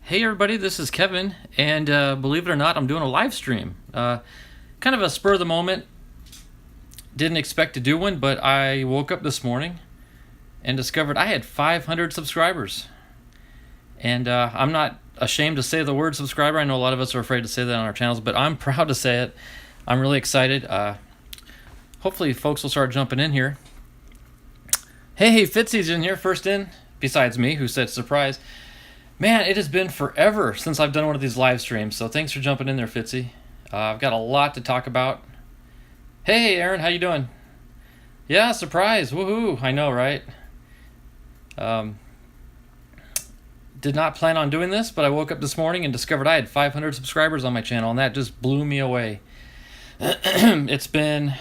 Hey everybody, this is Kevin, and believe it or not, I'm doing a live stream. Kind of a spur of the moment. Didn't expect to do one, but I woke up this morning and discovered I had 500 subscribers. And I'm not ashamed to say the word subscriber. I know a lot of us are afraid to say that on our channels, but I'm proud to say it. I'm really excited. Hopefully folks will start jumping in here. Hey, Fitzy's in here, first in, besides me, who said surprise. Man, it has been forever since I've done one of these live streams, so thanks for jumping in there, Fitzy. I've got a lot to talk about. Hey, Aaron, how you doing? Yeah, surprise, woohoo, I know, right? Did not plan on doing this, but I woke up this morning and discovered I had 500 subscribers on my channel, and that just blew me away. It's been,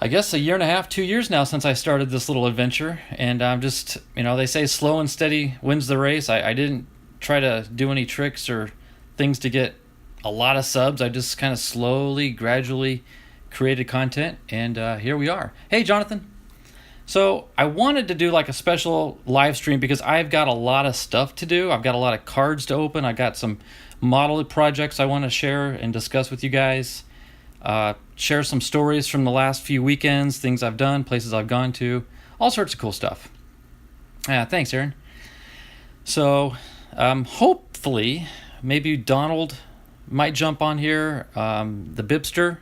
I guess, a year and a half, 2 years now since I started this little adventure, and I'm just, they say slow and steady wins the race. I didn't try to do any tricks or things to get a lot of subs. I just kind of slowly, gradually created content, and here we are. Hey, Jonathan. So I wanted to do like a special live stream because I've got a lot of stuff to do. I've got a lot of cards to open. I got some model projects I want to share and discuss with you guys. Share some stories from the last few weekends, things I've done, places I've gone to, all sorts of cool stuff. Thanks, Aaron. So hopefully, maybe Donald might jump on here, the Bibster,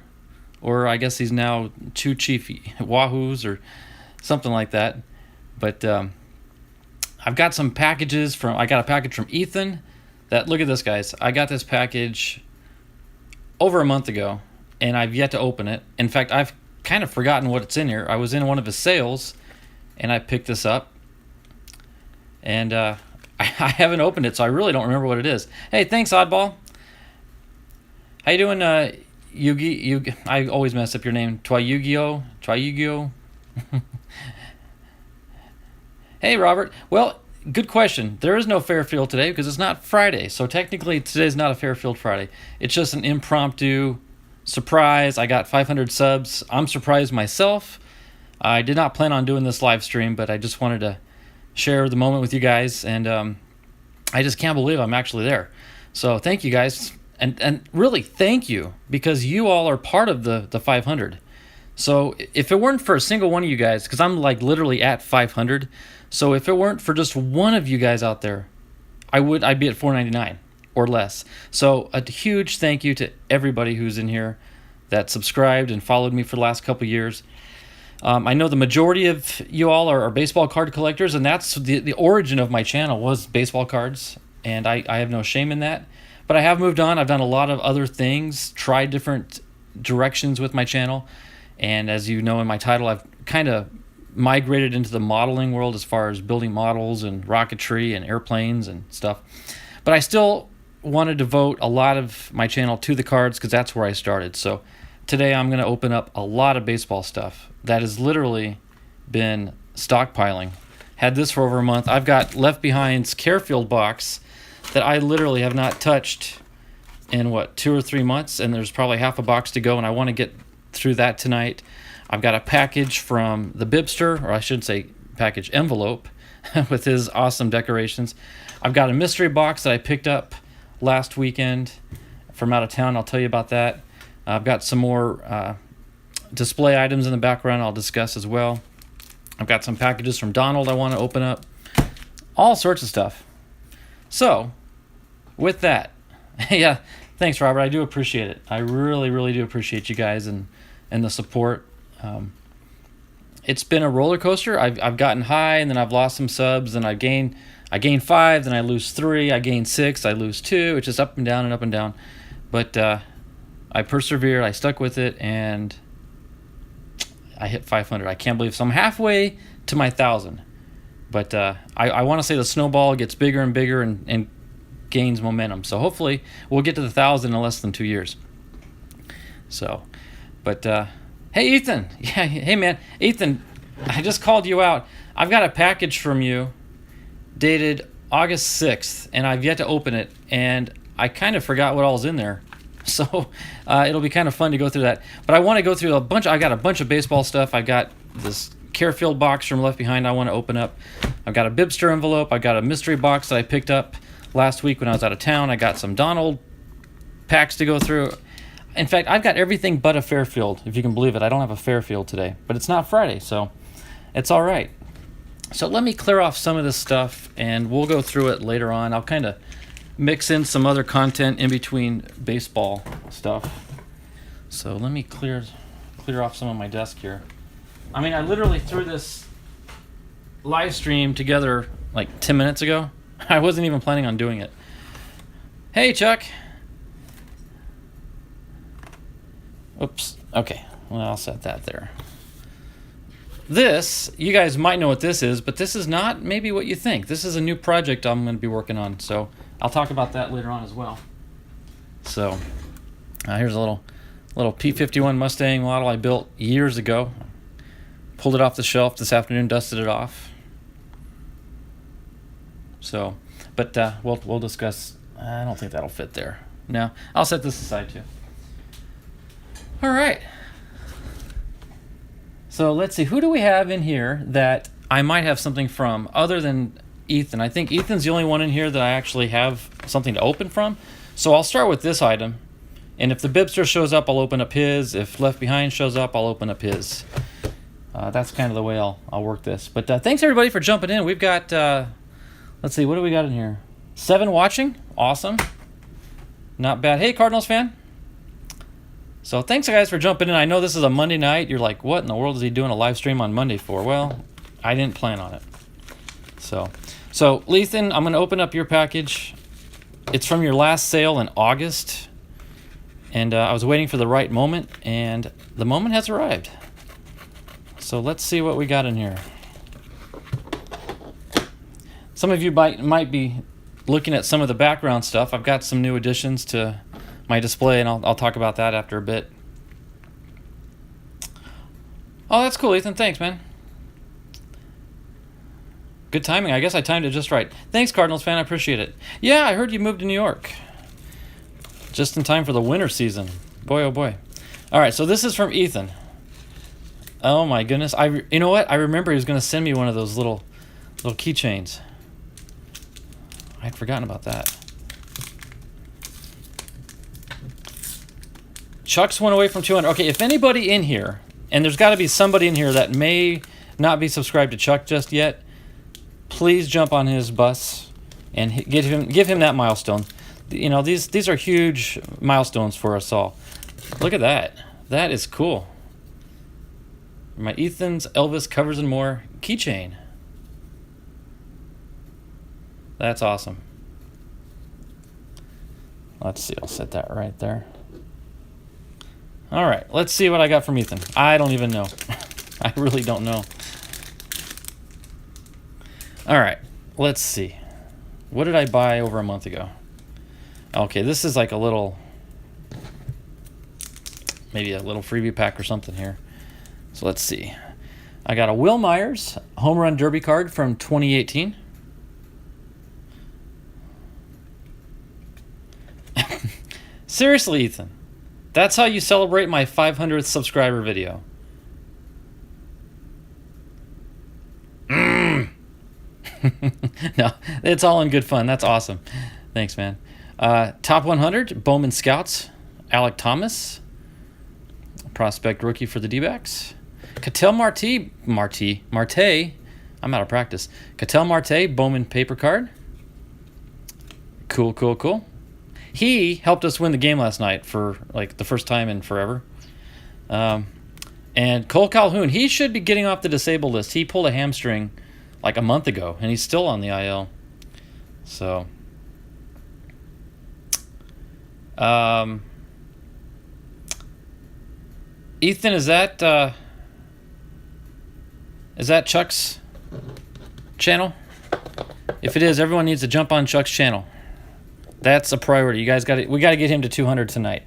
or I guess he's now Two Chief Wahoos or something like that. But I've got some packages I got a package from Ethan that, look at this, guys. I got this package over a month ago, and I've yet to open it. In fact, I've kind of forgotten what it's in here. I was in one of his sales, and I picked this up, and I haven't opened it, so I really don't remember what it is. Hey, thanks, Oddball. How you doing, Yugi? I always mess up your name. Twayugio? Hey, Robert. Well, good question. There is no Fairfield today because it's not Friday, so technically today's not a Fairfield Friday. It's just an impromptu surprise. I got 500 subs. I'm surprised myself. I did not plan on doing this live stream, but I just wanted to share the moment with you guys, and I just can't believe I'm actually there. So thank you guys, and really thank you, because you all are part of the 500. So if it weren't for a single one of you guys, because I'm like literally at 500, so if it weren't for just one of you guys out there, I'd be at 499 or less. So a huge thank you to everybody who's in here that subscribed and followed me for the last couple years. I know the majority of you all are baseball card collectors, and that's the origin of my channel was baseball cards, and I have no shame in that. But I have moved on. I've done a lot of other things, tried different directions with my channel, and as you know in my title, I've kind of migrated into the modeling world as far as building models and rocketry and airplanes and stuff. But I still want to devote a lot of my channel to the cards because that's where I started. So today I'm going to open up a lot of baseball stuff that has literally been stockpiling. Had this for over a month. I've got Left Behind's Carefield box that I literally have not touched in 2 or 3 months, and there's probably half a box to go, and I want to get through that tonight. I've got a package from the Bibster, or I should say package envelope, with his awesome decorations. I've got a mystery box that I picked up last weekend from out of town. I'll tell you about that. I've got some more display items in the background I'll discuss as well. I've got some packages from Donald I want to open up. All sorts of stuff. So, with that, yeah, thanks, Robert. I do appreciate it. I really, really do appreciate you guys and the support. It's been a roller coaster. I've gotten high, and then I've lost some subs, and I gain 5, then I lose 3, I gain 6, I lose 2. It's just up and down and up and down. But I persevered, I stuck with it, and I hit 500. I can't believe it. So I'm halfway to my 1,000. But I want to say the snowball gets bigger and bigger and gains momentum. So hopefully we'll get to the 1,000 in less than 2 years. So, but hey, Ethan. Yeah, hey, man. Ethan, I just called you out. I've got a package from you dated August 6th, and I've yet to open it, and I kind of forgot what all's in there. So it'll be kind of fun to go through that. But I want to go through I got a bunch of baseball stuff. I got this Carefield box from Left Behind I want to open up. I've got a Bibster envelope. I've got a mystery box that I picked up last week when I was out of town. I got some Donald packs to go through. In fact, I've got everything but a Fairfield, if you can believe it. I don't have a Fairfield today, but it's not Friday, so it's all right. So let me clear off some of this stuff, and we'll go through it later on. I'll kind of mix in some other content in between baseball stuff. So let me clear off some of my desk here. I mean, I literally threw this live stream together like 10 minutes ago. I wasn't even planning on doing it. Hey, Chuck. Oops. Okay. Well, I'll set that there. This, you guys might know what this is, but this is not maybe what you think. This is a new project I'm going to be working on, so I'll talk about that later on as well. So, here's a little P51 Mustang model I built years ago. Pulled it off the shelf this afternoon, dusted it off. So, but we'll discuss. I don't think that'll fit there. No, I'll set this aside too. All right. So let's see, who do we have in here that I might have something from other than Ethan? I think Ethan's the only one in here that I actually have something to open from. So I'll start with this item. And if the Bibster shows up, I'll open up his. If Left Behind shows up, I'll open up his. That's kind of the way I'll work this. But thanks everybody for jumping in. We've got, let's see, what do we got in here? 7 watching. Awesome. Not bad. Hey, Cardinals fan. So thanks guys for jumping in. I know this is a Monday night. You're like, what in the world is he doing a live stream on Monday for? Well, I didn't plan on it. So Lethan, I'm going to open up your package. It's from your last sale in August. And I was waiting for the right moment, and the moment has arrived. So let's see what we got in here. Some of you might be looking at some of the background stuff. I've got some new additions to my display, and I'll talk about that after a bit. Oh, that's cool, Ethan. Thanks, man. Good timing. I guess I timed it just right. Thanks, Cardinals fan. I appreciate it. Yeah, I heard you moved to New York. Just in time for the winter season. Boy, oh boy. All right, so this is from Ethan. Oh my goodness. You know what? I remember he was going to send me one of those little keychains. I'd forgotten about that. Chuck's went away from 200. Okay, if anybody in here, and there's got to be somebody in here that may not be subscribed to Chuck just yet, please jump on his bus and give him that milestone. You know, these are huge milestones for us all. Look at that. That is cool. My Ethan's Elvis Covers and More keychain. That's awesome. Let's see. I'll set that right there. All right, let's see what I got from Ethan. I don't even know. I really don't know. All right, let's see. What did I buy over a month ago? Okay, this is like a little, maybe a little freebie pack or something here. So let's see. I got a Will Myers Home Run Derby card from 2018. Seriously, Ethan. That's how you celebrate my 500th subscriber video. No, it's all in good fun. That's awesome. Thanks, man. Top 100, Bowman Scouts, Alec Thomas, prospect rookie for the D-backs. Cattell Marte, I'm out of practice. Cattell Marte, Bowman paper card. Cool. He helped us win the game last night for like the first time in forever. And Cole Calhoun, he should be getting off the disabled list. He pulled a hamstring like a month ago, and he's still on the IL. So, Ethan, is that Chuck's channel? If it is, everyone needs to jump on Chuck's channel. That's a priority. You guys we got to get him to 200 tonight.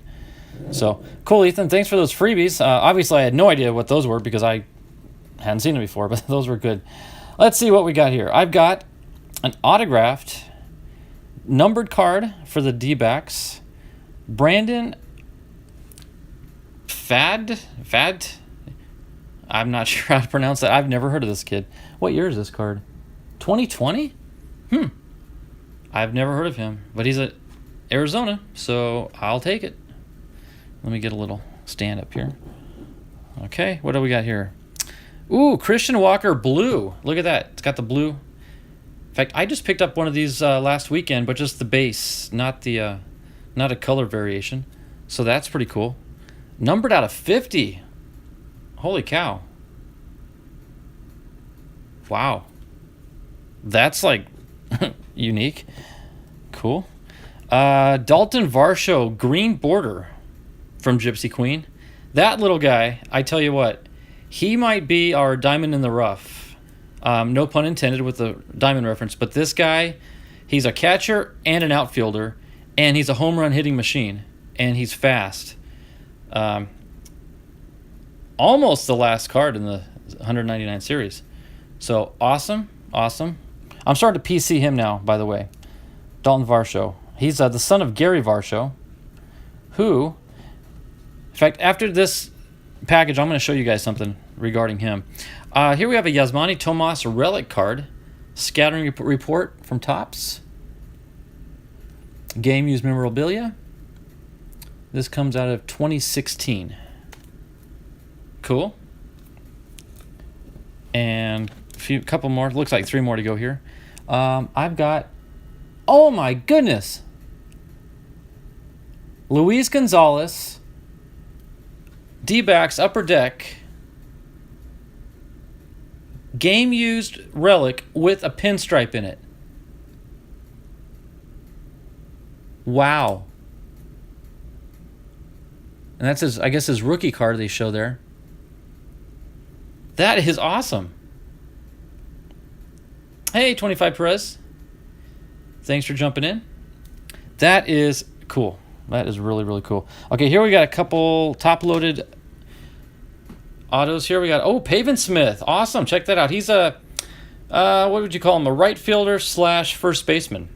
So, cool, Ethan. Thanks for those freebies. Obviously, I had no idea what those were because I hadn't seen them before, but those were good. Let's see what we got here. I've got an autographed numbered card for the D-backs. Brandon Fad? I'm not sure how to pronounce that. I've never heard of this kid. What year is this card? 2020? I've never heard of him, but he's at Arizona, so I'll take it. Let me get a little stand up here. Okay, what do we got here? Ooh, Christian Walker blue. Look at that. It's got the blue. In fact, I just picked up one of these last weekend, but just the base, not a color variation. So that's pretty cool. Numbered out of 50. Holy cow. Wow. That's like unique. Cool. Dalton Varsho green border from Gypsy Queen. That little guy, I tell you what, he might be our diamond in the rough. No pun intended with the diamond reference, but this guy, he's a catcher and an outfielder, and he's a home run hitting machine, and he's fast. Almost the last card in the 199 series. So awesome. I'm starting to PC him now, by the way. Dalton Varsho. He's the son of Gary Varsho, who, in fact, after this package, I'm going to show you guys something regarding him. Here we have a Yasmani Tomas relic card, scattering report from Topps. Game used memorabilia. This comes out of 2016. Cool. And a couple more. Looks like 3 more to go here. I've got, oh my goodness, Luis Gonzalez, D-backs upper deck, game used relic with a pinstripe in it. Wow. And that's his, I guess, his rookie card they show there. That is awesome. Hey, 25 Perez. Thanks for jumping in. That is cool. That is really, really cool. Okay, here we got a couple top-loaded autos here. We got, Pavin Smith. Awesome. Check that out. He's a, what would you call him? A right fielder / first baseman.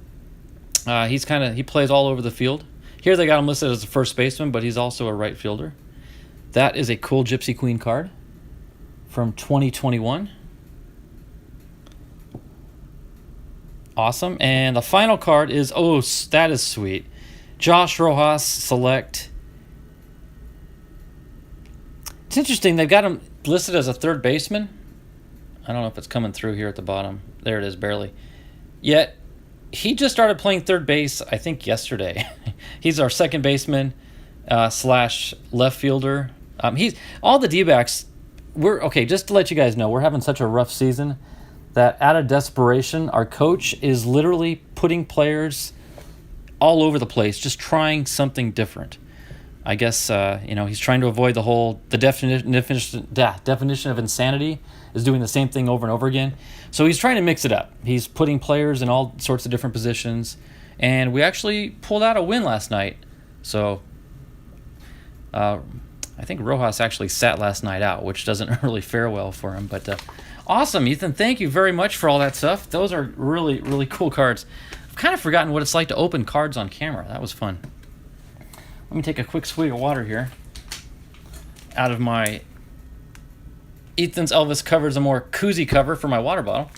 He plays all over the field. Here they got him listed as a first baseman, but he's also a right fielder. That is a cool Gypsy Queen card from 2021. Awesome. And the final card is, that is sweet. Josh Rojas Select. It's interesting. They've got him listed as a third baseman. I don't know if it's coming through here at the bottom. There it is, barely. Yet, he just started playing third base, I think, yesterday. He's our second baseman / left fielder. He's all the D-backs. Just to let you guys know, we're having such a rough season that out of desperation, our coach is literally putting players all over the place, just trying something different. I guess, he's trying to avoid the definition of insanity is doing the same thing over and over again. So he's trying to mix it up. He's putting players in all sorts of different positions. And we actually pulled out a win last night. So I think Rojas actually sat last night out, which doesn't really fare well for him. But awesome, Ethan. Thank you very much for all that stuff. Those are really, really cool cards. I've kind of forgotten what it's like to open cards on camera. That was fun. Let me take a quick swig of water here out of my Ethan's Elvis Covers a More koozie cover for my water bottle.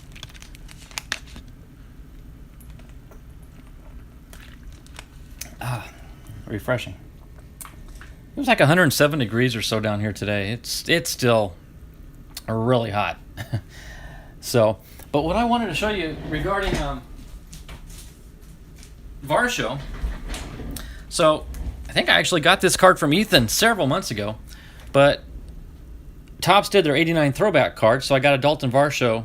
Refreshing. It was like 107 degrees or so down here today. It's still really hot. But what I wanted to show you regarding Varsho. So I think I actually got this card from Ethan several months ago, but Topps did their 89 throwback card, so I got a Dalton Varsho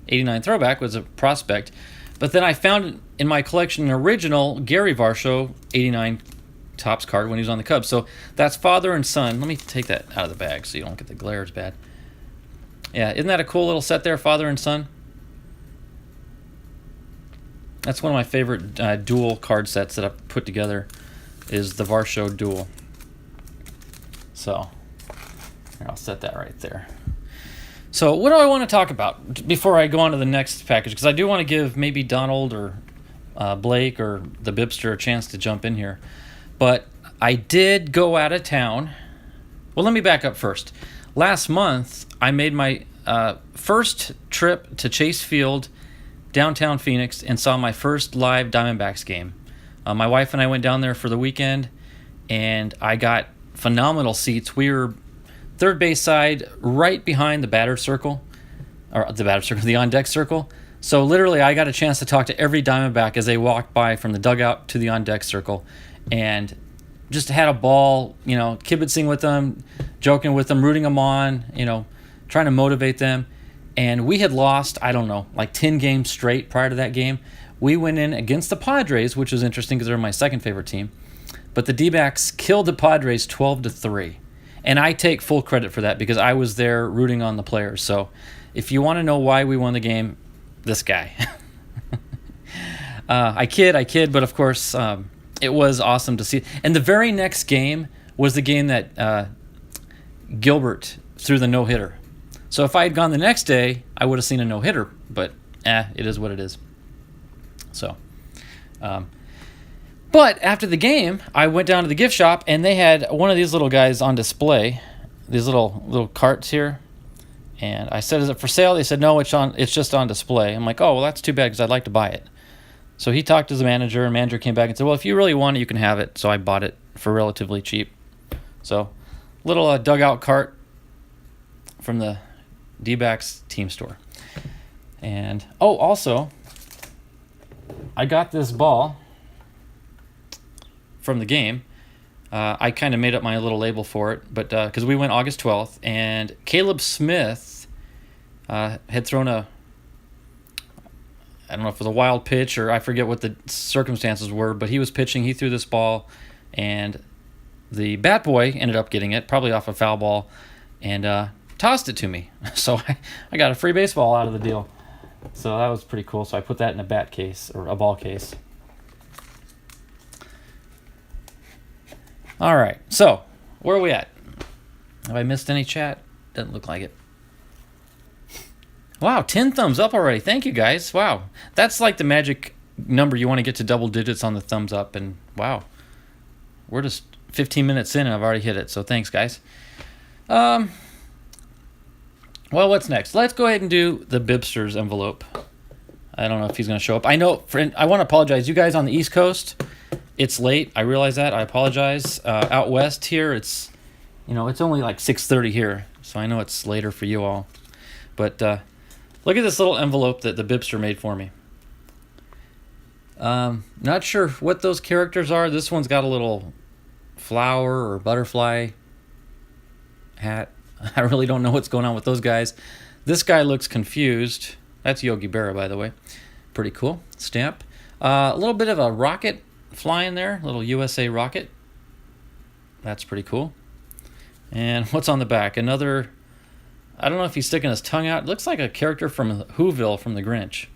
89 throwback, was a prospect. But then I found in my collection an original Gary Varsho 89 Topps card when he was on the Cubs. So that's father and son. Let me take that out of the bag so you don't get the glare as bad. Yeah, isn't that a cool little set there, father and son? That's one of my favorite dual card sets that I've put together is the Varsho Duel. So here, I'll set that right there. So what do I want to talk about before I go on to the next package? Because I do want to give maybe Donald or Blake or the Bibster a chance to jump in here. But I did go out of town. Well, let me back up first. Last month, I made my first trip to Chase Field, downtown Phoenix, and saw my first live Diamondbacks game. My wife and I went down there for the weekend, and I got phenomenal seats. We were third base side, right behind the batter's circle, or the on-deck circle. So literally, I got a chance to talk to every Diamondback as they walked by from the dugout to the on-deck circle, and just had a ball, kibitzing with them, joking with them, rooting them on, trying to motivate them. And we had lost, I don't know, like 10 games straight prior to that game. We went in against the Padres, which was interesting because they're my second favorite team. But the D-backs killed the Padres 12-3. And I take full credit for that because I was there rooting on the players. So if you want to know why we won the game, this guy. I kid, but of course, it was awesome to see. And the very next game was the game that Gilbert threw the no-hitter. So if I had gone the next day, I would have seen a no-hitter. But it is what it is. So, but after the game, I went down to the gift shop, and they had one of these little guys on display, these little carts here. And I said, "Is it for sale?" They said, "No, it's just on display." I'm like, "Oh, well, that's too bad because I'd like to buy it." So he talked to the manager, and manager came back and said, "Well, if you really want it, you can have it." So I bought it for relatively cheap. So, little dugout cart from the D-backs team store. And also, I got this ball from the game. I kind of made up my little label for it, but because we went August 12th, and Caleb Smith had thrown I don't know if it was a wild pitch or I forget what the circumstances were, but he was pitching. He threw this ball, and the bat boy ended up getting it, probably off a foul ball, and tossed it to me. So I got a free baseball out of the deal. So that was pretty cool. So I put that in a bat case or a ball case. All right. So where are we at? Have I missed any chat? Doesn't look like it. Wow, 10 thumbs up already. Thank you, guys. Wow. That's like the magic number. You want to get to double digits on the thumbs up. And wow, we're just 15 minutes in and I've already hit it. So thanks, guys. Well, what's next? Let's go ahead and do the Bibster's envelope. I don't know if he's going to show up. I know, I want to apologize. You guys on the East Coast, it's late. I realize that. I apologize. Out west here, it's only like 6:30 here. So I know it's later for you all. But look at this little envelope that the Bibster made for me. Not sure what those characters are. This one's got a little flower or butterfly hat. I really don't know what's going on with those guys. This guy looks confused. That's Yogi Berra, by the way. Pretty cool. Stamp. A little bit of a rocket flying there. A little USA rocket. That's pretty cool. And what's on the back? Another, I don't know if he's sticking his tongue out. It looks like a character from Whoville from The Grinch.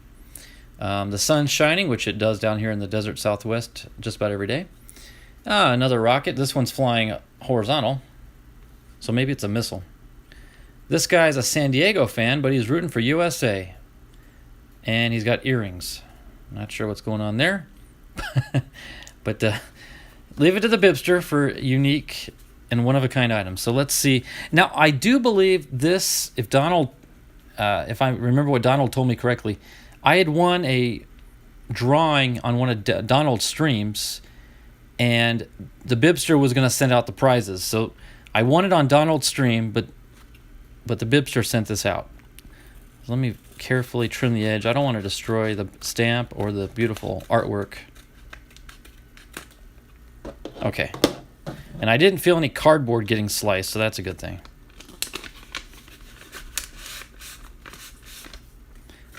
The sun's shining, which it does down here in the desert Southwest just about every day. Another rocket. This one's flying horizontal. So maybe it's a missile. This guy's a San Diego fan, but he's rooting for USA. And he's got earrings. Not sure what's going on there. But leave it to the Bibster for unique and one-of-a-kind items. So let's see. Now, I do believe this, if I remember what Donald told me correctly, I had won a drawing on one of Donald's streams, and the Bibster was going to send out the prizes. So I won it on Donald's stream, but the Bibster sent this out. So let me carefully trim the edge. I don't want to destroy the stamp or the beautiful artwork. Okay. And I didn't feel any cardboard getting sliced, so that's a good thing.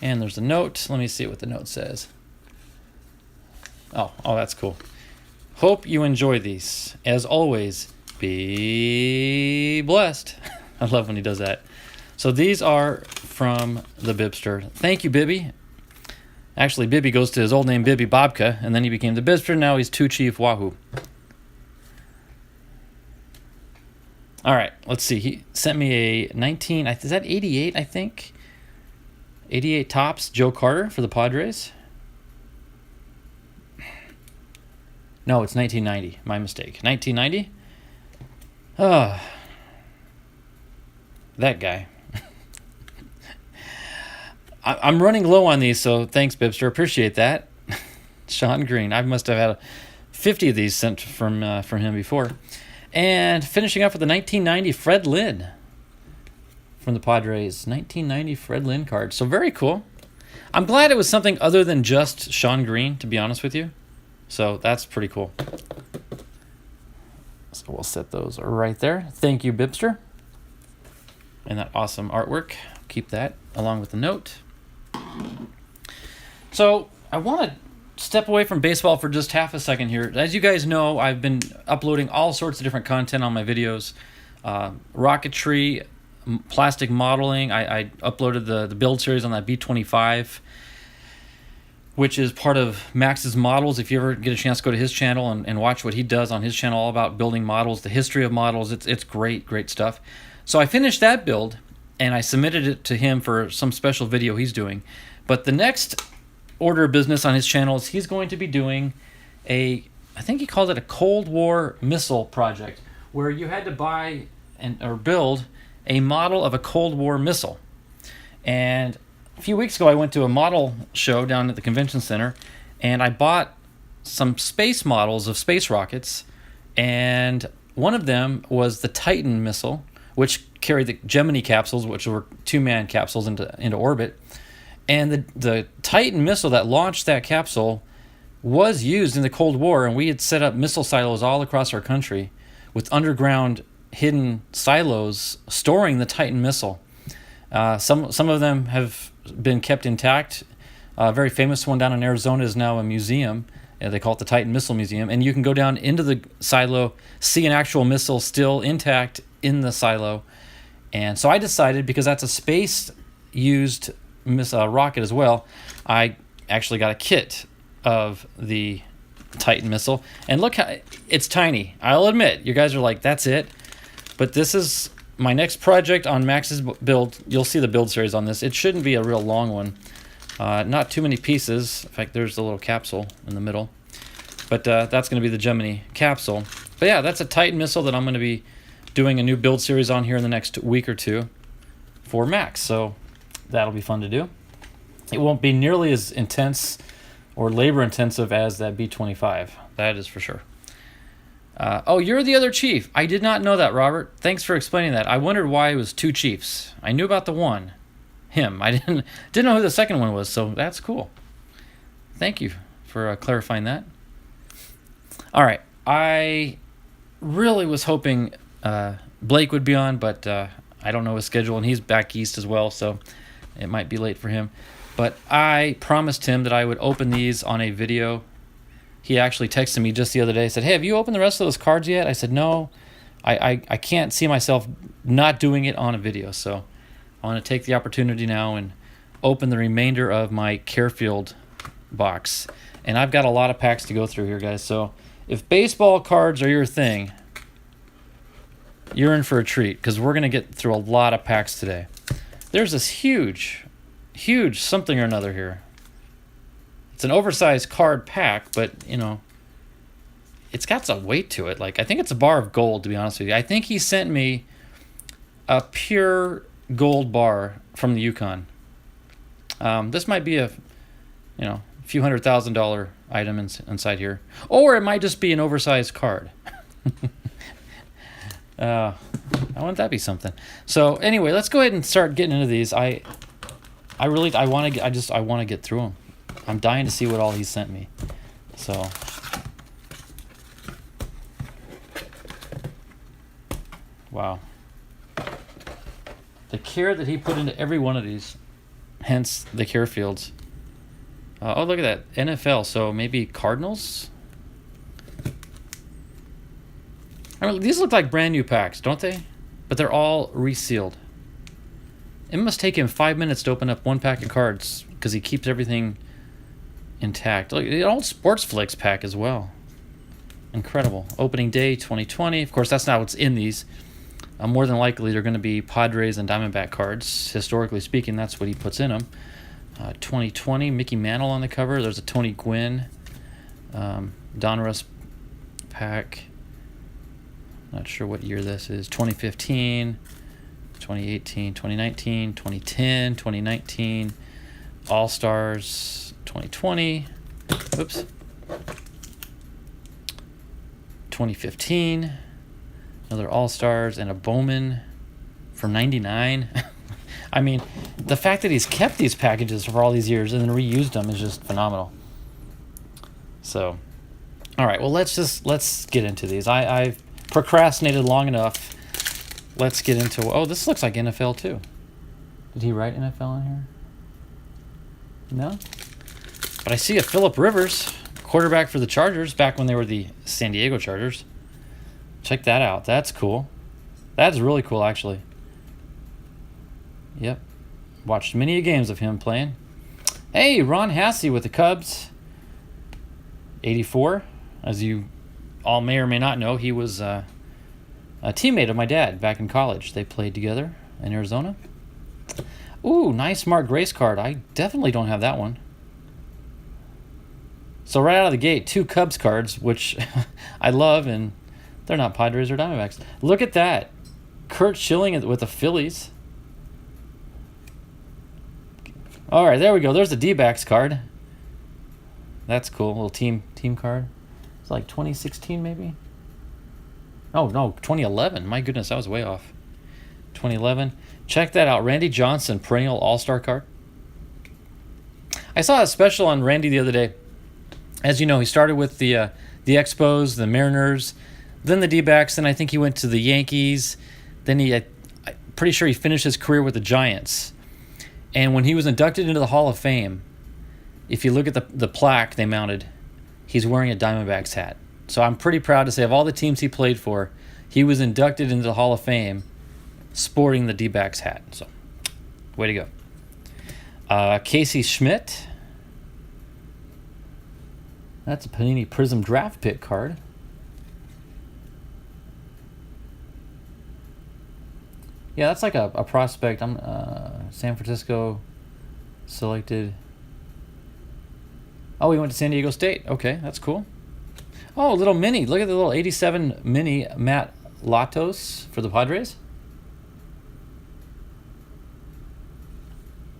And there's a note. Let me see what the note says. Oh, that's cool. Hope you enjoy these. As always, be blessed. I love when he does that. So these are from the Bibster. Thank you, Bibby. Actually, Bibby goes to his old name, Bibby Bobka, and then he became the Bibster. Now he's Two Chief Wahoo. All right, let's see. He sent me a 19, is that 88, I think? 88 Topps Joe Carter for the Padres. No, it's 1990. My mistake. 1990? That guy. I'm running low on these, so thanks, Bibster. Appreciate that. Sean Green. I must have had 50 of these sent from him before. And finishing up with the 1990 Fred Lynn from the Padres. 1990 Fred Lynn card. So very cool. I'm glad it was something other than just Sean Green, to be honest with you. So that's pretty cool. So we'll set those right there. Thank you, Bibster. And that awesome artwork. Keep that along with the note. So I want to step away from baseball for just half a second here. As you guys know, I've been uploading all sorts of different content on my videos. Rocketry, plastic modeling. I uploaded the build series on that B25, which is part of Max's models. If you ever get a chance to go to his channel and watch what he does on his channel, all about building models, the history of models, it's great stuff. So I finished that build, and I submitted it to him for some special video he's doing. But the next order of business on his channel is he's going to be doing I think he called it a Cold War missile project, where you had to buy or build a model of a Cold War missile. And a few weeks ago, I went to a model show down at the convention center, and I bought some space models of space rockets, and one of them was the Titan missile, which carried the Gemini capsules, which were 2-man capsules into orbit. And the Titan missile that launched that capsule was used in the Cold War, and we had set up missile silos all across our country with underground hidden silos storing the Titan missile. Some of them have been kept intact. A very famous one down in Arizona is now a museum. They call it the Titan Missile Museum. And you can go down into the silo, see an actual missile still intact in the silo. And so I decided, because that's a space-used rocket as well, I actually got a kit of the Titan missile. And look, it's tiny. I'll admit, you guys are like, that's it. But this is my next project on Max's build. You'll see the build series on this. It shouldn't be a real long one. Not too many pieces. In fact, there's the little capsule in the middle. But that's going to be the Gemini capsule. But yeah, that's a Titan missile that I'm going to be doing a new build series on here in the next week or two for Max. So that'll be fun to do. It won't be nearly as intense or labor intensive as that B-25. That is for sure. Oh, you're the other chief. I did not know that, Robert. Thanks for explaining that. I wondered why it was 2 chiefs. I knew about the one, him. I didn't know who the second one was, so that's cool. Thank you for clarifying that. All right. I really was hoping Blake would be on, but I don't know his schedule, and he's back east as well, so it might be late for him. But I promised him that I would open these on a video. He actually texted me just the other day, said, hey, have you opened the rest of those cards yet? I said, no, I can't see myself not doing it on a video. So I want to take the opportunity now and open the remainder of my Carefield box. And I've got a lot of packs to go through here, guys. So if baseball cards are your thing, you're in for a treat, because we're going to get through a lot of packs today. There's this huge something or another here. It's an oversized card pack, but, you know, it's got some weight to it. Like, I think it's a bar of gold, to be honest with you. I think he sent me a pure gold bar from the Yukon. This might be a few $100,000 item inside here. Or it might just be an oversized card. Wouldn't that be something? So, anyway, let's go ahead and start getting into these. I want to get through them. I'm dying to see what all he sent me. So, wow. The care that he put into every one of these, hence the Carefields. Oh, look at that. NFL, so maybe Cardinals? I mean, these look like brand new packs, don't they? But they're all resealed. It must take him 5 minutes to open up one pack of cards, because he keeps everything intact. Look, the old Sports Flicks pack as well. Incredible. Opening day 2020. Of course, that's not what's in these. More than likely, they're going to be Padres and Diamondback cards. Historically speaking, that's what he puts in them. 2020, Mickey Mantle on the cover. There's a Tony Gwynn. Donruss pack. Not sure what year this is. 2015, 2018, 2019, 2010, 2019. All-Stars 2020. Oops. 2015. Another All-Stars and a Bowman for 99. I mean, the fact that he's kept these packages for all these years and then reused them is just phenomenal. So, all right, well, let's get into these. I've procrastinated long enough. Let's get into, oh, this looks like NFL too. Did he write NFL in here? No? But I see a Phillip Rivers, quarterback for the Chargers, back when they were the San Diego Chargers. Check that out. That's cool. That's really cool, actually. Yep. Watched many games of him playing. Hey, Ron Hassey with the Cubs. 84. As you all may or may not know, he was a teammate of my dad back in college. They played together in Arizona. Ooh, nice Mark Grace card. I definitely don't have that one. So right out of the gate, 2 Cubs cards, which I love, and they're not Padres or Diamondbacks. Look at that. Curt Schilling with the Phillies. All right, there we go. There's the D-backs card. That's cool. Little team card. It's like 2016 maybe. Oh no, 2011. My goodness, I was way off. 2011. Check that out. Randy Johnson, perennial All-Star card. I saw a special on Randy the other day. As you know, he started with the Expos, the Mariners, then the D-backs, then I think he went to the Yankees. Then I'm pretty sure he finished his career with the Giants. And when he was inducted into the Hall of Fame, if you look at the plaque they mounted, he's wearing a Diamondbacks hat. So I'm pretty proud to say of all the teams he played for, he was inducted into the Hall of Fame sporting the D-backs hat. So, way to go. Casey Schmidt. That's a Panini Prism draft pick card. Yeah, that's like a prospect. I'm San Francisco selected. Oh, he went to San Diego State. Okay, that's cool. Oh, a little mini. Look at the little 87 mini Matt Latos for the Padres.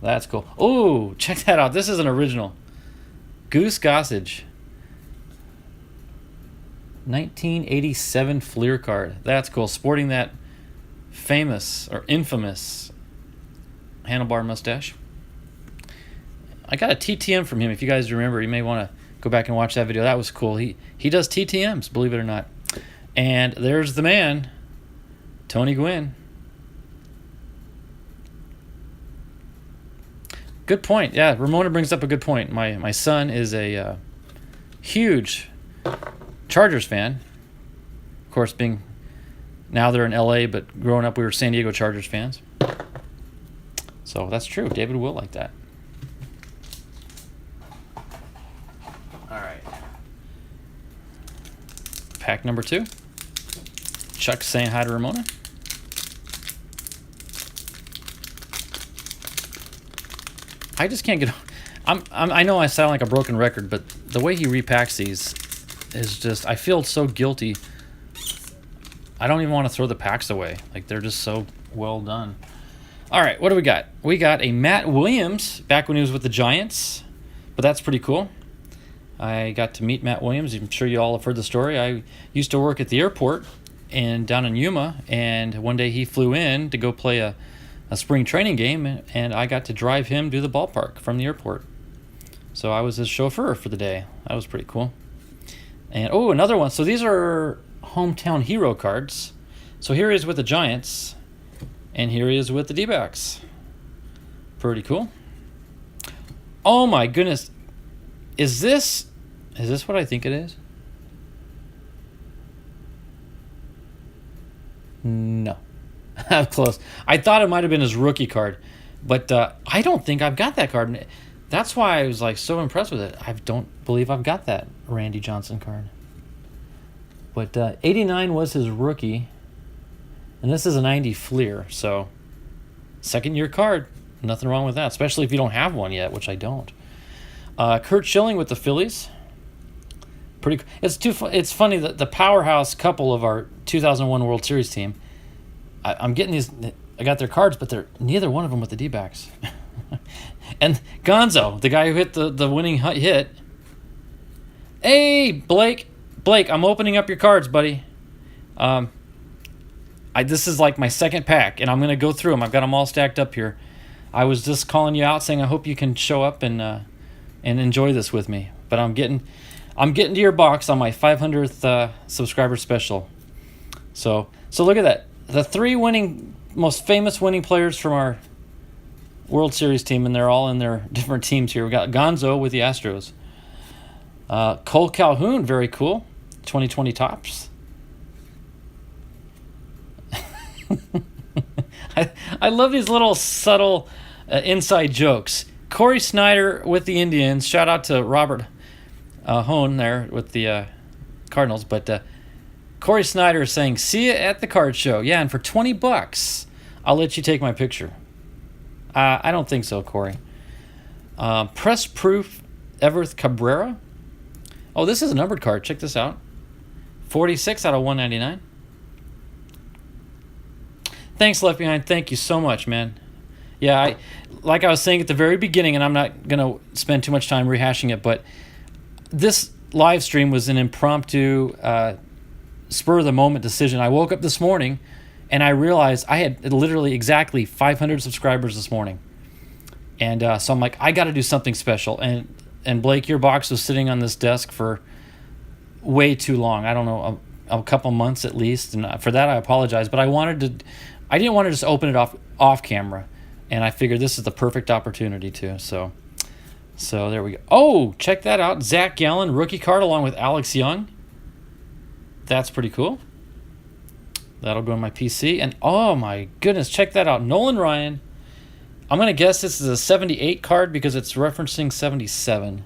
That's cool. Oh, check that out. This is an original. Goose Gossage. 1987 Fleer card. That's cool. Sporting that famous or infamous handlebar mustache. I got a TTM from him. If you guys remember, you may want to go back and watch that video. That was cool. He does TTMs, believe it or not. And there's the man, Tony Gwynn. Good point. Yeah, Ramona brings up a good point. My son is a huge Chargers fan. Of course, being now they're in LA, but growing up we were San Diego Chargers fans. So that's true. David will like that. All right. Pack number 2. Chuck saying hi to Ramona. I just can't get. I know I sound like a broken record, but the way he repacks these is just. I feel so guilty. I don't even want to throw the packs away. Like, they're just so well done. All right, what do we got? We got a Matt Williams back when he was with the Giants, but that's pretty cool. I got to meet Matt Williams. I'm sure you all have heard the story. I used to work at the airport down in Yuma, and one day he flew in to go play a spring training game, and I got to drive him to the ballpark from the airport. So I was his chauffeur for the day. That was pretty cool. And, oh, another one. So these are hometown hero cards. So here he is with the Giants, and here he is with the D-backs. Pretty cool. Oh my goodness. Is this what I think it is? No. I'm close. I thought it might have been his rookie card, but I don't think I've got that card. That's why I was like so impressed with it. I don't believe I've got that Randy Johnson card. But 89 was his rookie, and this is a 90 Fleer, so second-year card. Nothing wrong with that, especially if you don't have one yet, which I don't. Curt Schilling with the Phillies. Pretty. It's funny that the powerhouse couple of our 2001 World Series team. I'm getting these. I got their cards, but they're neither one of them with the D-backs. And Gonzo, the guy who hit the winning hit. Hey, Blake, I'm opening up your cards, buddy. This is like my second pack, and I'm gonna go through them. I've got them all stacked up here. I was just calling you out, saying I hope you can show up and enjoy this with me. But I'm getting to your box on my 500th subscriber special. So look at that. The three most famous winning players from our World Series team, and they're all in their different teams here. We got Gonzo with the Astros. Cole Calhoun, very cool. 2020 tops. I love these little subtle inside jokes. Corey Snyder with the Indians. Shout out to Robert Hone there with the Cardinals. But Corey Snyder is saying, see you at the card show. Yeah, and for $20, I'll let you take my picture. I don't think so, Corey. Press Proof Everth Cabrera. Oh, this is a numbered card. Check this out. 46 out of 199. Thanks, Left Behind. Thank you so much, man. Yeah, like I was saying at the very beginning, and I'm not going to spend too much time rehashing it, but this live stream was an impromptu, spur-of-the-moment decision. I woke up this morning, and I realized I had literally exactly 500 subscribers this morning. And so I'm like, I got to do something special. And Blake, your box was sitting on this desk for way too long. I don't know, a couple months at least. And for that, I apologize. But I didn't want to just open it off camera. And I figured this is the perfect opportunity to. So there we go. Oh, check that out. Zach Gallen, rookie card along with Alex Young. That's pretty cool. That'll go in my PC. And oh my goodness, check that out. Nolan Ryan. I'm going to guess this is a 78 card because it's referencing 77.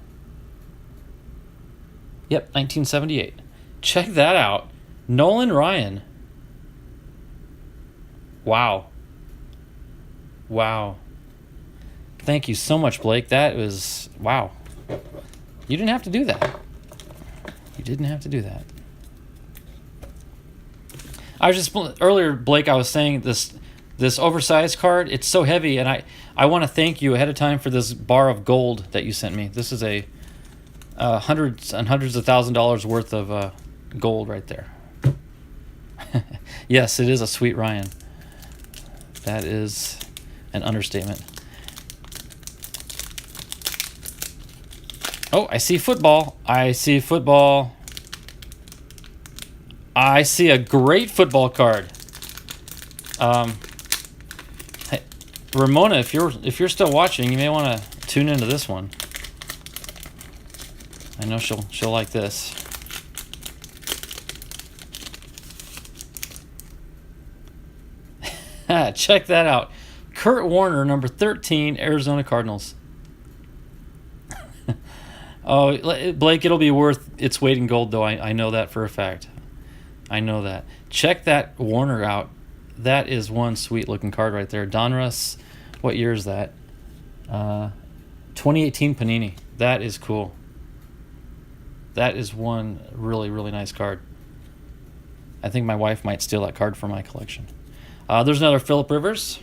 Yep, 1978. Check that out. Nolan Ryan. Wow. Thank you so much, Blake. That was, wow. You didn't have to do that. I was just, earlier, Blake, I was saying this oversized card, it's so heavy, and I want to thank you ahead of time for this bar of gold that you sent me. This is a hundreds and hundreds of $1,000s worth of gold right there. Yes, it is a sweet Ryan. That is an understatement. Oh, I see football. I see a great football card. Hey, Ramona, if you're still watching, you may want to tune into this one. I know she'll like this. Check that out. Kurt Warner, number 13, Arizona Cardinals. Oh, Blake, it'll be worth its weight in gold, though. I know that for a fact. I know that. Check that Warner out. That is one sweet-looking card right there. Donruss, what year is that? 2018 Panini. That is cool. That is one really, really nice card. I think my wife might steal that card from my collection. There's another Phillip Rivers.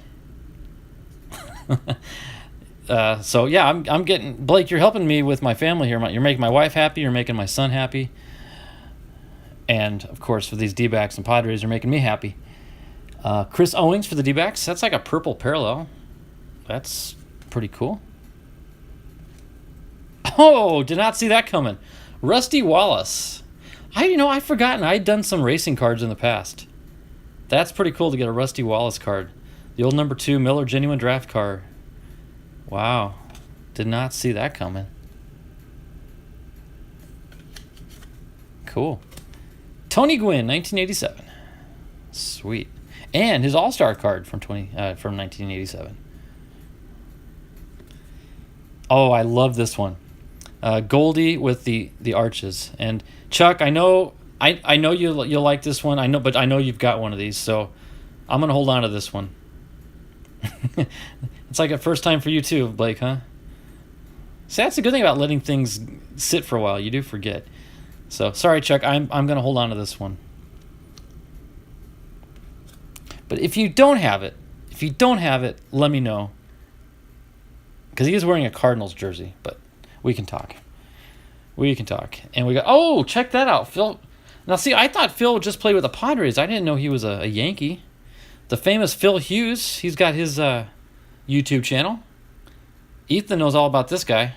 So yeah, I'm getting, Blake, you're helping me with my family here. You're making my wife happy. You're making my son happy. And of course, for these D-backs and Padres, you're making me happy. Chris Owings for the D-backs. That's like a purple parallel. That's pretty cool. Oh, did not see that coming. Rusty Wallace. I'd forgotten I'd done some racing cards in the past. That's pretty cool to get a Rusty Wallace card. The old number 2 Miller Genuine Draft card. Wow. Did not see that coming. Cool. Tony Gwynn, 1987. Sweet. And his All-Star card from 1987. Oh, I love this one. Goldie with the arches. And Chuck, I know you'll like this one. But I know you've got one of these, so I'm gonna hold on to this one. It's like a first time for you too, Blake, huh? See, that's the good thing about letting things sit for a while. You do forget. So sorry, Chuck. I'm gonna hold on to this one. But if you don't have it, let me know. because he is wearing a Cardinals jersey, but we can talk. We can talk. And we got, oh, check that out, Phil. Now, see, I thought Phil just played with the Padres. I didn't know he was a Yankee. The famous Phil Hughes, he's got his YouTube channel. Ethan knows all about this guy.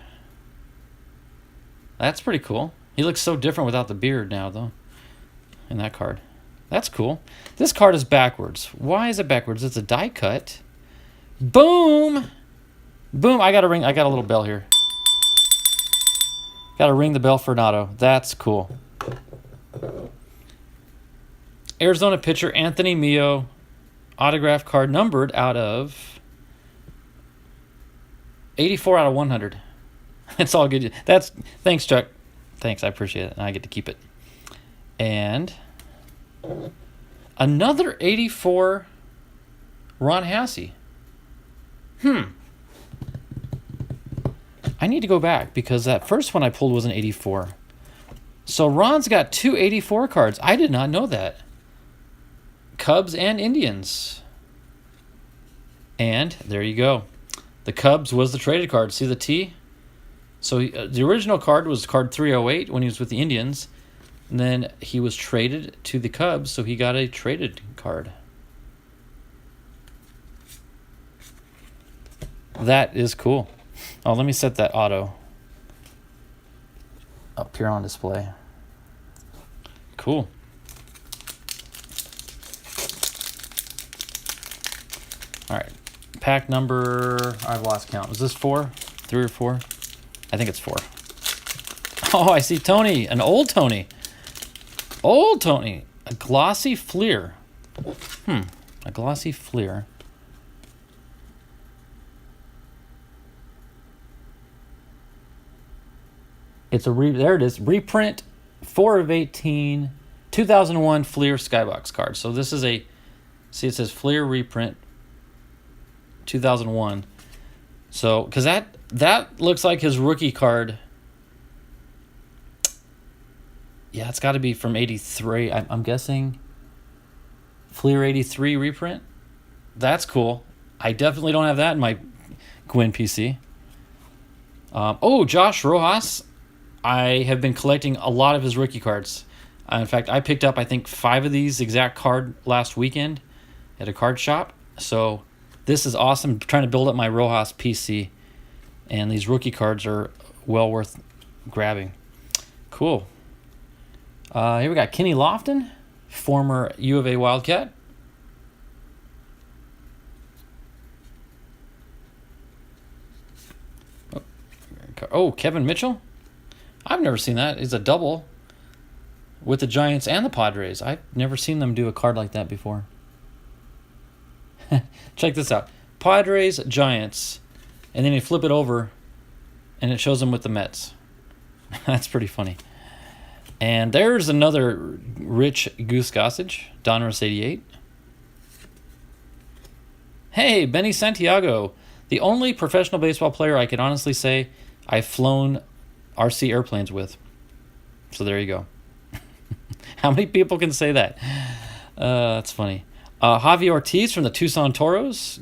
That's pretty cool. He looks so different without the beard now, though, in that card. That's cool. This card is backwards. Why is it backwards? It's a die cut. Boom! Boom. I got a little bell here. Got to ring the bell for an auto. That's cool. Arizona pitcher Anthony Mio, autograph card numbered out of 84 out of 100. It's all good. Thanks, Chuck. Thanks, I appreciate it. And I get to keep it. And another 84 Ron Hasse. I need to go back because that first one I pulled was an 84. So Ron's got 2 84 cards. I did not know that. Cubs and Indians. And there you go. The Cubs was the traded card. See the T? So the original card was card 308 when he was with the Indians. And then he was traded to the Cubs, so he got a traded card. That is cool. Oh, let me set that auto up here on display. Cool. All right. Pack number, I've lost count. Was this 4? 3 or 4? I think it's 4. Oh, I see Tony. An old Tony. Old Tony. A glossy Fleer. A glossy Fleer. It's there it is. Reprint 4 of 18, 2001 Fleer Skybox card. So this is it says Fleer reprint 2001. So, because that looks like his rookie card. Yeah, it's got to be from 83. I'm guessing Fleer 83 reprint. That's cool. I definitely don't have that in my Gwyn PC. Josh Rojas. I have been collecting a lot of his rookie cards. In fact, I picked up, I think, 5 of these exact card last weekend at a card shop. So this is awesome. I'm trying to build up my Rojas PC. And these rookie cards are well worth grabbing. Cool. Here we got Kenny Lofton, former U of A Wildcat. Oh, Kevin Mitchell. I've never seen that. It's a double with the Giants and the Padres. I've never seen them do a card like that before. Check this out. Padres, Giants, and then you flip it over, and it shows them with the Mets. That's pretty funny. And there's another Rich Goose Gossage, Donruss 88. Hey, Benny Santiago, the only professional baseball player I can honestly say I've flown RC airplanes with. So there you go. How many people can say that? That's funny. Javi Ortiz from the Tucson Toros.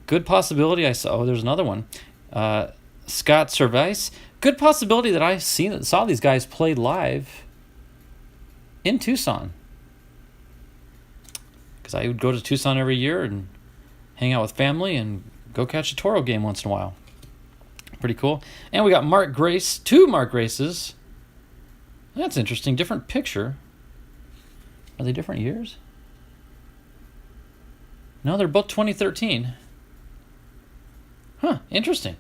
Good possibility I saw. Oh, there's another one. Scott Servais. Good possibility that I saw these guys play live in Tucson. Because I would go to Tucson every year and hang out with family and go catch a Toro game once in a while. Pretty cool. And we got Mark Grace, 2 Mark Graces. That's interesting. Different picture. Are they different years? No, they're both 2013. Huh, interesting.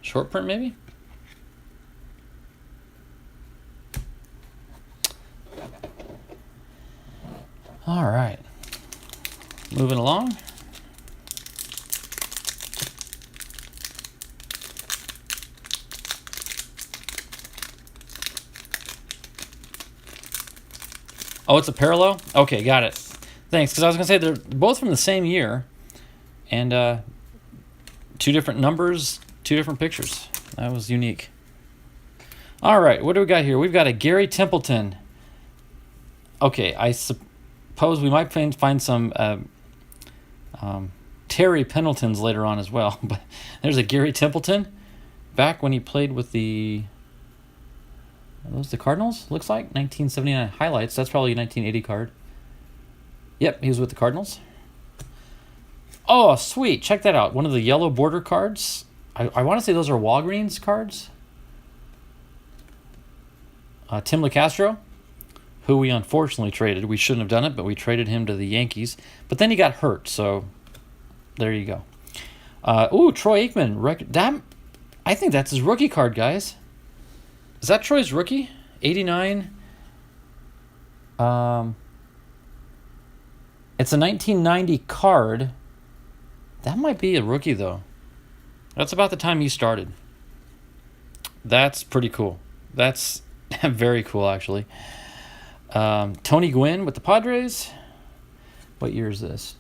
Short print, maybe? All right. Moving along. Oh, it's a parallel? Okay, got it. Thanks, because I was going to say they're both from the same year. And 2 different numbers, 2 different pictures. That was unique. All right, what do we got here? We've got a Gary Templeton. Okay, I suppose we might find some Terry Pendletons later on as well. But there's a Gary Templeton back when he played with the... Are those the Cardinals? Looks like 1979 highlights. That's probably a 1980 card. Yep, he was with the Cardinals. Oh, sweet. Check that out. One of the yellow border cards. I want to say those are Walgreens cards. Tim LeCastro, who we unfortunately traded. We shouldn't have done it, but we traded him to the Yankees. But then he got hurt, so there you go. Troy Aikman. I think that's his rookie card, guys. Is that Troy's rookie? 89. It's a 1990 card. That might be a rookie, though. That's about the time he started. That's pretty cool. That's very cool, actually. Tony Gwynn with the Padres. What year is this?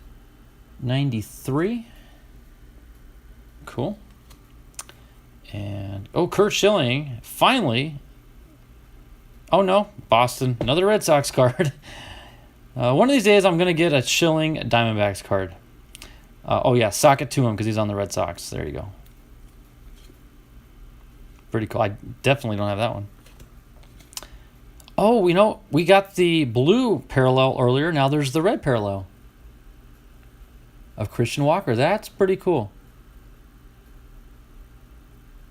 93. Cool. And, Kurt Schilling, finally. Oh, no, Boston. Another Red Sox card. One of these days, I'm going to get a Schilling Diamondbacks card. Sock it to him because he's on the Red Sox. There you go. Pretty cool. I definitely don't have that one. Oh, we got the blue parallel earlier. Now there's the red parallel of Christian Walker. That's pretty cool.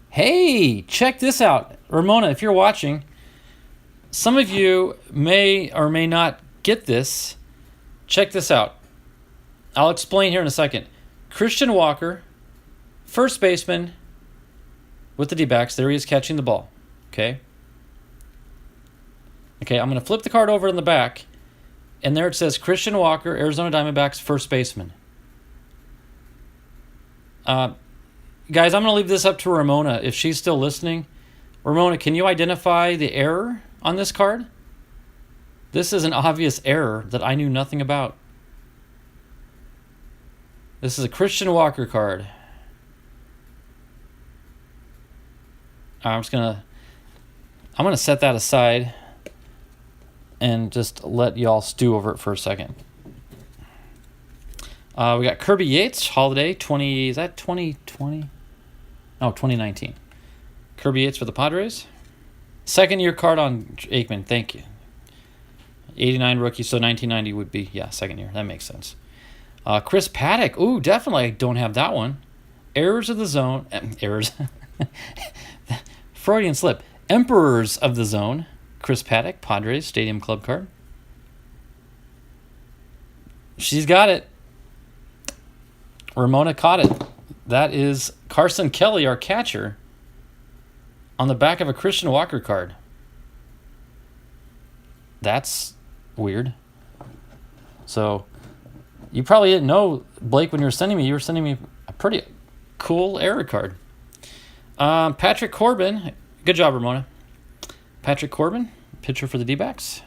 Hey, check this out. Ramona, if you're watching, some of you may or may not get this. Check this out. I'll explain here in a second. Christian Walker, first baseman with the D-backs. There he is catching the ball. Okay, I'm going to flip the card over in the back, and there it says Christian Walker, Arizona Diamondbacks, first baseman. Guys, I'm going to leave this up to Ramona if she's still listening. Ramona, can you identify the error on this card? This is an obvious error that I knew nothing about. This is a Christian Walker card. I'm gonna set that aside and just let y'all stew over it for a second. We got Kirby Yates, Holiday, 2020? No, 2019. Kirby Yates for the Padres. Second year card on Aikman, thank you. 89 rookie, so 1990 would be, second year. That makes sense. Chris Paddock, definitely I don't have that one. Errors of the Zone, errors. Freudian slip. Emperors of the Zone. Chris Paddock, Padres, Stadium Club card. She's got it. Ramona caught it. That is Carson Kelly, our catcher, on the back of a Christian Walker card. That's weird. So, you probably didn't know, Blake, when you were sending me a pretty cool error card. Patrick Corbin. Good job, Ramona. Patrick Corbin, pitcher for the D-backs.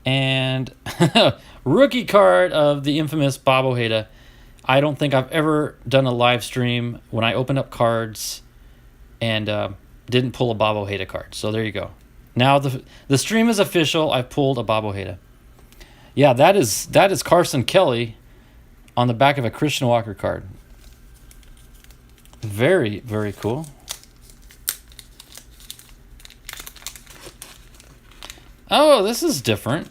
And rookie card of the infamous Bob Ojeda. I don't think I've ever done a live stream when I opened up cards and didn't pull a Bob Ojeda card. So there you go. Now the stream is official. I've pulled a Bob Ojeda. Yeah, that is Carson Kelly on the back of a Christian Walker card. Very, very cool. Oh, this is different.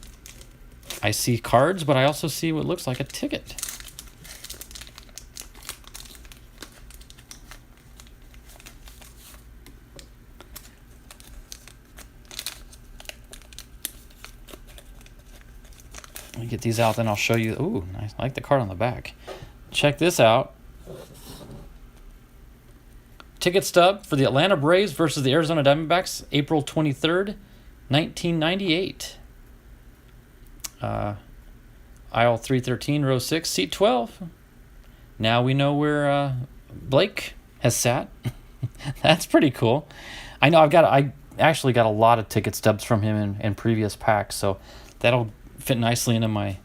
I see cards, but I also see what looks like a ticket. Let me get these out, then I'll show you. Ooh, nice. I like the card on the back. Check this out. Ticket stub for the Atlanta Braves versus the Arizona Diamondbacks, April 23rd, 1998. Aisle 313, row 6, seat 12. Now we know where Blake has sat. That's pretty cool. I know I actually got a lot of ticket stubs from him in previous packs, so that'll fit nicely into my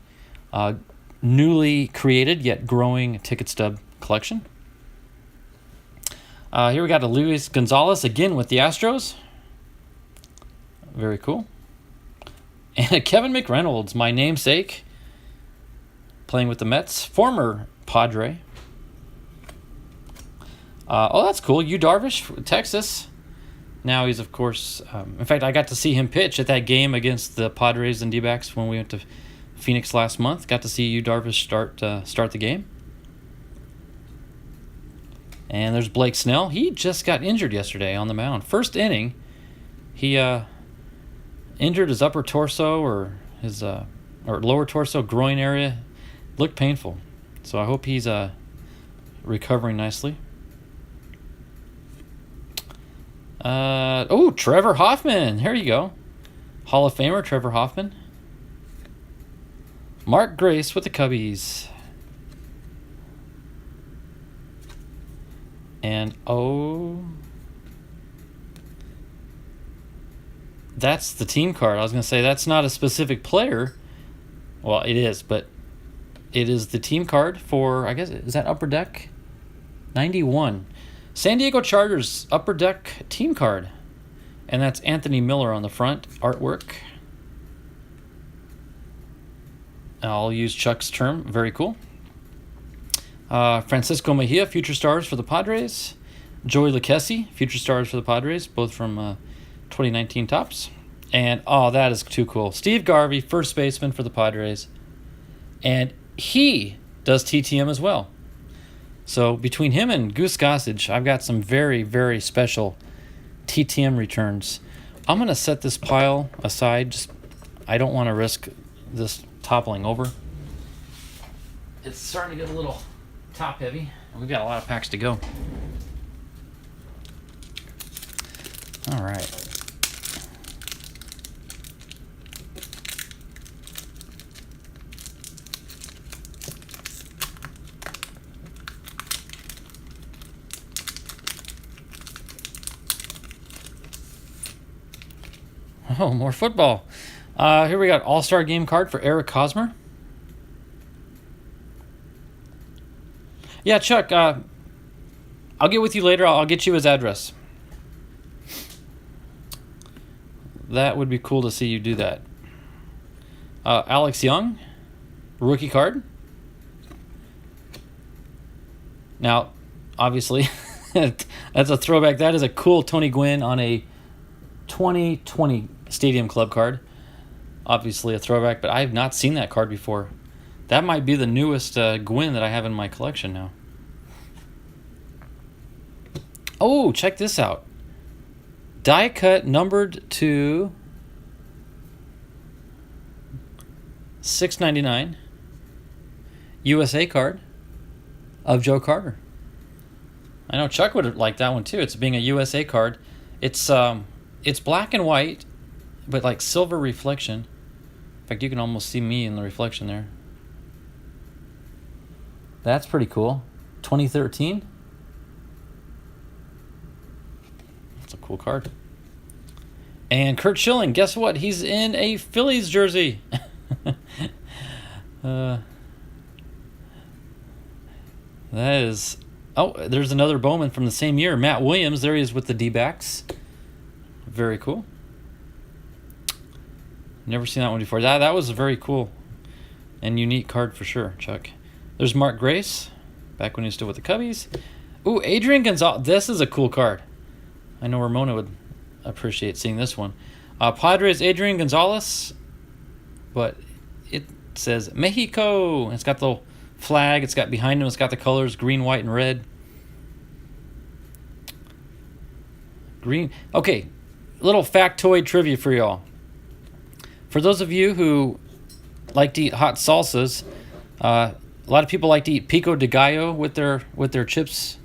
newly created yet growing ticket stub collection. Here we got a Luis Gonzalez again with the Astros. Very cool. And a Kevin McReynolds, my namesake. playing with the Mets. Former Padre. Oh, that's cool. Yu Darvish, Texas. Now he's, of course... in fact, I got to see him pitch at that game against the Padres and D-backs when we went to Phoenix last month. Got to see Yu Darvish start the game. And there's Blake Snell. He just got injured yesterday on the mound. First inning, he injured his upper torso or his or lower torso, groin area. Looked painful. So I hope he's recovering nicely. Trevor Hoffman. Here you go. Hall of Famer Trevor Hoffman. Mark Grace with the Cubbies. And that's the team card. I was going to say that's not a specific player. Well, it is, but it is the team card for, I guess, is that Upper Deck? 91. San Diego Chargers Upper Deck team card. And that's Anthony Miller on the front artwork. I'll use Chuck's term. Very cool. Francisco Mejia, Future Stars for the Padres. Joey Lucchesi, Future Stars for the Padres, both from 2019 Topps. And, that is too cool. Steve Garvey, first baseman for the Padres. And he does TTM as well. So between him and Goose Gossage, I've got some very, very special TTM returns. I'm going to set this pile aside. I don't want to risk this toppling over. It's starting to get a little top heavy, and we've got a lot of packs to go. All right. Oh, more football. Here we got All-Star Game card for Eric Hosmer. Yeah, Chuck, I'll get with you later. I'll get you his address. That would be cool to see you do that. Alex Young, rookie card. Now, obviously, that's a throwback. That is a cool Tony Gwynn on a 2020 Stadium Club card. Obviously a throwback, but I have not seen that card before. That might be the newest Gwynn that I have in my collection now. Oh, check this out. Die cut numbered to $6.99 USA card of Joe Carter. I know Chuck would have liked that one too. It's being a USA card. It's black and white, but like silver reflection. In fact, you can almost see me in the reflection there. That's pretty cool. 2013. That's a cool card. And Kurt Schilling, guess what? He's in a Phillies jersey. That is... Oh, there's another Bowman from the same year. Matt Williams, there he is with the D-backs. Very cool. Never seen that one before. That was a very cool and unique card for sure, Chuck. There's Mark Grace, back when he was still with the Cubbies. Ooh, Adrian Gonzalez. This is a cool card. I know Ramona would appreciate seeing this one. Padres Adrian Gonzalez, but it says Mexico. It's got the flag. It's got behind him. It's got the colors green, white, and red. Green. Okay, little factoid trivia for y'all. For those of you who like to eat hot salsas, a lot of people like to eat pico de gallo with their chips,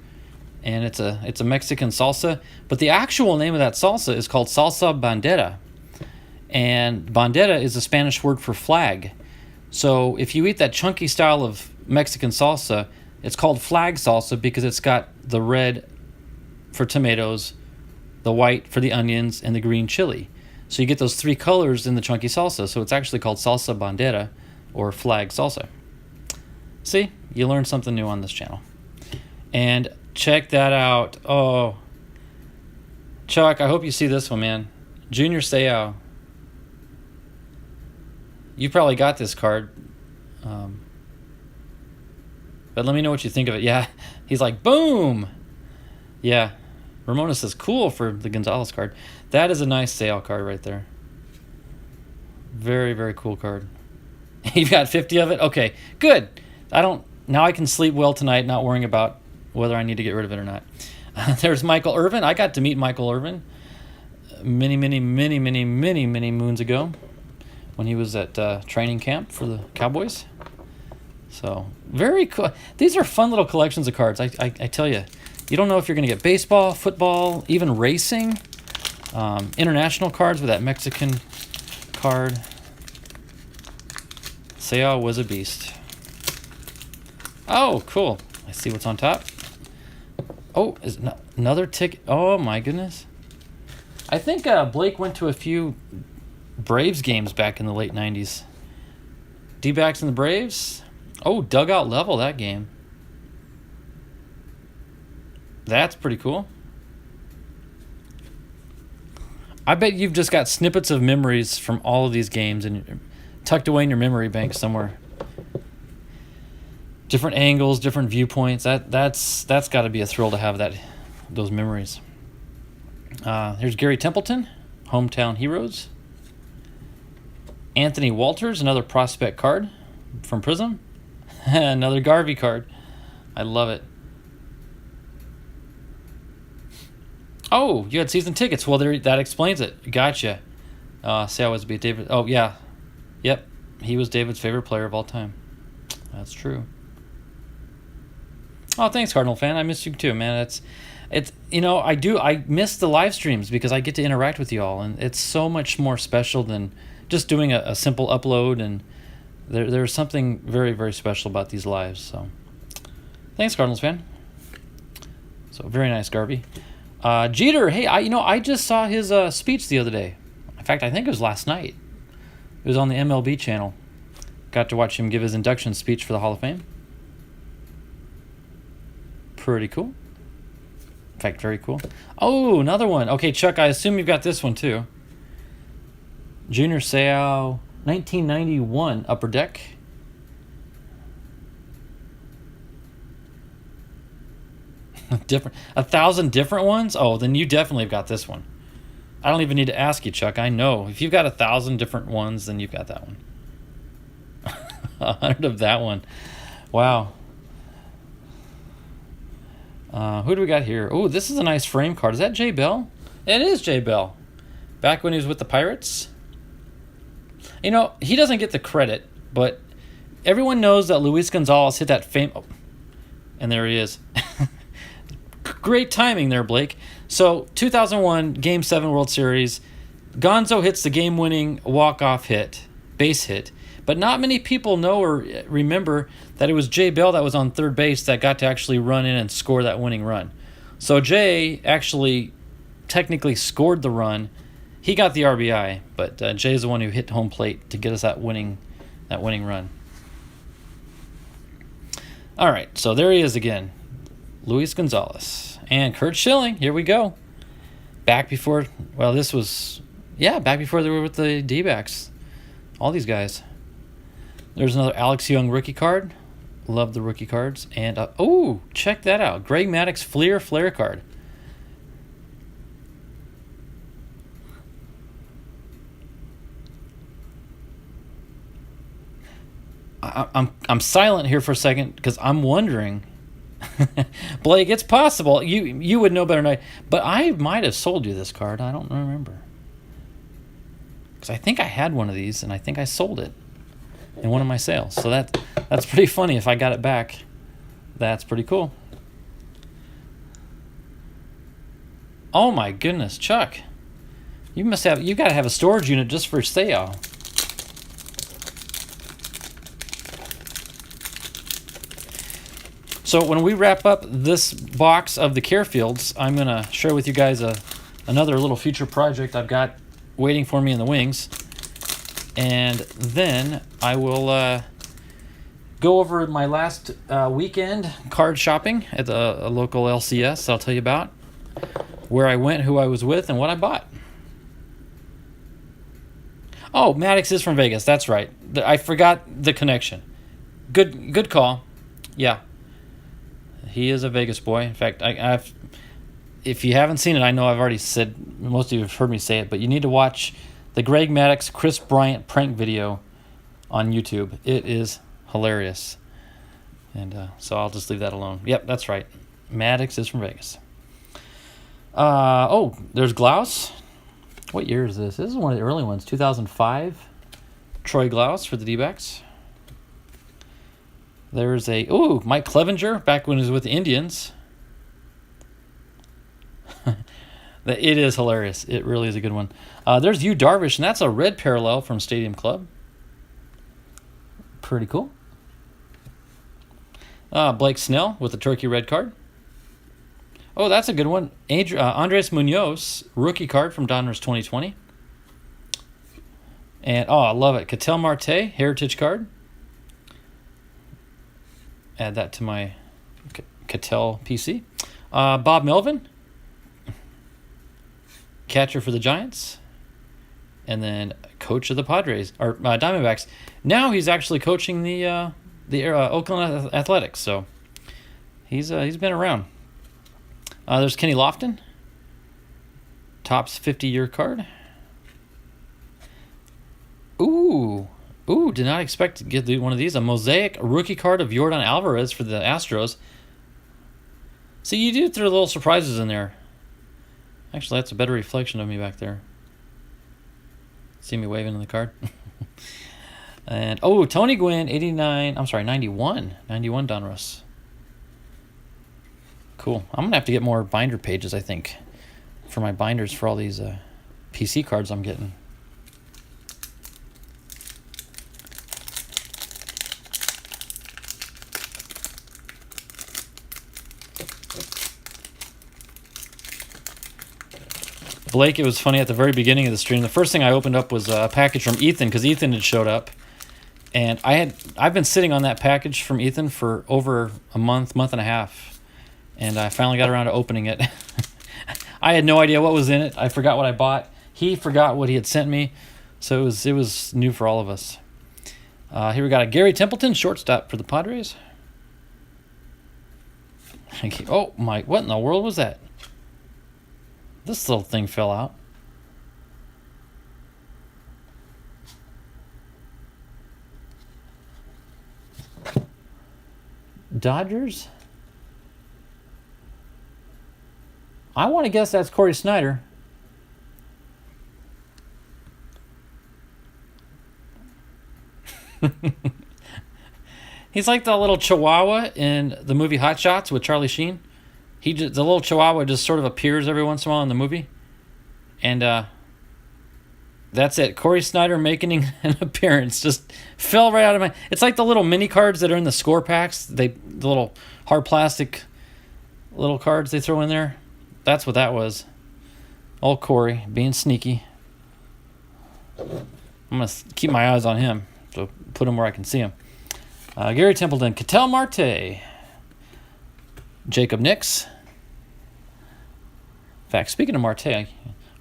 and it's a Mexican salsa. But the actual name of that salsa is called salsa bandera, and bandera is a Spanish word for flag. So if you eat that chunky style of Mexican salsa, it's called flag salsa because it's got the red for tomatoes, the white for the onions, and the green chili. So you get those three colors in the chunky salsa. So it's actually called salsa bandera or flag salsa. See, you learned something new on this channel. And check that out. Oh, Chuck, I hope you see this one, man. Junior Seau. You probably got this card. But let me know what you think of it. Yeah, he's like, boom. Yeah, Ramona says, cool for the Gonzalez card. That is a nice sale card right there. Very, very cool card. You've got 50 of it? Okay, good. Now I can sleep well tonight, not worrying about whether I need to get rid of it or not. There's Michael Irvin. I got to meet Michael Irvin many moons ago when he was at training camp for the Cowboys. So, very cool. These are fun little collections of cards. I tell you, you don't know if you're going to get baseball, football, even racing, international cards with that Mexican card. Seiya was a beast. Oh, cool. I see what's on top. Oh, is another ticket? Oh, my goodness. I think Blake went to a few Braves games back in the late 90s. D-backs and the Braves. Oh, dugout level, that game. That's pretty cool. I bet you've just got snippets of memories from all of these games and tucked away in your memory bank somewhere. Different angles, different viewpoints. That's got to be a thrill to have those memories. Here's Gary Templeton, Hometown Heroes. Anthony Walters, another prospect card from Prism. Another Garvey card. I love it. Oh, you had season tickets. Well, that explains it. Gotcha. Say I was beat David. Oh, yeah. Yep. He was David's favorite player of all time. That's true. Oh, thanks, Cardinal fan. I missed you too, man. I miss the live streams because I get to interact with you all, and it's so much more special than just doing a simple upload, and there's something very, very special about these lives. So, thanks, Cardinals fan. So, very nice, Garvey. Jeter, hey, I just saw his speech the other day. In fact, I think it was last night. It was on the MLB channel. Got to watch him give his induction speech for the Hall of Fame. Pretty cool. In fact, very cool. Oh, another one. Okay, Chuck, I assume you've got this one too. Junior Seau, 1991 Upper Deck. Different, 1,000 different ones? Oh, then you definitely have got this one. I don't even need to ask you, Chuck. I know. If you've got 1,000 different ones, then you've got that one. 100 of that one. Wow. Who do we got here? Oh, this is a nice frame card. Is that Jay Bell? It is Jay Bell. Back when he was with the Pirates. He doesn't get the credit, but everyone knows that Luis Gonzalez hit that fame. Oh, and there he is. Great timing there, Blake. So, 2001 Game 7 World Series. Gonzo hits the game-winning walk-off hit, base hit. But not many people know or remember that it was Jay Bell that was on third base that got to actually run in and score that winning run. So Jay actually technically scored the run. He got the RBI, but Jay's the one who hit home plate to get us that winning run. All right, so there he is again. Luis Gonzalez. And Kurt Schilling, here we go. Back before they were with the D-backs. All these guys. There's another Alex Young rookie card. Love the rookie cards. And, check that out. Greg Maddux Flare card. I'm silent here for a second because I'm wondering. Blake, it's possible. You would know better than I. But I might have sold you this card. I don't remember. Because I think I had one of these, and I think I sold it in one of my sales. So that's pretty funny if I got it back. That's pretty cool. Oh my goodness, Chuck. You got to have a storage unit just for Seiya. So when we wrap up this box of the Carefields, I'm going to share with you guys another little future project I've got waiting for me in the wings. And then I will go over my last weekend card shopping at a local LCS I'll tell you about, where I went, who I was with, and what I bought. Oh, Maddox is from Vegas. That's right. I forgot the connection. Good call. Yeah. He is a Vegas boy. In fact, if you haven't seen it, I know I've already said, most of you have heard me say it, but you need to watch the Greg Maddux Chris Bryant prank video on YouTube. It is hilarious. And so I'll just leave that alone. Yep, that's right. Maddux is from Vegas. There's Glaus. What year is this? This is one of the early ones, 2005. Troy Glaus for the D-backs. There's Mike Clevenger, back when he was with the Indians. It is hilarious. It really is a good one. There's Yu Darvish, and that's a red parallel from Stadium Club. Pretty cool. Blake Snell with the turkey red card. Oh, that's a good one. Andres Munoz, rookie card from Donruss 2020. And, I love it. Ketel Marte, heritage card. Add that to my Ketel PC. Bob Melvin, catcher for the Giants. And then coach of the Padres, or Diamondbacks. Now he's actually coaching the Oakland Athletics, so he's been around. There's Kenny Lofton, Topps 50-year card. Did not expect to get one of these. A mosaic rookie card of Yordan Alvarez for the Astros. See, you do throw little surprises in there. Actually, that's a better reflection of me back there. See me waving in the card? And, Tony Gwynn, 91 Donruss. Cool. I'm going to have to get more binder pages, I think, for my binders for all these PC cards I'm getting. Blake, it was funny at the very beginning of the stream. The first thing I opened up was a package from Ethan, because Ethan had showed up. And I've been sitting on that package from Ethan for over a month and a half. And I finally got around to opening it. I had no idea what was in it. I forgot what I bought. He forgot what he had sent me. So it was new for all of us. Here we got a Gary Templeton, shortstop for the Padres. What in the world was that? This little thing fell out. Dodgers? I want to guess that's Corey Snyder. He's like the little chihuahua in the movie Hot Shots with Charlie Sheen. The little chihuahua just sort of appears every once in a while in the movie. And that's it. Corey Snyder making an appearance. Just fell right out of my... It's like the little mini cards that are in the score packs. The little hard plastic little cards they throw in there. That's what that was. Old Corey being sneaky. I'm going to keep my eyes on him. So put him where I can see him. Gary Templeton. Ketel Marte. Jacob Nix. In fact, speaking of Marte,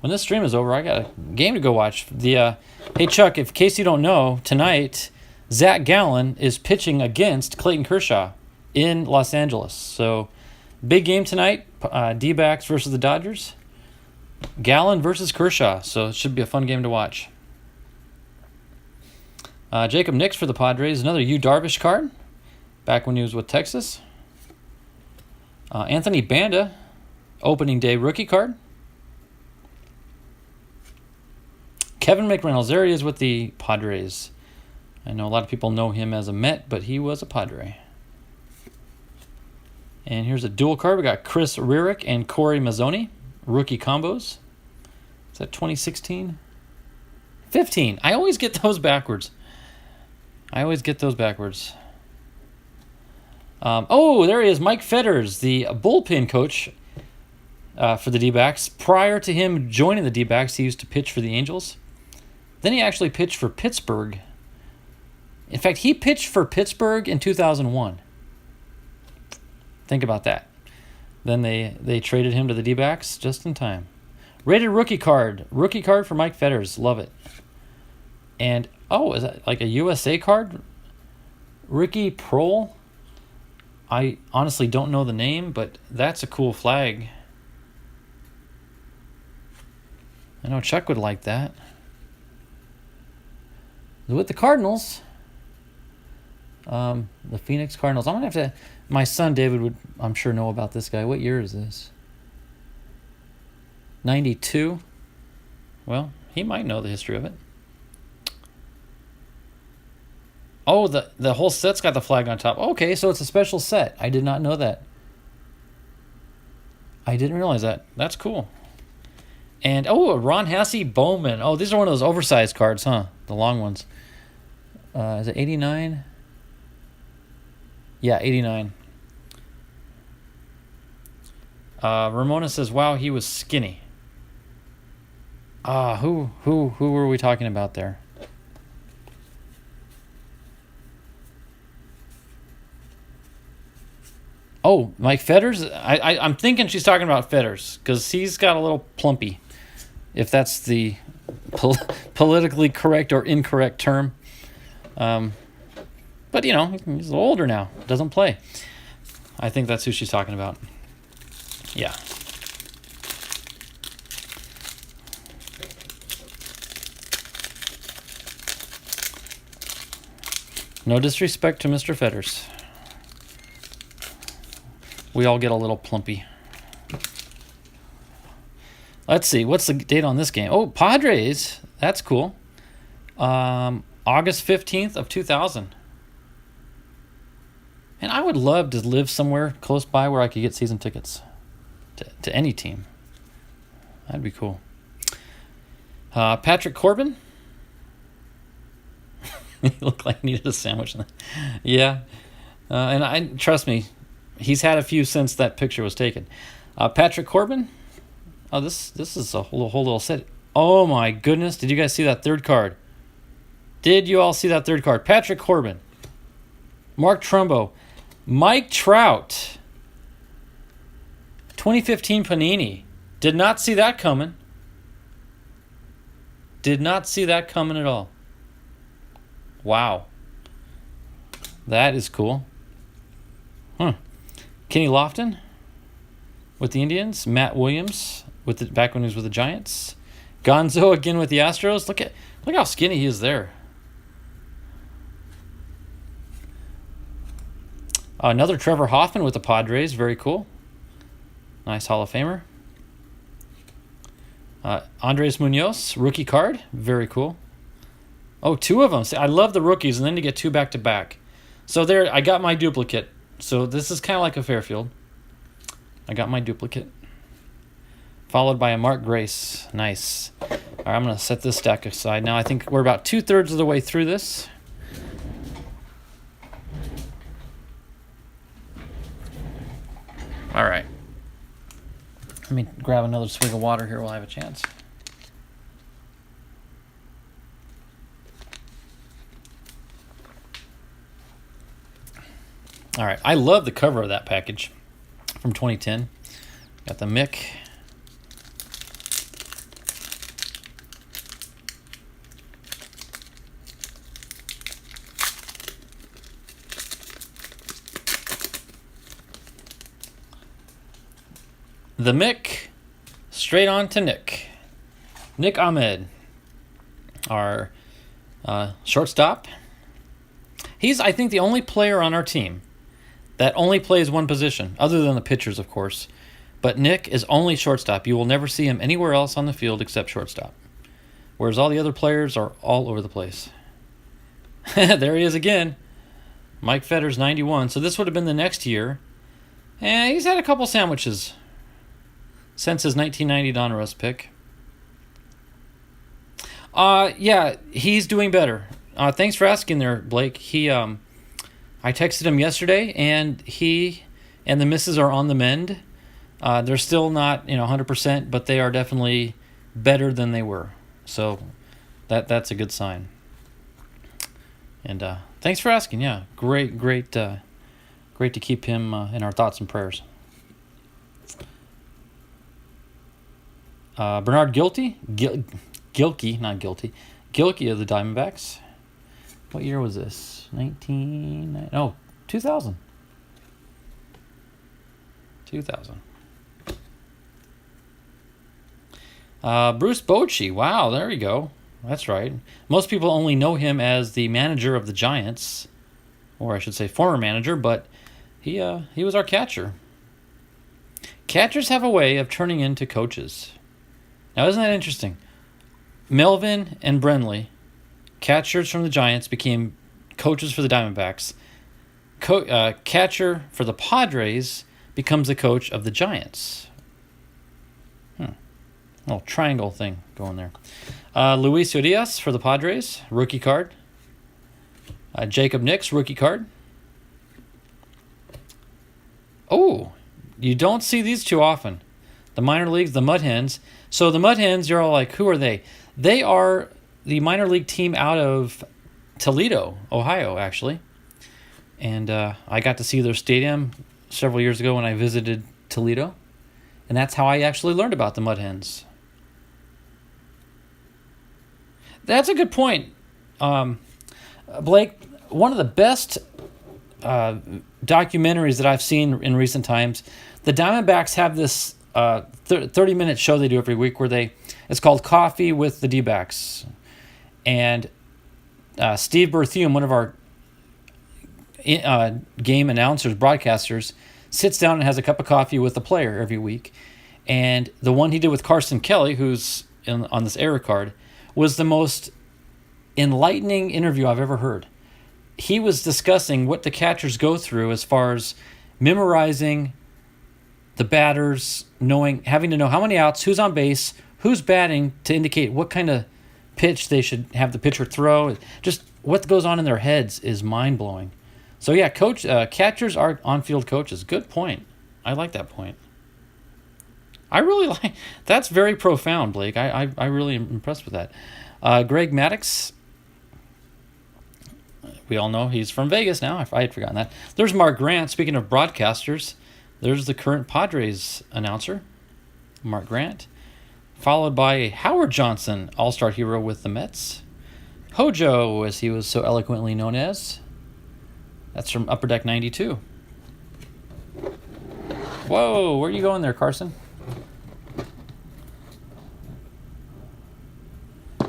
when this stream is over, I got a game to go watch. Hey, Chuck, in case you don't know, tonight, Zach Gallen is pitching against Clayton Kershaw in Los Angeles. So, big game tonight, D-backs versus the Dodgers. Gallen versus Kershaw, so it should be a fun game to watch. Jacob Nix for the Padres, another Yu Darvish card, back when he was with Texas. Anthony Banda, opening day rookie card. Kevin McReynolds, there he is with the Padres. I know a lot of people know him as a Met, but he was a Padre. And here's a dual card. We got Chris Rierick and Corey Mazzoni, rookie combos. Is that 2016? 15. I always get those backwards. There he is, Mike Fetters, the bullpen coach for the D-backs. Prior to him joining the D-backs, he used to pitch for the Angels. Then he actually pitched for Pittsburgh. In fact, he pitched for Pittsburgh in 2001. Think about that. Then they traded him to the D-backs just in time. Rated rookie card. Rookie card for Mike Fetters. Love it. And, is that like a USA card? Ricky Prohl. I honestly don't know the name, but that's a cool flag. I know Chuck would like that. With the Cardinals. The Phoenix Cardinals. I'm going to have to... My son David would, I'm sure, know about this guy. What year is this? 92? Well, he might know the history of it. Oh, the whole set's got the flag on top. Okay, so it's a special set. I did not know that. I didn't realize that. That's cool. And, oh, a Ron Hassey Bowman. Oh, these are one of those oversized cards, huh? The long ones. Is it 89? Yeah, 89. Ramona says, wow, he was skinny. Who were we talking about there? Oh, Mike Fetters? I'm thinking she's talking about Fetters, because he's got a little plumpy, if that's the politically correct or incorrect term. But, you know, he's a little older now. Doesn't play. I think that's who she's talking about. Yeah. No disrespect to Mr. Fetters. We all get a little plumpy. Let's see. What's the date on this game? Oh, Padres. That's cool. August 15th of 2000. And I would love to live somewhere close by where I could get season tickets to any team. That'd be cool. Patrick Corbin. He looked like he needed a sandwich. Yeah. And trust me, he's had a few since that picture was taken. Patrick Corbin. Oh, this is a whole little set. Oh my goodness! Did you guys see that third card? Did you all see that third card? Patrick Corbin, Mark Trumbo, Mike Trout, 2015 Panini. Did not see that coming. Did not see that coming at all. Wow. That is cool. Kenny Lofton with the Indians. Matt Williams back when he was with the Giants. Gonzo again with the Astros. Look how skinny he is there. Another Trevor Hoffman with the Padres. Very cool. Nice Hall of Famer. Andres Munoz, rookie card. Very cool. Oh, two of them. See, I love the rookies, and then to get two back-to-back. So there, I got my duplicate. So this is kind of like a Fairfield. I got my duplicate. Followed by a Mark Grace. Nice. All right, I'm going to set this stack aside. Now I think we're about 2/3 of the way through this. All right. Let me grab another swig of water here while I have a chance. All right. I love the cover of that package from 2010. Got the Mick. The Mick, straight on to Nick. Nick Ahmed, our shortstop. He's, I think, the only player on our team that only plays one position, other than the pitchers, of course. But Nick is only shortstop. You will never see him anywhere else on the field except shortstop. Whereas all the other players are all over the place. There he is again. Mike Fetters, 91. So this would have been the next year. And he's had a couple sandwiches since his 1990 Donruss pick. Yeah, he's doing better. Thanks for asking there, Blake. I texted him yesterday, and he and the missus are on the mend. They're still not, 100%, but they are definitely better than they were. So that's a good sign. And thanks for asking. Yeah, great to keep him in our thoughts and prayers. Bernard Gilkey, not Guilty. Gilkey of the Diamondbacks. What year was this? 2000. 2000. Bruce Bochy. Wow, there you go. That's right. Most people only know him as the manager of the Giants, or I should say former manager, but he was our catcher. Catchers have a way of turning into coaches. Now, isn't that interesting? Melvin and Brenly, catchers from the Giants, became coaches for the Diamondbacks. Catcher for the Padres becomes the coach of the Giants. Little triangle thing going there. Luis Urias for the Padres, rookie card. Jacob Nix, rookie card. Oh, you don't see these too often. The minor leagues, the Mud Hens. So the Mud Hens, you're all like, who are they? They are the minor league team out of Toledo, Ohio, actually. And I got to see their stadium several years ago when I visited Toledo. And that's how I actually learned about the Mud Hens. That's a good point. Blake, one of the best documentaries that I've seen in recent times, the Diamondbacks have this 30-minute show they do every week where it's called Coffee with the D-Backs. And Steve Berthiaume, one of our game announcers, broadcasters, sits down and has a cup of coffee with a player every week. And the one he did with Carson Kelly, who's on this error card, was the most enlightening interview I've ever heard. He was discussing what the catchers go through as far as memorizing the batters, having to know how many outs, who's on base, who's batting to indicate what kind of pitch they should have the pitcher throw. Just what goes on in their heads is mind-blowing. So yeah, catchers are on-field coaches. Good point. I like that point. I really like that's very profound, Blake. I really am impressed with that. Greg Maddux. We all know he's from Vegas now. I had forgotten that. There's Mark Grant. Speaking of broadcasters, there's the current Padres announcer, Mark Grant, followed by Howard Johnson, all-star hero with the Mets. Hojo, as he was so eloquently known as. That's from Upper Deck 92. Whoa, where are you going there, Carson?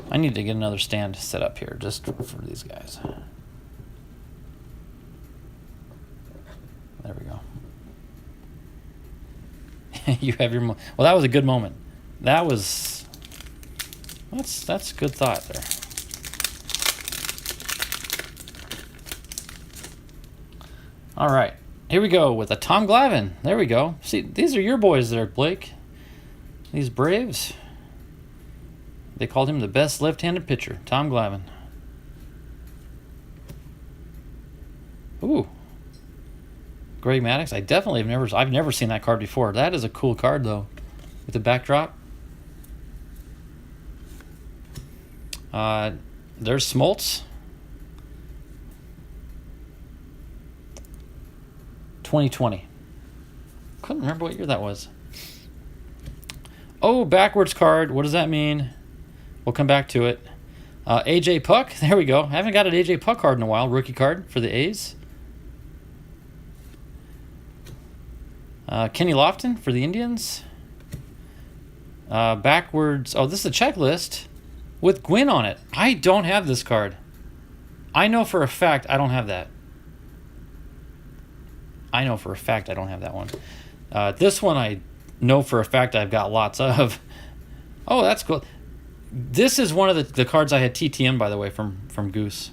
I need to get another stand set up here just for these guys. There we go. You have your well, that was a good moment. That's good thought there. All right, here we go with a Tom Glavine. There we go. See, these are your boys there, Blake. These Braves. They called him the best left-handed pitcher, Tom Glavine. Ooh. Greg Maddux. I've never seen that card before. That is a cool card though, with the backdrop. There's Smoltz. 2020. Couldn't remember what year that was. Oh, backwards card. What does that mean? We'll come back to it. AJ Puck. There we go. I haven't got an AJ Puck card in a while. Rookie card for the A's. Kenny Lofton for the Indians. Backwards. Oh, this is a checklist with Gwynn on it. I don't have this card. I know for a fact I don't have that. That one. This one I know for a fact I've got lots of. Oh, that's cool. This is one of the cards I had TTM, by the way, from Goose.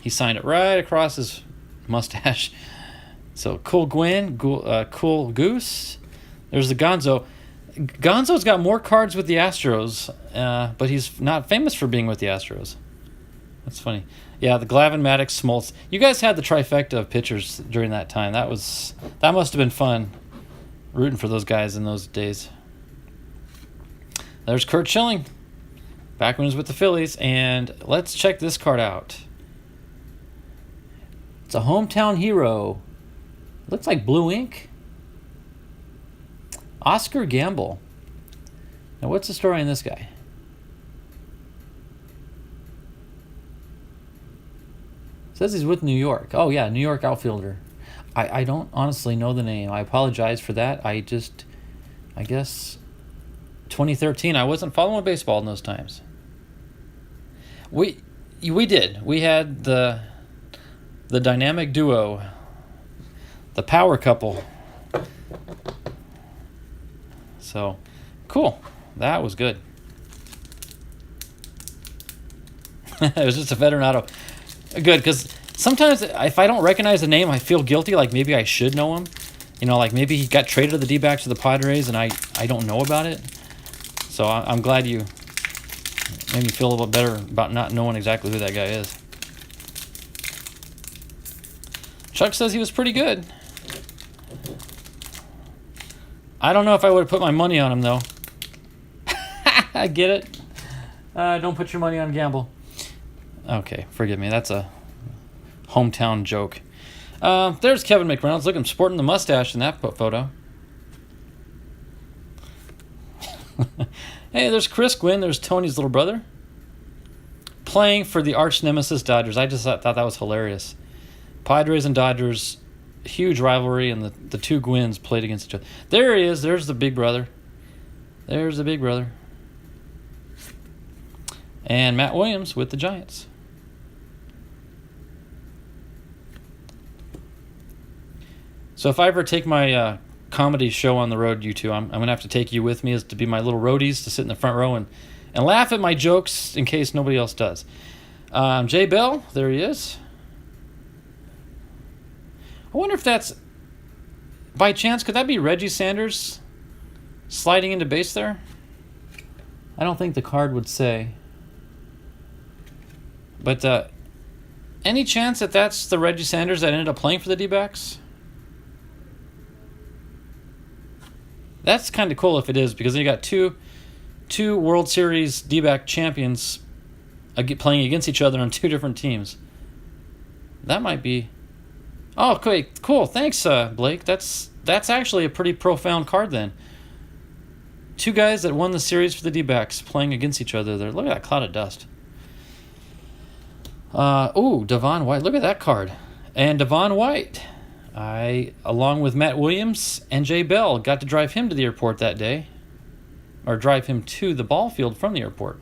He signed it right across his mustache. So, cool Gwynn, cool Goose. There's the Gonzo. Gonzo's got more cards with the Astros, but he's not famous for being with the Astros. That's funny. Yeah, the Glavine, Maddux, Smoltz. You guys had the trifecta of pitchers during that time. That must have been fun, rooting for those guys in those days. There's Curt Schilling, back when he was with the Phillies, and let's check this card out. It's a hometown hero. Looks like blue ink. Oscar Gamble. Now, what's the story on this guy? Says he's with New York. Oh, yeah, New York outfielder. I don't honestly know the name. I apologize for that. I guess 2013. I wasn't following baseball in those times. We did. We had the dynamic duo, the power couple. So, cool. That was good. It was just a veteran auto. Good, because sometimes if I don't recognize the name, I feel guilty. Like maybe I should know him. You know, like maybe he got traded to the D-backs to the Padres, and I don't know about it. So I'm glad you made me feel a little better about not knowing exactly who that guy is. Chuck says he was pretty good. I don't know if I would have put my money on him, though. I get it. Don't put your money on gamble. Okay, forgive me. That's a hometown joke. There's Kevin McReynolds. Look, I'm sporting the mustache in that photo. Hey, there's Chris Gwynn. There's Tony's little brother. Playing for the arch nemesis Dodgers. I just thought that was hilarious. Padres and Dodgers, huge rivalry, and the two Gwynns played against each other. There he is. There's the big brother. There's the big brother. And Matt Williams with the Giants. So if I ever take my comedy show on the road, you two, I'm going to have to take you with me as to be my little roadies to sit in the front row and laugh at my jokes in case nobody else does. Jay Bell, there he is. I wonder if that's, by chance, could that be Reggie Sanders sliding into base there? I don't think the card would say. But any chance that that's the Reggie Sanders that ended up playing for the D-backs? That's kind of cool if it is, because then you got two World Series D-back champions playing against each other on two different teams. That might be... Oh, great. Cool. Thanks, Blake. That's actually a pretty profound card then. Two guys that won the series for the D-backs playing against each other there. Look at that cloud of dust. Devon White. Look at that card. And Devon White, along with Matt Williams and Jay Bell, got to drive him to the airport that day. Or drive him to the ball field from the airport.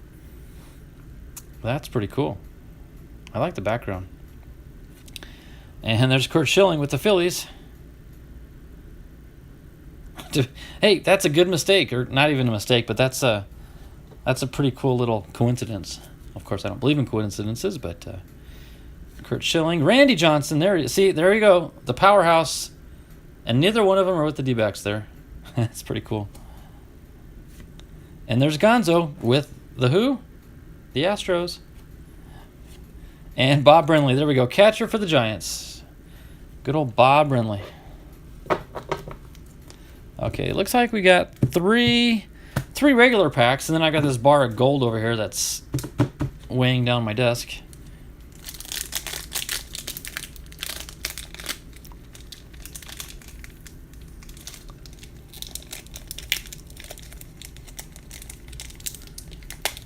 That's pretty cool. I like the background. And there's Curt Schilling with the Phillies. Hey, that's a good mistake, or not even a mistake, but that's a pretty cool little coincidence. Of course, I don't believe in coincidences, but Curt Schilling, Randy Johnson, there you go, the powerhouse, and neither one of them are with the D-backs there. That's pretty cool. And there's Gonzo with the who? The Astros. And Bob Brenly, there we go, catcher for the Giants. Good old Bob Brenly. Okay, it looks like we got three regular packs, and then I got this bar of gold over here that's weighing down my desk.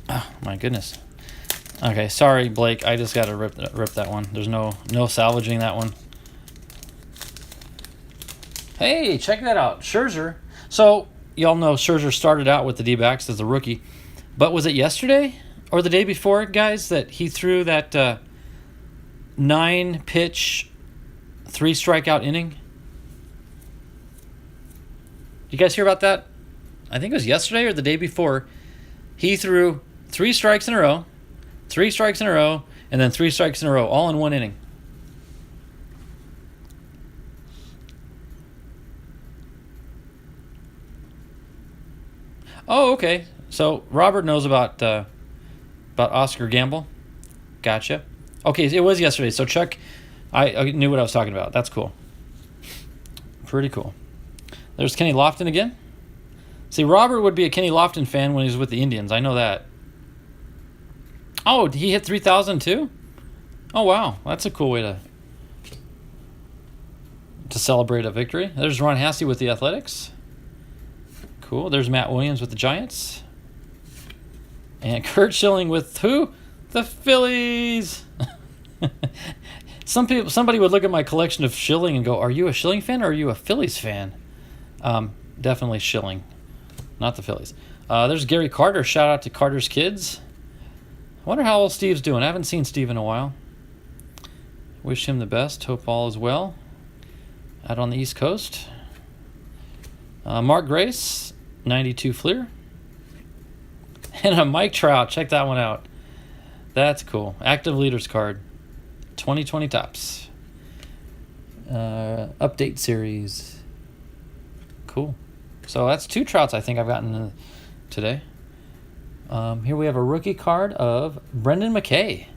Oh, my goodness. Okay, sorry, Blake. I just got to rip that one. There's no salvaging that one. Hey, check that out. Scherzer. So, y'all know Scherzer started out with the D-backs as a rookie. But was it yesterday or the day before, guys, that he threw that 9-pitch, 3-strikeout inning? Did you guys hear about that? I think it was yesterday or the day before. He threw 3 strikes in a row, 3 strikes in a row, and then 3 strikes in a row, all in one inning. Oh, okay. So Robert knows about Oscar Gamble. Gotcha. Okay, it was yesterday. So Chuck, I knew what I was talking about. That's cool. Pretty cool. There's Kenny Lofton again. See, Robert would be a Kenny Lofton fan when he was with the Indians. I know that. Oh, he hit 3,000 too? Oh, wow. That's a cool way to celebrate a victory. There's Ron Hassey with the Athletics. Cool. There's Matt Williams with the Giants. And Curt Schilling with who? The Phillies. Somebody would look at my collection of Schilling and go, "Are you a Schilling fan or are you a Phillies fan?" Definitely Schilling, not the Phillies. There's Gary Carter. Shout out to Carter's kids. I wonder how old Steve's doing. I haven't seen Steve in a while. Wish him the best. Hope all is well out on the East Coast. Mark Grace, 92 Fleer. And a Mike Trout. Check that one out. That's cool. Active Leaders card. 2020 Tops. Update series. Cool. So that's 2 Trouts I think I've gotten today. Here we have a rookie card of Brendan McKay.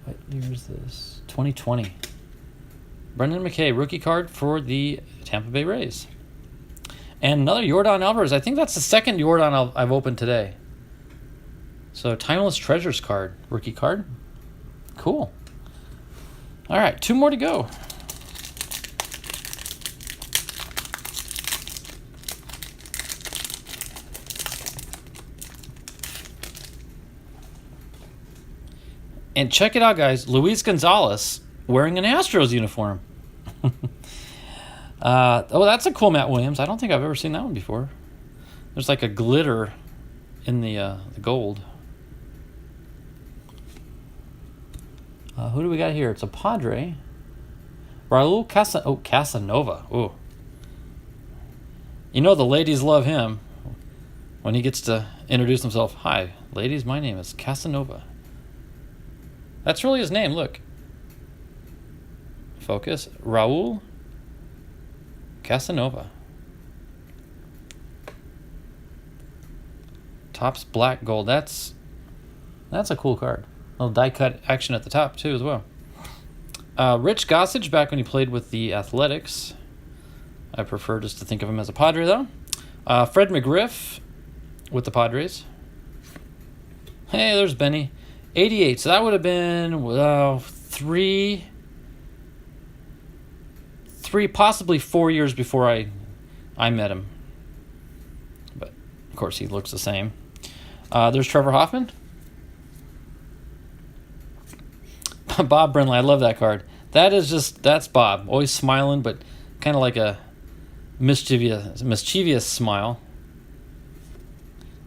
What year is this? 2020. Brendan McKay, rookie card for the Tampa Bay Rays. And another Yordan Alvarez. I think that's the second Yordan I've opened today. So Timeless Treasures card, rookie card. Cool. All right, 2 more to go. And check it out, guys. Luis Gonzalez wearing an Astros uniform. Oh, that's a cool Matt Williams. I don't think I've ever seen that one before. There's like a glitter in the gold. Who do we got here? It's a Padre. Raul Casanova. Ooh. You know the ladies love him when he gets to introduce himself. Hi, ladies, my name is Casanova. That's really his name, look. Focus. Raul Casanova. Topps black gold. That's a cool card. A little die cut action at the top too as well. Rich Gossage back when he played with the Athletics. I prefer just to think of him as a Padre though. Fred McGriff with the Padres. Hey, there's Benny. 88. So that would have been three, possibly 4 years before I met him. But of course he looks the same. There's Trevor Hoffman. Bob Brenly, I love that card. That's Bob. Always smiling, but kind of like a mischievous smile.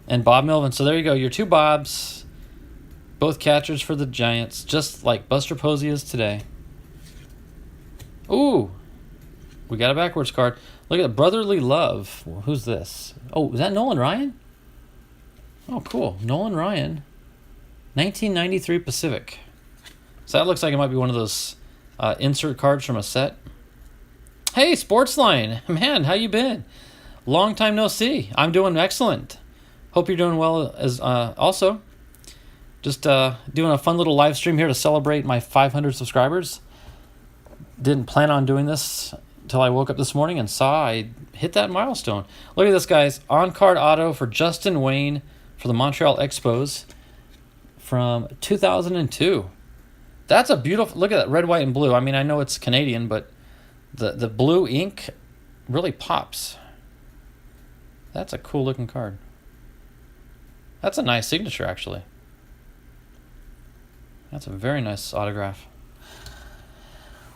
And Bob Melvin. So there you go. Your 2 Bobs. Both catchers for the Giants, just like Buster Posey is today. Ooh. We got a backwards card. Look at Brotherly Love. Who's this? Oh, is that Nolan Ryan? Oh, cool. Nolan Ryan. 1993 Pacific. So that looks like it might be one of those insert cards from a set. Hey, Sportsline. Man, how you been? Long time no see. I'm doing excellent. Hope you're doing well as also. Just doing a fun little live stream here to celebrate my 500 subscribers. Didn't plan on doing this until I woke up this morning and saw I hit that milestone. Look at this, guys. On-card auto for Justin Wayne for the Montreal Expos from 2002. That's a beautiful... Look at that, red, white, and blue. I mean, I know it's Canadian, but the blue ink really pops. That's a cool-looking card. That's a nice signature, actually. That's a very nice autograph.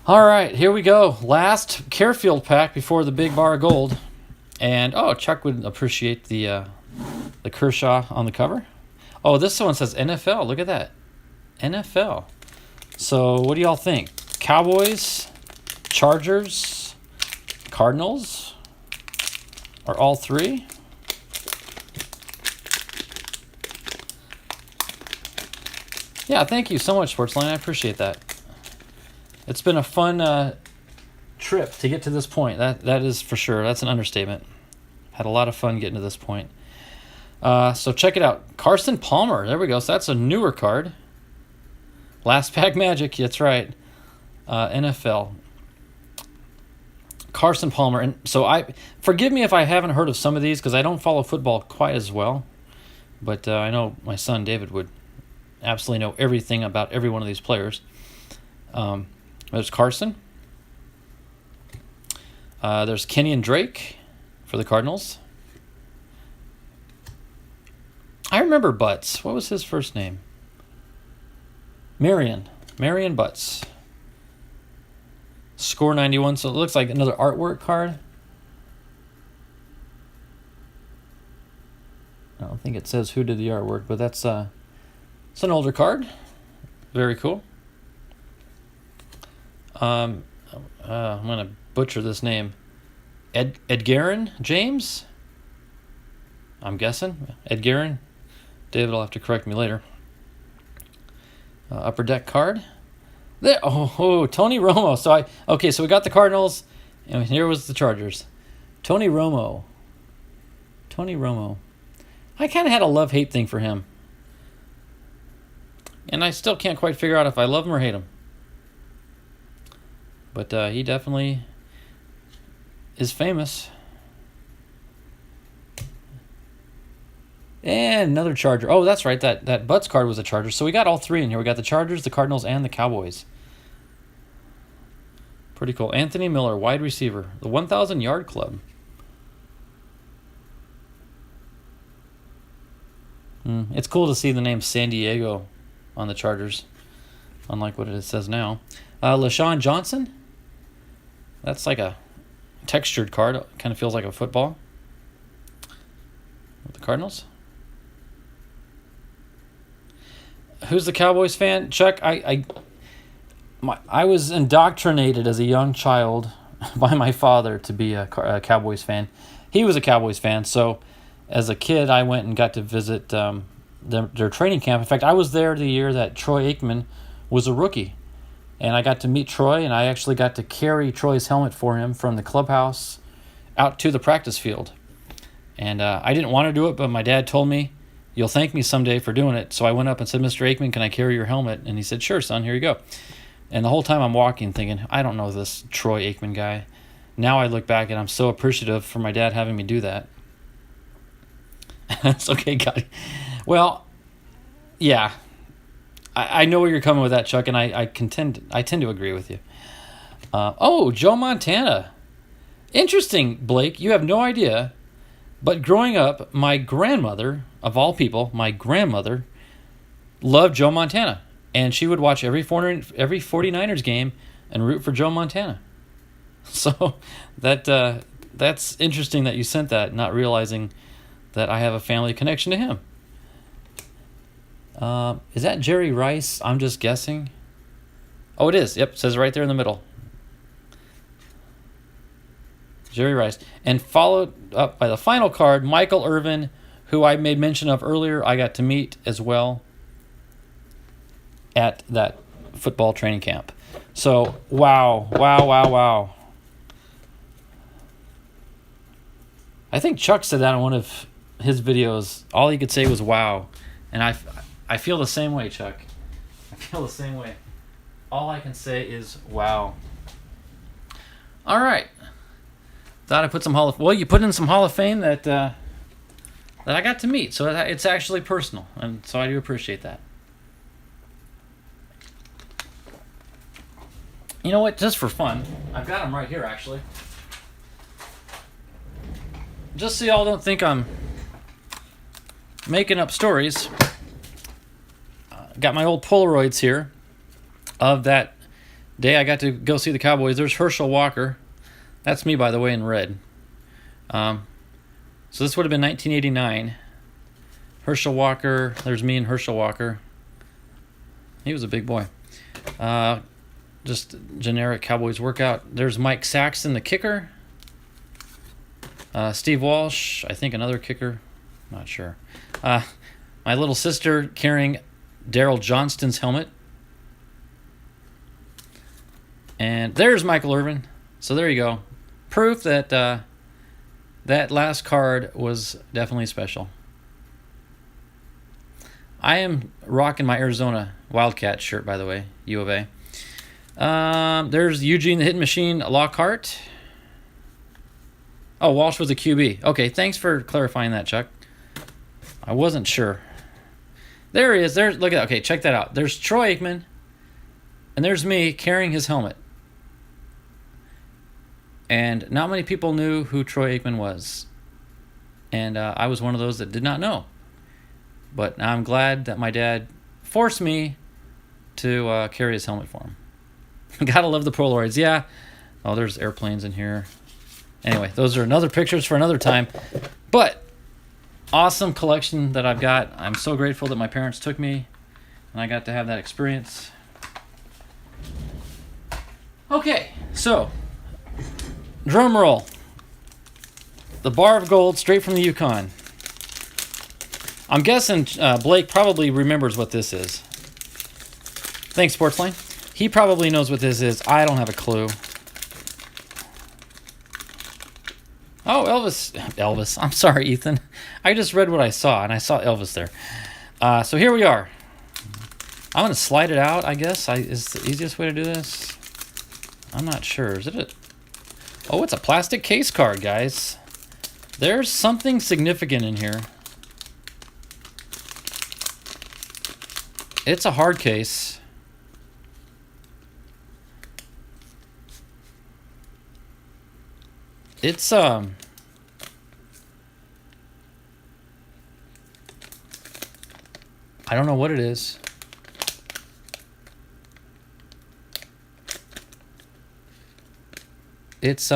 All right, here we go. Last Carefield pack before the big bar of gold. And, oh, Chuck would appreciate the Kershaw on the cover. Oh, this one says NFL. Look at that. NFL. So what do y'all think? Cowboys, Chargers, Cardinals? Or all 3? Yeah, thank you so much, Sportsline. I appreciate that. It's been a fun trip to get to this point. That is for sure. That's an understatement. Had a lot of fun getting to this point. So check it out. Carson Palmer. There we go. So that's a newer card. Last Pack Magic. That's right. NFL. Carson Palmer. And so forgive me if I haven't heard of some of these because I don't follow football quite as well. But I know my son David would absolutely know everything about every one of these players. There's Carson. There's Kenyon Drake for the Cardinals. I remember Butts. What was his first name? Marion Butts. Score 91, so it looks like another artwork card. I don't think it says who did the artwork, but it's an older card. Very cool. I'm going to butcher this name. Edgarin James? I'm guessing. Edgarin. David will have to correct me later. Upper deck card. There. Oh, Tony Romo. So we got the Cardinals, and here was the Chargers. Tony Romo. I kind of had a love-hate thing for him. And I still can't quite figure out if I love him or hate him. But he definitely is famous. And another Charger. Oh, that's right. That Butts card was a Charger. So we got all three in here. We got the Chargers, the Cardinals, and the Cowboys. Pretty cool. Anthony Miller, wide receiver. The 1,000-yard club. It's cool to see the name San Diego on the Chargers, unlike what it says now. LaShawn Johnson. That's like a textured card. It kind of feels like a football. With the Cardinals. Who's the Cowboys fan? Chuck, I was indoctrinated as a young child by my father to be a Cowboys fan. He was a Cowboys fan, so as a kid, I went and got to visit their training camp. In fact, I was there the year that Troy Aikman was a rookie. And I got to meet Troy, and I actually got to carry Troy's helmet for him from the clubhouse out to the practice field. And I didn't want to do it, but my dad told me, "You'll thank me someday for doing it." So I went up and said, "Mr. Aikman, can I carry your helmet?" And he said, "Sure, son, here you go." And the whole time I'm walking thinking, I don't know this Troy Aikman guy. Now I look back, and I'm so appreciative for my dad having me do that. It's okay, God. Well, yeah. I know where you're coming with that, Chuck, and I tend to agree with you. Joe Montana. Interesting, Blake. You have no idea. But growing up, my grandmother, of all people, loved Joe Montana. And she would watch every 49ers game and root for Joe Montana. So that's interesting that you sent that, not realizing that I have a family connection to him. Is that Jerry Rice? I'm just guessing. Oh, it is. Yep, it says right there in the middle. Jerry Rice. And followed up by the final card, Michael Irvin, who I made mention of earlier. I got to meet as well at that football training camp. So, wow. I think Chuck said that on one of his videos. All he could say was wow. And I feel the same way, Chuck. I feel the same way. All I can say is wow. All right. Thought I put some you put in some Hall of Fame that I got to meet. So it's actually personal. And so I do appreciate that. You know what? Just for fun, I've got them right here, actually. Just so y'all don't think I'm making up stories. Got my old Polaroids here of that day I got to go see the Cowboys. There's Herschel Walker. That's me, by the way, in red. So this would have been 1989. Herschel Walker. There's me and Herschel Walker. He was a big boy. Just generic Cowboys workout. There's Mike Saxton, the kicker. Steve Walsh, I think another kicker. Not sure. My little sister carrying Daryl Johnston's helmet. And there's Michael Irvin. So there you go. Proof that that last card was definitely special. I am rocking my Arizona Wildcat shirt, by the way, U of A. There's Eugene the Hitting Machine Lockhart. Oh, Walsh was a QB. Okay, thanks for clarifying that, Chuck. I wasn't sure. There he is. Look at that. Okay, check that out. There's Troy Aikman, and there's me carrying his helmet. And not many people knew who Troy Aikman was. And I was one of those that did not know. But I'm glad that my dad forced me to carry his helmet for him. Gotta love the Polaroids. Yeah. Oh, there's airplanes in here. Anyway, those are another pictures for another time. But awesome collection that I've got. I'm so grateful that my parents took me and I got to have that experience. Okay, so drum roll. The bar of gold straight from the Yukon. I'm guessing Blake probably remembers what this is. Thanks, Sportsline. He probably knows what this is. I don't have a clue. Oh, Elvis. Elvis. I'm sorry, Ethan. I just read what I saw, and I saw Elvis there. So here we are. I'm going to slide it out, I guess. Is the easiest way to do this? I'm not sure. Is it a... Oh, it's a plastic case card, guys. There's something significant in here. It's a hard case. It's I don't know what it is. It's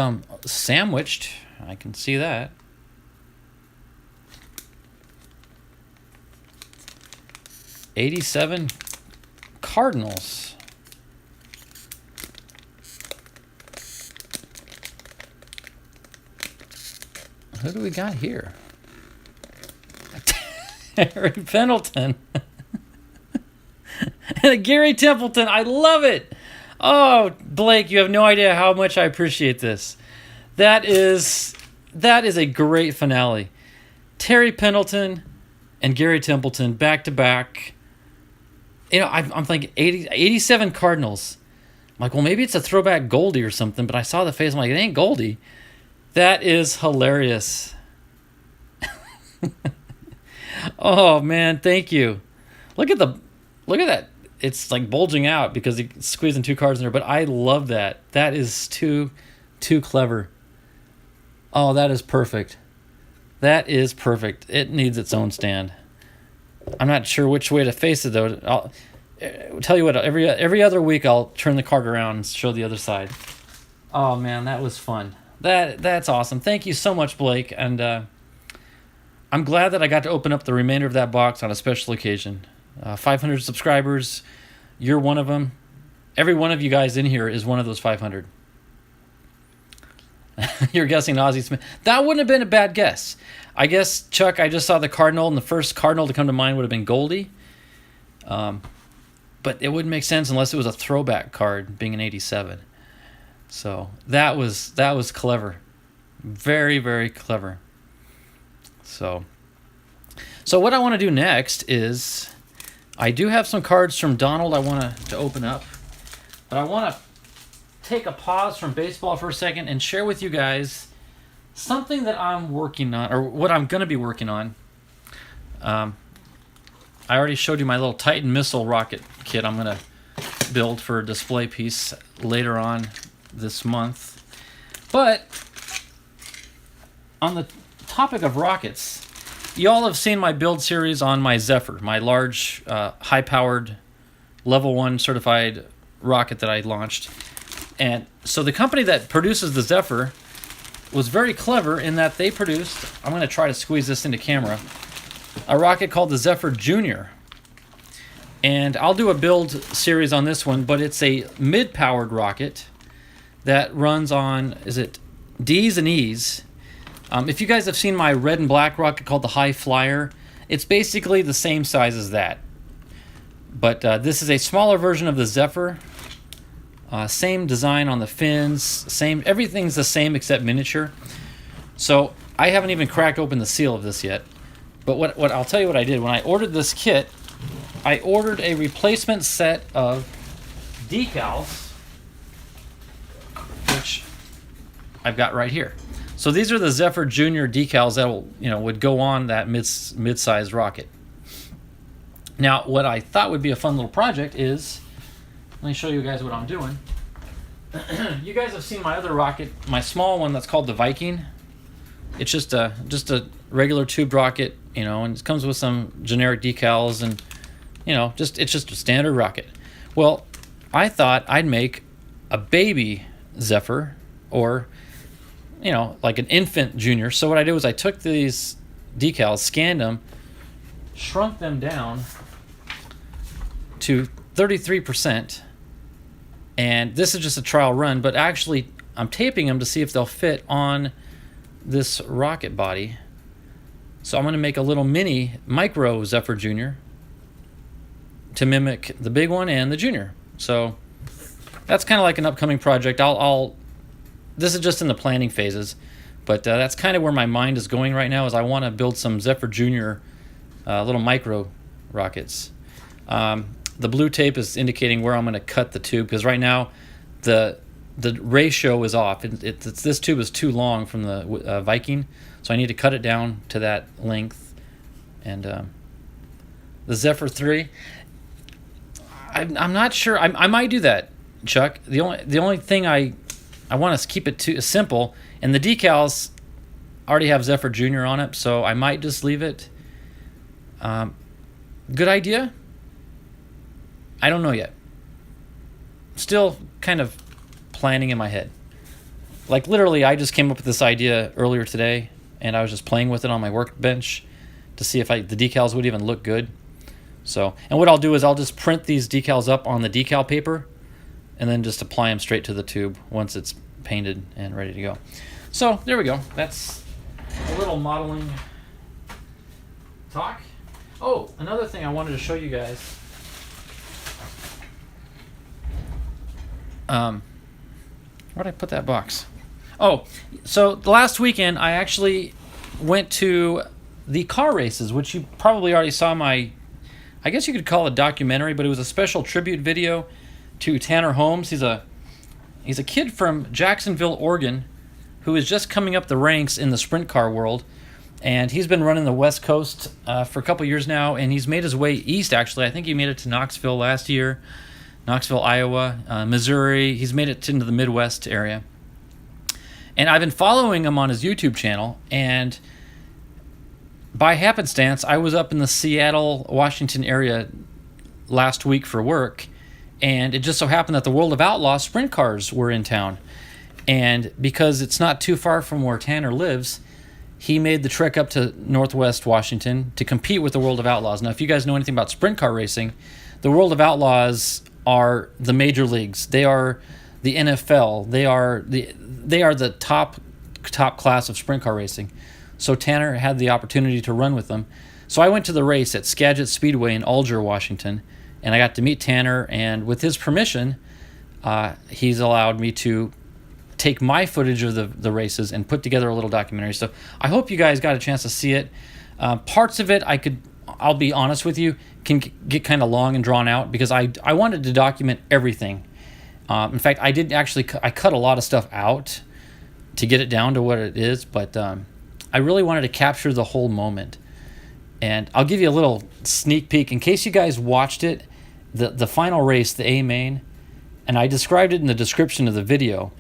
sandwiched. I can see that. '87 Cardinals. Who do we got here? Harry Pendleton. And Gary Templeton. I love it. Oh, Blake, you have no idea how much I appreciate this. That is a great finale. Terry Pendleton and Gary Templeton back to back. You know, I'm thinking 87 Cardinals. I'm like, well, maybe it's a throwback Goldie or something, but I saw the face. I'm like, it ain't Goldie. That is hilarious. Oh man, thank you. Look at that. It's like bulging out because he's squeezing two cards in there, but I love that. That is too clever. Oh, that is perfect. That is perfect. It needs its own stand. I'm not sure which way to face it though. I'll tell you what, every other week I'll turn the card around and show the other side. Oh man, that was fun. That's awesome. Thank you so much, Blake. And I'm glad that I got to open up the remainder of that box on a special occasion. 500 subscribers. You're one of them. Every one of you guys in here is one of those 500. You're guessing Ozzie Smith. That wouldn't have been a bad guess. I guess, Chuck, I just saw the Cardinal, and the first Cardinal to come to mind would have been Goldie. But it wouldn't make sense unless it was a throwback card, being an 87. So that was clever. Very, very clever. So what I want to do next is I do have some cards from Donald I want to open up. But I want to take a pause from baseball for a second and share with you guys something that I'm working on, or what I'm going to be working on. I already showed you my little Titan missile rocket kit I'm going to build for a display piece later on this month. But on the topic of rockets, you all have seen my build series on my Zephyr, my large, high-powered, level 1 certified rocket that I launched. And so the company that produces the Zephyr was very clever in that they produced, I'm going to try to squeeze this into camera, a rocket called the Zephyr Junior. And I'll do a build series on this one, but it's a mid-powered rocket that runs on, is it D's and E's? If you guys have seen my red and black rocket called the High Flyer, it's basically the same size as that. But this is a smaller version of the Zephyr. Same design on the fins, everything's the same except miniature. So I haven't even cracked open the seal of this yet. But what I'll tell you what I did. When I ordered this kit, I ordered a replacement set of decals, which I've got right here. So these are the Zephyr Junior decals that would go on that mid-sized rocket. Now, what I thought would be a fun little project is, let me show you guys what I'm doing. You guys have seen my other rocket, my small one that's called the Viking. It's just a regular tubed rocket, and it comes with some generic decals and, it's just a standard rocket. Well, I thought I'd make a baby Zephyr, or like an infant junior. So what I did was I took these decals, scanned them, shrunk them down to 33%, and this is just a trial run, but actually I'm taping them to see if they'll fit on this rocket body. So I'm going to make a little mini micro Zephyr Junior to mimic the big one and the Junior. So that's kind of like an upcoming project. This is just in the planning phases, but that's kind of where my mind is going right now. Is I want to build some Zephyr Junior little micro rockets. The blue tape is indicating where I'm going to cut the tube, because right now the ratio is off. This tube is too long from the Viking, so I need to cut it down to that length. And the Zephyr 3, I'm not sure. I might do that, Chuck. The only thing I want to keep it too simple, and the decals already have Zephyr Junior on it, so I might just leave it. Good idea? I don't know yet. Still kind of planning in my head. Like literally, I just came up with this idea earlier today, and I was just playing with it on my workbench to see if the decals would even look good. So, and what I'll do is I'll just print these decals up on the decal paper, and then just apply them straight to the tube once it's painted and ready to go. So there we go. That's a little modeling talk. Oh, another thing I wanted to show you guys. Where'd I put that box? Oh, so the last weekend I actually went to the car races, which you probably already saw I guess you could call it a documentary, but it was a special tribute video to Tanner Holmes. He's a kid from Jacksonville, Oregon, who is just coming up the ranks in the sprint car world, and he's been running the West Coast for a couple years now, and he's made his way east. Actually, I think he made it to Knoxville last year. Knoxville, Iowa, Missouri. He's made it into the Midwest area. And I've been following him on his YouTube channel, and by happenstance, I was up in the Seattle, Washington area last week for work, and it just so happened that the World of Outlaws sprint cars were in town. And because it's not too far from where Tanner lives, he made the trek up to Northwest Washington to compete with the World of Outlaws. Now, if you guys know anything about sprint car racing, the World of Outlaws are the major leagues. They are the NFL. They are the top class of sprint car racing. So Tanner had the opportunity to run with them. So I went to the race at Skagit Speedway in Alger, Washington, and I got to meet Tanner, and with his permission, he's allowed me to take my footage of the races and put together a little documentary. So I hope you guys got a chance to see it. Parts of it I'll be honest with you, can get kind of long and drawn out, because I wanted to document everything. In fact, I cut a lot of stuff out to get it down to what it is, but I really wanted to capture the whole moment. And I'll give you a little sneak peek in case you guys watched it, the final race, the A main, and I described it in the description of the video,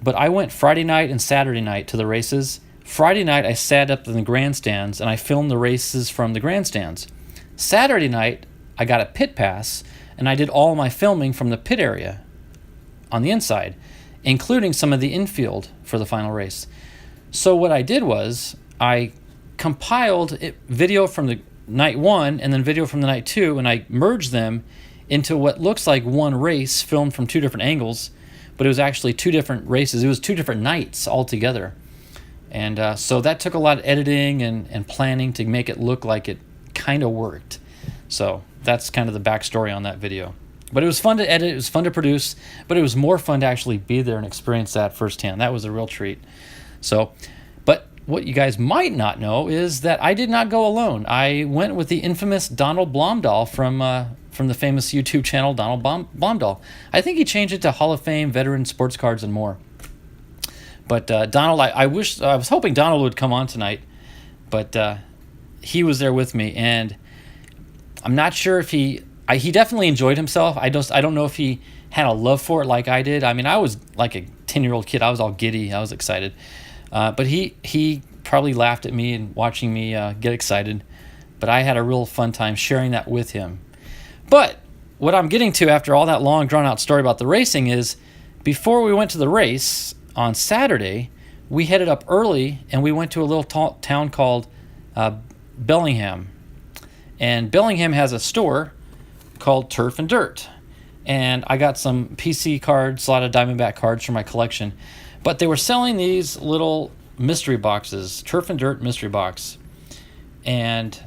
but I went Friday night and Saturday night to the races. Friday night, I sat up in the grandstands, and I filmed the races from the grandstands. Saturday night, I got a pit pass, and I did all my filming from the pit area on the inside, including some of the infield for the final race. So what I did was I compiled video from the night one and then video from the night two, and I merged them into what looks like one race filmed from two different angles, but it was actually two different races. It was two different nights altogether. And so that took a lot of editing and planning to make it look like it kind of worked. So that's kind of the backstory on that video. But it was fun to edit, it was fun to produce, but it was more fun to actually be there and experience that firsthand. That was a real treat. So, but what you guys might not know is that I did not go alone. I went with the infamous Donald Blomdahl from the famous YouTube channel Donald Blomdahl. I think he changed it to Hall of Fame, Veteran Sports Cards, and more. But Donald, I was hoping Donald would come on tonight, but he was there with me, and I'm not sure if he definitely enjoyed himself. I don't know if he had a love for it like I did. I mean, I was like a 10-year-old kid. I was all giddy. I was excited. But he probably laughed at me and watching me get excited. But I had a real fun time sharing that with him. But what I'm getting to after all that long drawn out story about the racing is, before we went to the race on Saturday, we headed up early and we went to a little town called Bellingham. And Bellingham has a store called Turf and Dirt. And I got some PC cards, a lot of Diamondback cards for my collection. But they were selling these little mystery boxes, Turf and Dirt mystery box. And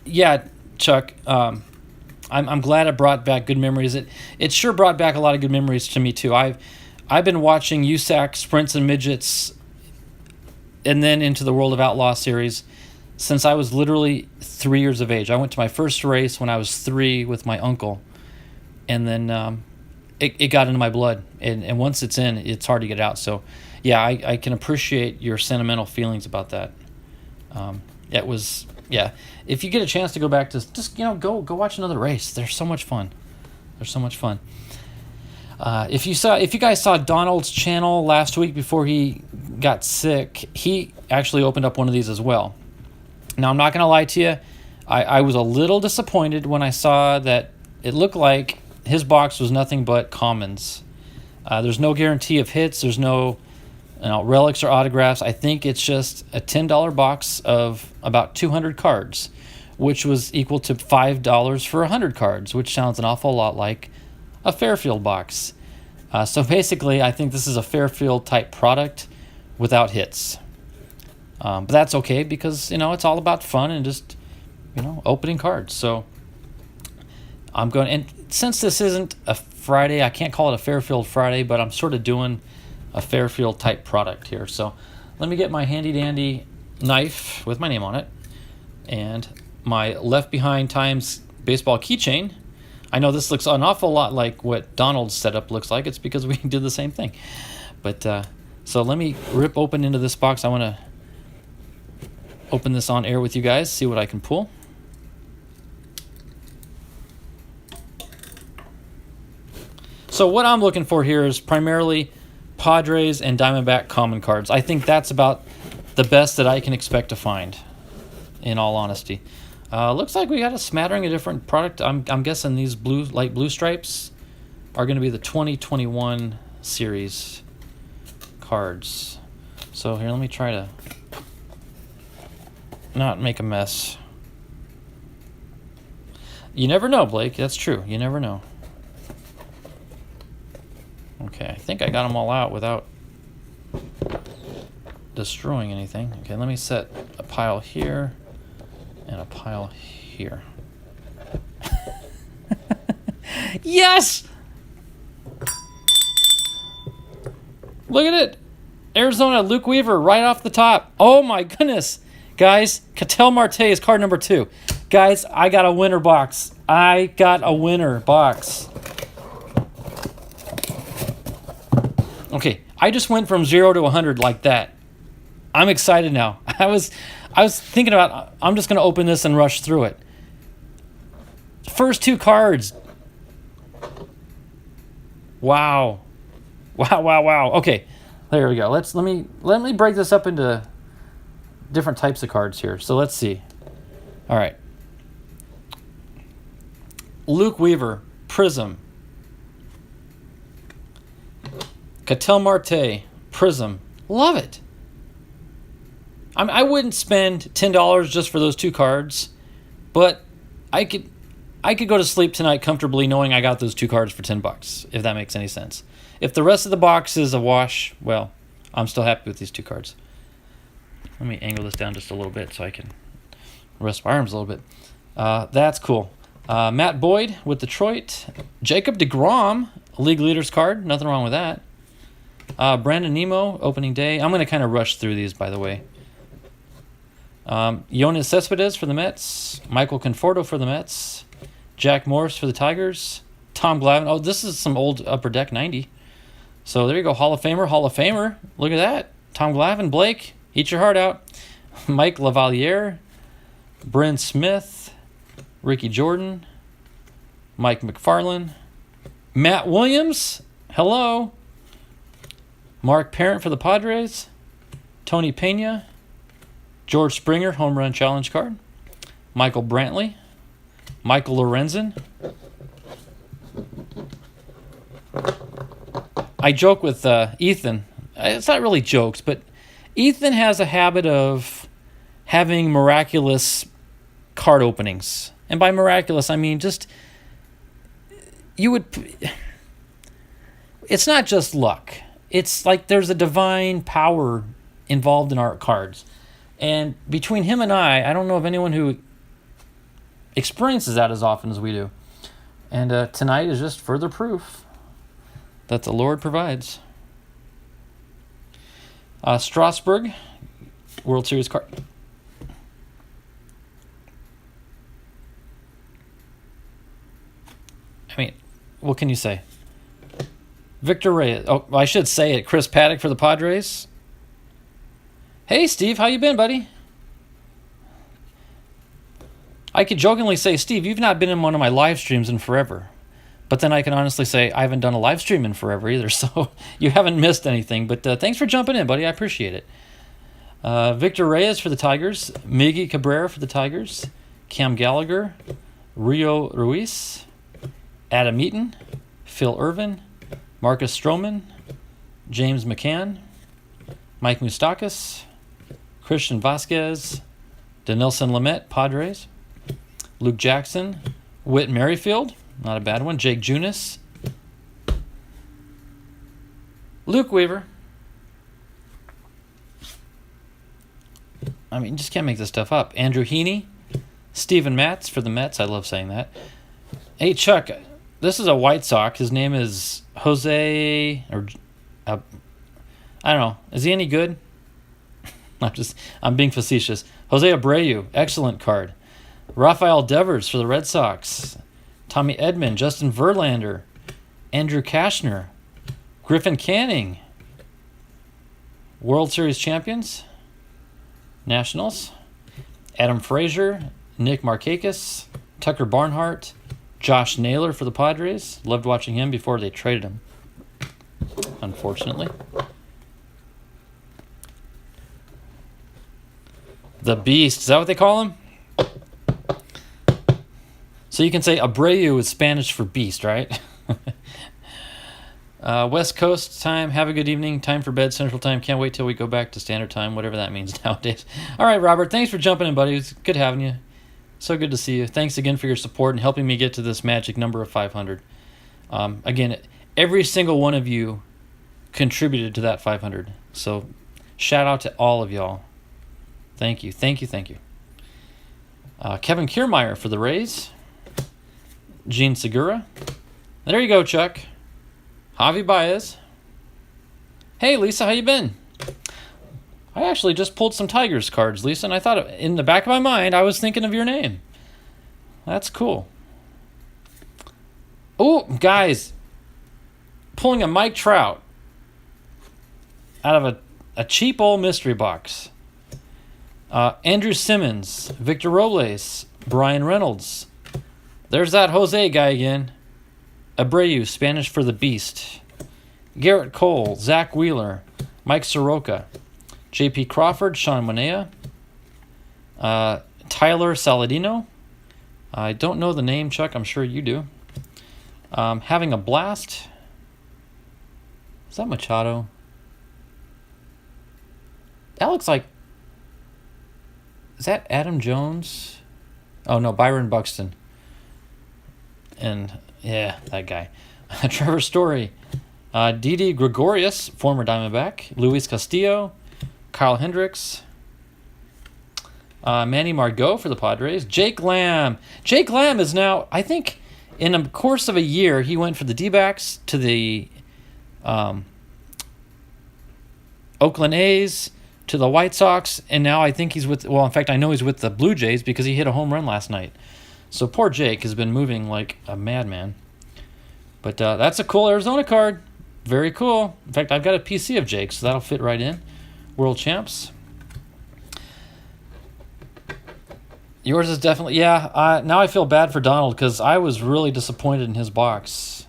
yeah, Chuck, I'm glad it brought back good memories. It sure brought back a lot of good memories to me too. I've been watching USAC Sprints and Midgets and then into the World of Outlaw series since I was literally 3 years of age. I went to my first race when I was 3 with my uncle, and then it got into my blood. And once it's in, it's hard to get out. So yeah, I can appreciate your sentimental feelings about that. It was, yeah. If you get a chance to go back to, just go watch another race. They're so much fun. If you guys saw Donald's channel last week before he got sick, he actually opened up one of these as well. Now, I'm not going to lie to you. I was a little disappointed when I saw that it looked like his box was nothing but commons. There's no guarantee of hits. There's no relics or autographs. I think it's just a $10 box of about 200 cards, which was equal to $5 for 100 cards, which sounds an awful lot like a Fairfield box. So basically, I think this is a Fairfield type product without hits. But that's okay because, it's all about fun and just, opening cards. So I'm going, and since this isn't a Friday, I can't call it a Fairfield Friday, but I'm sort of doing a Fairfield type product here. So let me get my handy dandy knife with my name on it and my Left Behind Times baseball keychain. I know this looks an awful lot like what Donald's setup looks like. It's because we did the same thing. But so let me rip open into this box. I want to open this on air with you guys, see what I can pull. So what I'm looking for here is primarily Padres and Diamondback common cards. I think that's about the best that I can expect to find, in all honesty. Looks like we got a smattering of different product. I'm guessing these light blue stripes are going to be the 2021 series cards. So here, let me try to not make a mess. You never know, Blake. That's true. You never know. Okay, I think I got them all out without destroying anything. Okay, let me set a pile here and a pile here. Yes! Look at it. Arizona, Luke Weaver, right off the top. Oh my goodness. Guys, Ketel Marte is card number 2. Guys, I got a winner box. Okay, I just went from 0 to 100 like that. I'm excited now. I was thinking about, I'm just going to open this and rush through it. First 2 cards. Wow. Okay, there we go. Let me break this up into different types of cards here. So let's see. All right. Luke Weaver, Prism. Ketel Marte, Prism. Love it. I wouldn't spend $10 just for those 2 cards, but I could go to sleep tonight comfortably knowing I got those 2 cards for $10, if that makes any sense. If the rest of the box is a wash, well, I'm still happy with these 2 cards. Let me angle this down just a little bit so I can rest my arms a little bit. That's cool. Matt Boyd with Detroit. Jacob deGrom, league leaders card. Nothing wrong with that. Brandon Nimmo, opening day. I'm going to kind of rush through these, by the way. Yoenis Cespedes for the Mets. Michael Conforto for the Mets. Jack Morris for the Tigers. Tom Glavine. Oh, this is some old Upper Deck 90. So there you go. Hall of Famer. Look at that. Tom Glavine. Blake, eat your heart out. Mike Lavalier. Bryn Smith. Ricky Jordan. Mike McFarland. Matt Williams. Hello. Mark Parent for the Padres. Tony Pena. George Springer, home run challenge card. Michael Brantley. Michael Lorenzen. I joke with Ethan. It's not really jokes, but Ethan has a habit of having miraculous card openings. And by miraculous, I mean just it's not just luck. It's like there's a divine power involved in our cards. And between him and I don't know of anyone who experiences that as often as we do. And tonight is just further proof that the Lord provides. Strasburg, World Series card. I mean, what can you say? Victor Reyes. Oh, I should say it. Chris Paddock for the Padres. Hey, Steve, how you been, buddy? I could jokingly say, Steve, you've not been in one of my live streams in forever. But then I can honestly say I haven't done a live stream in forever either, so you haven't missed anything. But thanks for jumping in, buddy. I appreciate it. Victor Reyes for the Tigers. Miggy Cabrera for the Tigers. Cam Gallagher. Rio Ruiz. Adam Eaton. Phil Irvin. Marcus Stroman. James McCann. Mike Moustakas. Christian Vasquez. Denilson Lamet, Padres. Luke Jackson. Whit Merrifield. Not a bad one. Jake Junis. Luke Weaver. I mean, you just can't make this stuff up. Andrew Heaney. Steven Matz for the Mets. I love saying that. Hey, Chuck. This is a White Sox. His name is Jose... I don't know. Is he any good? I'm being facetious. Jose Abreu. Excellent card. Rafael Devers for the Red Sox. Tommy Edman, Justin Verlander, Andrew Kashner, Griffin Canning, World Series champions, Nationals, Adam Frazier, Nick Markakis, Tucker Barnhart, Josh Naylor for the Padres. Loved watching him before they traded him, unfortunately. The Beast, is that what they call him? So you can say Abreu is Spanish for beast, right? West Coast time. Have a good evening. Time for bed, Central Time. Can't wait till we go back to Standard Time, whatever that means nowadays. All right, Robert. Thanks for jumping in, buddy. It's good having you. So good to see you. Thanks again for your support and helping me get to this magic number of 500. Again, every single one of you contributed to that 500. So shout out to all of y'all. Thank you. Thank you. Thank you. Kevin Kiermaier for the Rays. Gene Segura. There you go, Chuck. Javi Baez. Hey, Lisa, how you been? I actually just pulled some Tigers cards, Lisa, and I thought in the back of my mind I was thinking of your name. That's cool. Oh, guys. Pulling a Mike Trout out of a cheap old mystery box. Andrew Simmons, Victor Robles, Brian Reynolds. There's that Jose guy again. Abreu, Spanish for the Beast. Garrett Cole, Zach Wheeler, Mike Soroka, J.P. Crawford, Sean Monea, Tyler Saladino. I don't know the name, Chuck. I'm sure you do. Having a blast. Is that Machado? That looks like... Is that Adam Jones? Oh, no, Byron Buxton. And, yeah, that guy. Trevor Story. Didi Gregorius, former Diamondback. Luis Castillo. Kyle Hendricks. Manny Margot for the Padres. Jake Lamb. Jake Lamb is now, I think, in a course of a year, he went for the D-backs to the Oakland A's, to the White Sox, and now I think he's with, well, in fact, I know he's with the Blue Jays because he hit a home run last night. So poor Jake has been moving like a madman. But that's a cool Arizona card. Very cool. In fact, I've got a PC of Jake, so that'll fit right in. World Champs. Yours is definitely, yeah. Now I feel bad for Donald because I was really disappointed in his box.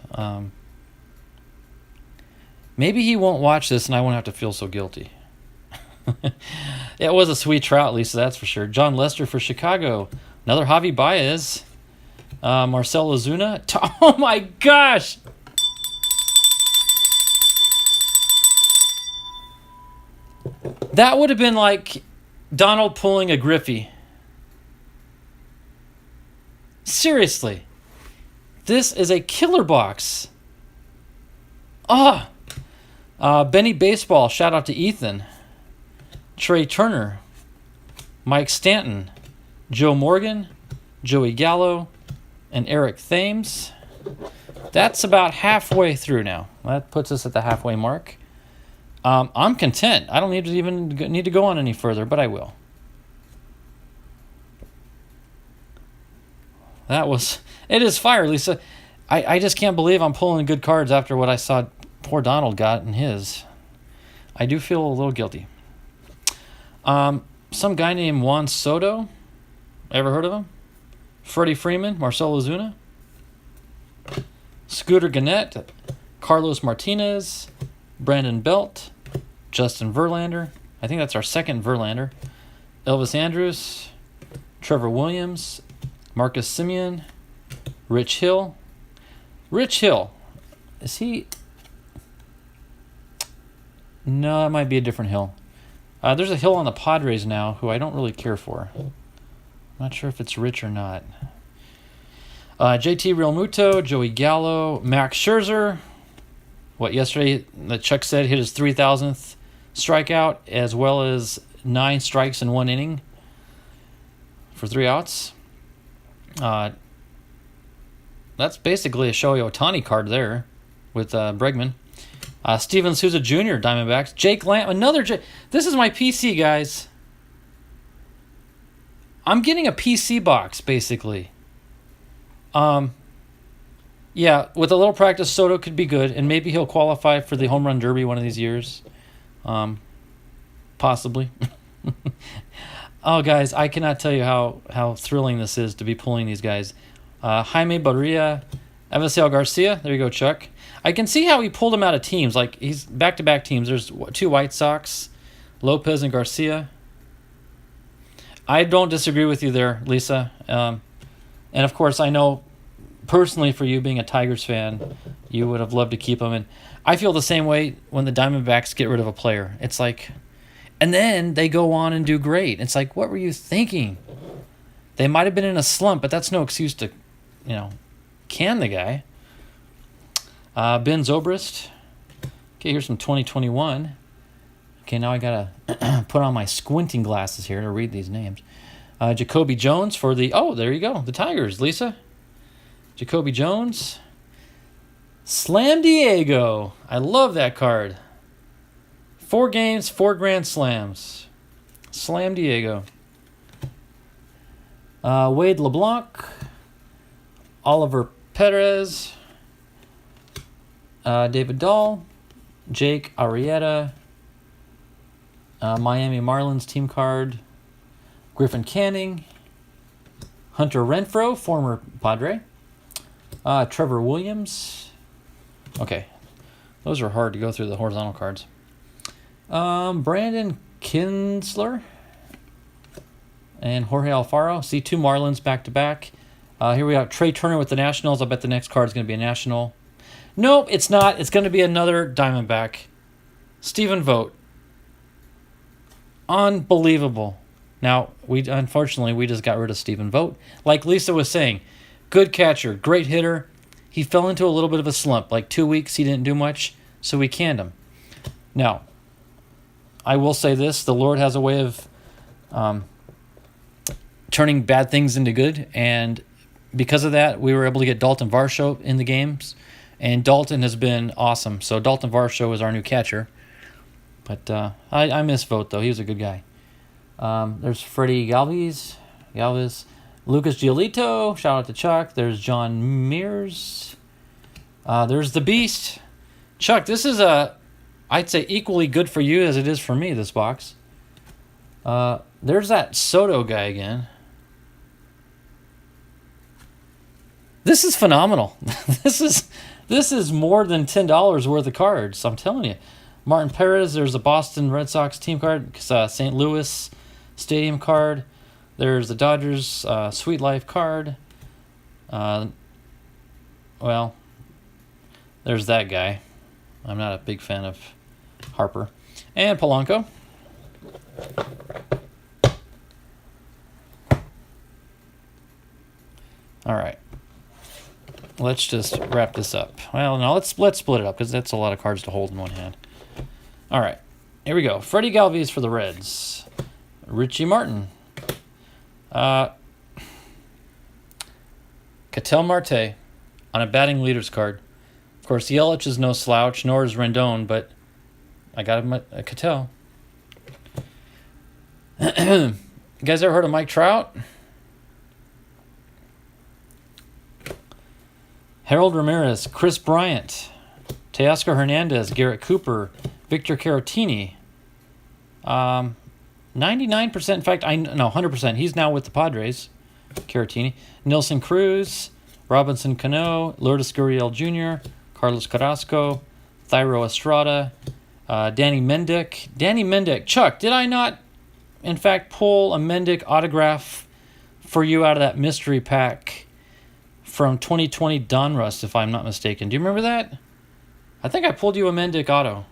Maybe he won't watch this and I won't have to feel so guilty. It was a sweet trout, Lisa, that's for sure. John Lester for Chicago. Another Javi Baez. Marcell Ozuna. Oh my gosh! That would have been like Donald pulling a Griffey. Seriously. This is a killer box. Benny Baseball. Shout out to Ethan. Trey Turner. Mike Stanton. Joe Morgan. Joey Gallo. And Eric Thames. That's about halfway through now. That puts us at the halfway mark. I'm content. I don't need to go on any further, but I will. It is fire, Lisa. I just can't believe I'm pulling good cards after what I saw poor Donald got in his. I do feel a little guilty. Some guy named Juan Soto. Ever heard of him? Freddie Freeman, Marcell Ozuna. Scooter Gannett, Carlos Martinez, Brandon Belt, Justin Verlander. I think that's our second Verlander. Elvis Andrus, Trevor Williams, Marcus Semien, Rich Hill. Rich Hill, is he? No, it might be a different Hill. There's a Hill on the Padres now who I don't really care for. I'm not sure if it's Rich or not. JT Realmuto, Joey Gallo, Max Scherzer. Yesterday, that Chuck said hit his 3,000th strikeout, as well as 9 strikes in 1 inning for 3 outs. That's basically a Shohei Ohtani card there with Bregman. Steven Souza Jr., Diamondbacks. Jake Lamb, another Jake. This is my PC, guys. I'm getting a PC box, basically. Yeah, with a little practice, Soto could be good, and maybe he'll qualify for the home run derby one of these years. Possibly. Oh, guys, I cannot tell you how thrilling this is to be pulling these guys. Jaime Barria, Evisel Garcia. There you go, Chuck. I can see how he pulled him out of teams. Like, he's back-to-back teams. There's 2 White Sox, Lopez and Garcia. I don't disagree with you there, Lisa. And, of course, I know personally for you being a Tigers fan, you would have loved to keep him. And I feel the same way when the Diamondbacks get rid of a player. It's like, and then they go on and do great. It's like, what were you thinking? They might have been in a slump, but that's no excuse to, can the guy. Ben Zobrist. Okay, here's some 2021. Okay, now I got to put on my squinting glasses here to read these names. Jacoby Jones for there you go, the Tigers, Lisa. Jacoby Jones. Slam Diego. I love that card. 4 games, 4 grand slams. Slam Diego. Wade LeBlanc. Oliver Perez. David Dahl. Jake Arrieta. Miami Marlins team card. Griffin Canning. Hunter Renfroe, former Padre. Trevor Williams. Okay. Those are hard to go through the horizontal cards. Brandon Kinsler. And Jorge Alfaro. See, 2 Marlins back-to-back. Here we have Trey Turner with the Nationals. I bet the next card is going to be a National. Nope, it's not. It's going to be another Diamondback. Stephen Vogt. Unbelievable. Now, unfortunately, we just got rid of Stephen Vogt. Like Lisa was saying, good catcher, great hitter. He fell into a little bit of a slump. Like 2 weeks, he didn't do much, so we canned him. Now, I will say this. The Lord has a way of turning bad things into good, and because of that, we were able to get Dalton Varsho in the games, and Dalton has been awesome. So Dalton Varsho is our new catcher. But I miss Vogt, though. He was a good guy. There's Freddie Galvis. Lucas Giolito. Shout out to Chuck. There's John Mears. There's the Beast. Chuck, this is I'd say equally good for you as it is for me, this box. There's that Soto guy again. This is phenomenal. This is more than $10 worth of cards, I'm telling you. Martin Perez, there's a Boston Red Sox team card, St. Louis Stadium card. There's the Dodgers Sweet Life card. Well, there's that guy. I'm not a big fan of Harper. And Polanco. All right. Let's just wrap this up. Well, no, let's split it up because that's a lot of cards to hold in one hand. All right. Here we go. Freddie Galvis for the Reds. Richie Martin. Ketel Marte on a batting leaders card. Of course, Yelich is no slouch, nor is Rendon, but I got him a Ketel. You guys ever heard of Mike Trout? Harold Ramirez, Chris Bryant, Teoscar Hernandez, Garrett Cooper, Victor Caratini. 99%, in fact, 100%. He's now with the Padres, Caratini. Nelson Cruz, Robinson Cano, Lourdes Gurriel Jr., Carlos Carrasco, Thairo Estrada, Danny Mendick. Chuck, did I not, in fact, pull a Mendick autograph for you out of that mystery pack from 2020 Donruss, if I'm not mistaken? Do you remember that? I think I pulled you a Mendick auto.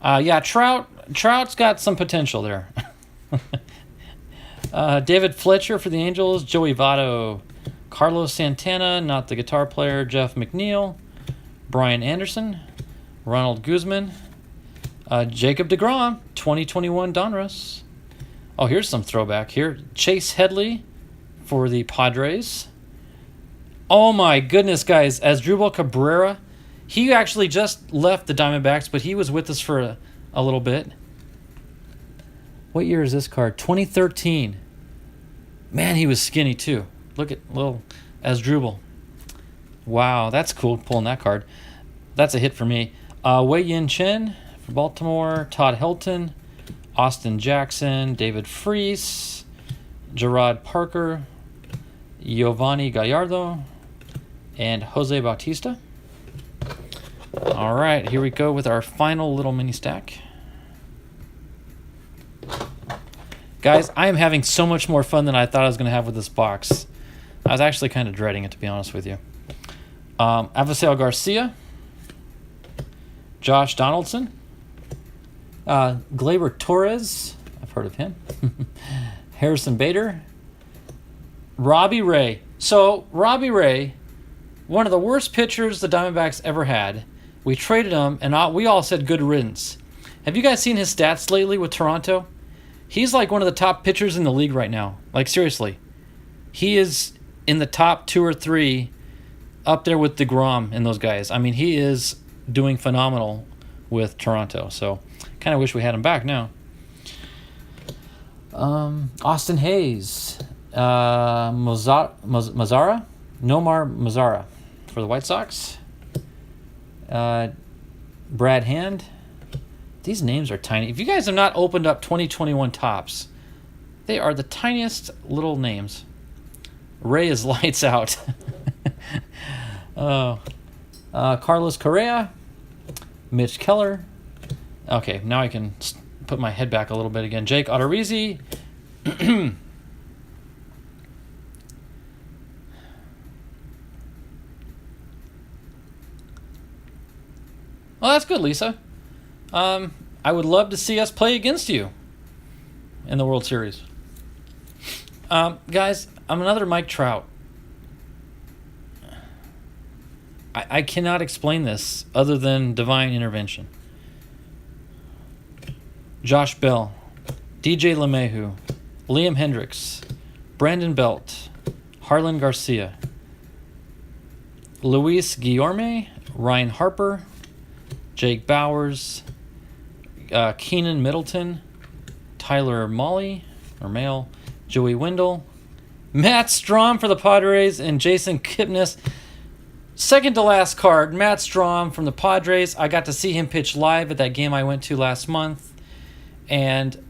Yeah, Trout's got some potential there. David Fletcher for the Angels, Joey Votto, Carlos Santana, not the guitar player, Jeff McNeil, Brian Anderson, Ronald Guzman, Jacob deGrom, 2021 Donruss. Oh, here's some throwback here. Chase Headley for the Padres. Oh my goodness, guys. Asdrubal Cabrera. He actually just left the Diamondbacks, but he was with us for a little bit. What year is this card? 2013. Man, he was skinny too. Look at little Asdrubal. Wow, that's cool pulling that card. That's a hit for me. Wei Yin Chen for Baltimore. Todd Helton. Austin Jackson. David Freese. Gerard Parker. Giovanni Gallardo. And Jose Bautista. All right, here we go with our final little mini stack. Guys, I am having so much more fun than I thought I was going to have with this box. I was actually kind of dreading it, to be honest with you. Avisail Garcia. Josh Donaldson. Gleyber Torres. I've heard of him. Harrison Bader. Robbie Ray. So, Robbie Ray, one of the worst pitchers the Diamondbacks ever had. We traded him, and we all said good riddance. Have you guys seen his stats lately with Toronto? He's like one of the top pitchers in the league right now. Like, seriously. He is in the top 2 or 3 up there with deGrom and those guys. I mean, he is doing phenomenal with Toronto. So, kind of wish we had him back now. Austin Hayes. Nomar Mazara for the White Sox. Brad Hand. These names are tiny. If you guys have not opened up 2021 Topps, they are the tiniest little names. Ray is lights out. Carlos Correa. Mitch Keller. Okay, now I can put my head back a little bit again. Jake Odorizzi. Well, that's good, Lisa. I would love to see us play against you in the World Series. Guys, I'm another Mike Trout. I cannot explain this other than divine intervention. Josh Bell, DJ LeMahieu, Liam Hendricks, Brandon Belt, Harlan Garcia, Luis Guillorme, Ryan Harper, Jake Bowers, Keenan Middleton, Tyler Mahle, Joey Wendell, Matt Strahm for the Padres, and Jason Kipnis. Second to last card, Matt Strahm from the Padres. I got to see him pitch live at that game I went to last month. And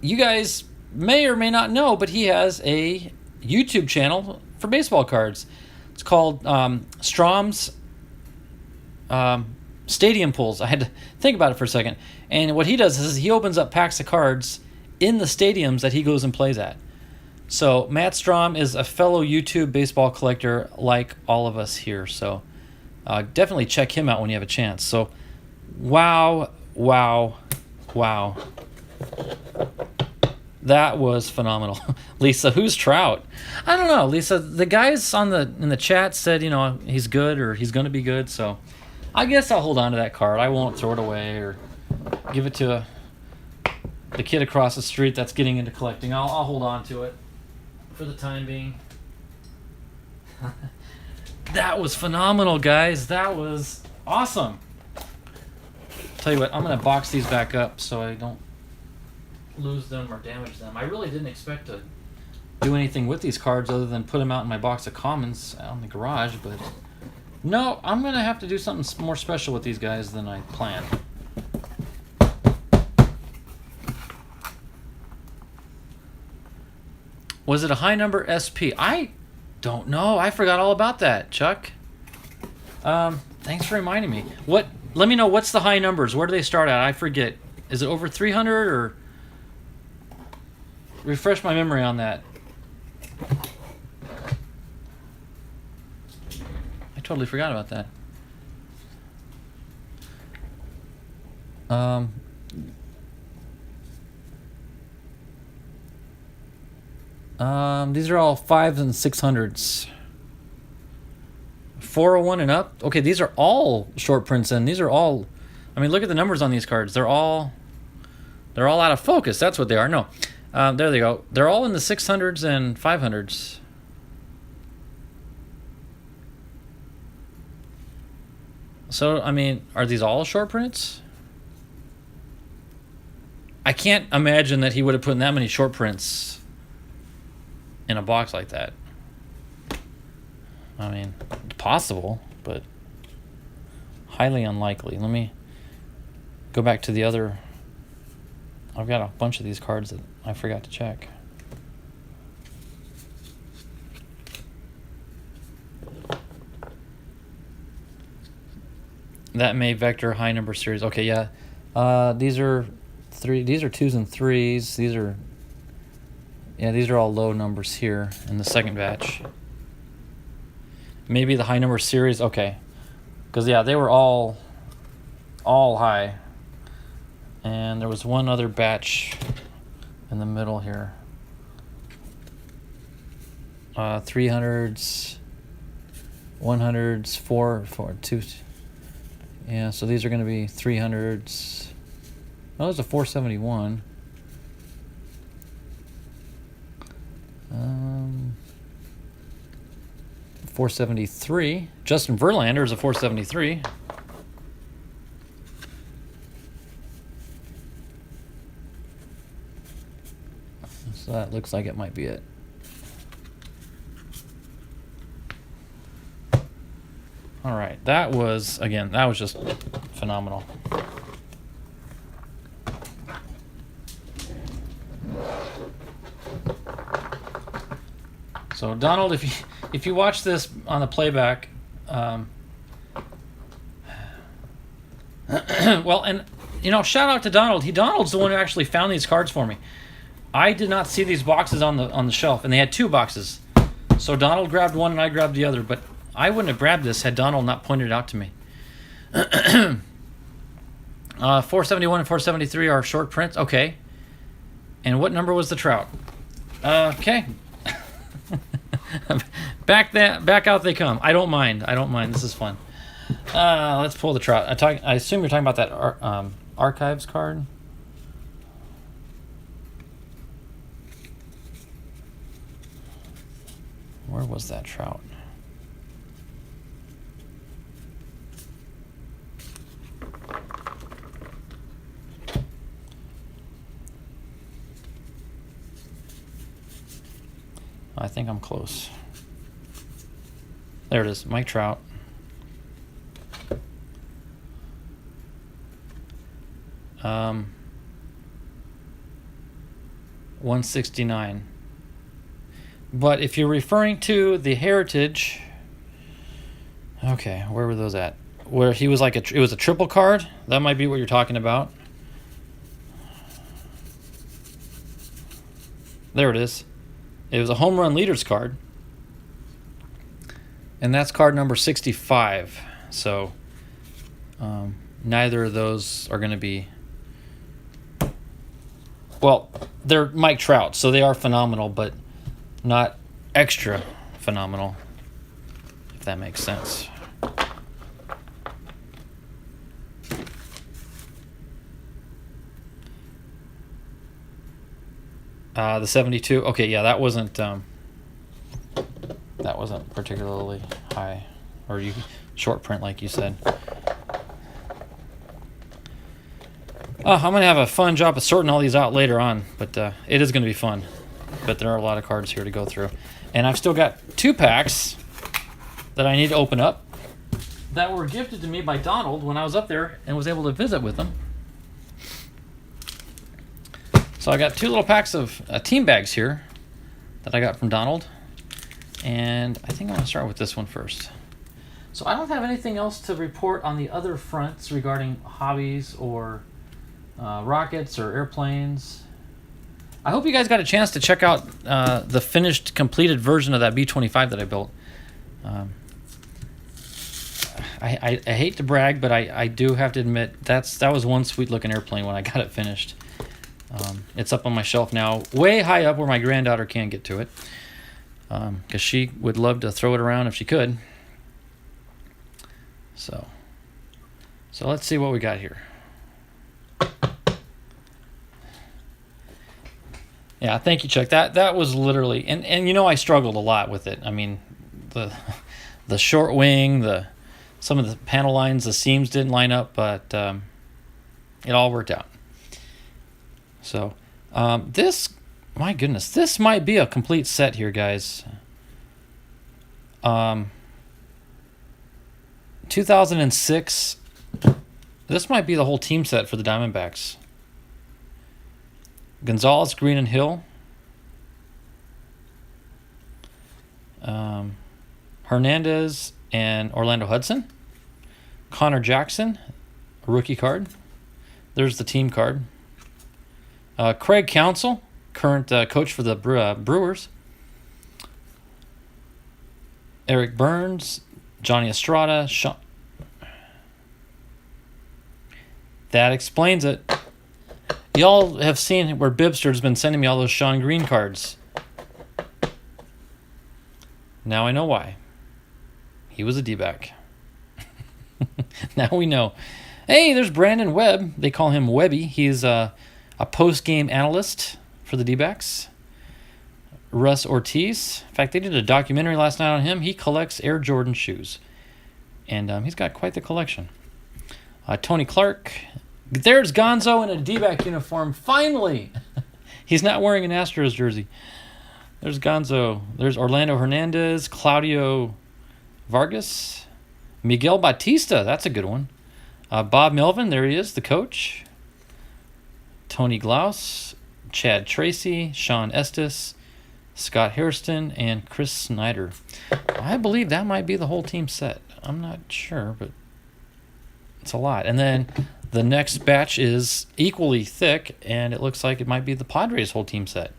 you guys may or may not know, but he has a YouTube channel for baseball cards. It's called Strahm's Stadium Pulls. I had to think about it for a second. And what he does is he opens up packs of cards in the stadiums that he goes and plays at. So Matt Strom is a fellow YouTube baseball collector like all of us here. So definitely check him out when you have a chance. So wow. That was phenomenal. Lisa, who's Trout? I don't know, Lisa. The guys in the chat said, he's good or he's going to be good. So I guess I'll hold on to that card. I won't throw it away or give it to the kid across the street that's getting into collecting. I'll hold on to it for the time being. That was phenomenal, guys. That was awesome. Tell you what, I'm going to box these back up so I don't lose them or damage them. I really didn't expect to do anything with these cards other than put them out in my box of commons out in the garage, but no, I'm going to have to do something more special with these guys than I planned. Was it a high number SP? I don't know. I forgot all about that, Chuck. Thanks for reminding me. Let me know, what's the high numbers? Where do they start at? I forget. Is it over 300 or... Refresh my memory on that. I totally forgot about that. These are all 5s and 600s. 401 and up. Okay, these are all short prints, and these are all... I mean, look at the numbers on these cards. They're all out of focus. That's what they are. No. There they go. They're all in the 600s and 500s. So, I mean, are these all short prints? I can't imagine that he would have put that many short prints in a box like that. I mean, it's possible, but highly unlikely. Let me go back to the other... I've got a bunch of these cards that I forgot to check. That May Vector high number series. Okay, yeah. These are 2s and 3s. These are all low numbers here in the second batch. Maybe the high number series. Okay. Because they were all high. And there was one other batch in the middle here. 300s, 100s, 4, 2. Yeah, so these are going to be 300s. Oh, there's a 471. 473. Justin Verlander is a 473. So that looks like it might be it. All right, that was just phenomenal. So Donald, if you watch this on the playback, well, and shout out to Donald. Donald's the one who actually found these cards for me. I did not see these boxes on the shelf, and they had 2 boxes. So Donald grabbed one and I grabbed the other, but I wouldn't have grabbed this had Donald not pointed it out to me. 471 and 473 are short prints. Okay. And what number was the Trout? Okay. Back out they come. I don't mind. This is fun. Let's pull the Trout. I assume you're talking about that archives card. Where was that Trout? I think I'm close. There it is, Mike Trout. Um, 169. But if you're referring to the Heritage, okay, where were those at? Where he was like it was a triple card? That might be what you're talking about. There it is. It was a home run leaders card. And that's card number 65. So neither of those are going to be... Well, they're Mike Trout, so they are phenomenal, but not extra phenomenal, if that makes sense. The 72. Okay, yeah, that wasn't particularly high, or short print, like you said. I'm going to have a fun job of sorting all these out later on, but it is going to be fun. But there are a lot of cards here to go through. And I've still got 2 packs that I need to open up that were gifted to me by Donald when I was up there and was able to visit with him. So I got 2 little packs of team bags here that I got from Donald. And I think I'm going to start with this one first. So I don't have anything else to report on the other fronts regarding hobbies or rockets or airplanes. I hope you guys got a chance to check out the finished, completed version of that B-25 that I built. I hate to brag, but I do have to admit that was one sweet-looking airplane when I got it finished. It's up on my shelf now, way high up where my granddaughter can't get to it, because she would love to throw it around if she could. So let's see what we got here. Yeah, thank you, Chuck. That was literally, and I struggled a lot with it. I mean, the short wing, some of the panel lines, the seams didn't line up, but it all worked out. So this, my goodness, this might be a complete set here, guys. 2006. This might be the whole team set for the Diamondbacks. Gonzalez, Green, and Hill. Hernandez and Orlando Hudson. Connor Jackson, a rookie card. There's the team card. Craig Counsell, current coach for the Brewers. Eric Burns, Johnny Estrada, Sean. That explains it. Y'all have seen where Bibster's been sending me all those Sean Green cards. Now I know why. He was a D-back. Now we know. Hey, there's Brandon Webb. They call him Webby. He's a post-game analyst for the D-backs. Russ Ortiz. In fact, they did a documentary last night on him. He collects Air Jordan shoes. And he's got quite the collection. Tony Clark. There's Gonzo in a D-back uniform. Finally! He's not wearing an Astros jersey. There's Gonzo. There's Orlando Hernandez. Claudio Vargas. Miguel Batista. That's a good one. Bob Melvin. There he is, the coach. Tony Glaus. Chad Tracy. Sean Estes. Scott Hairston. And Chris Snyder. I believe that might be the whole team set. I'm not sure, but it's a lot. And then the next batch is equally thick, and it looks like it might be the Padres' whole team set.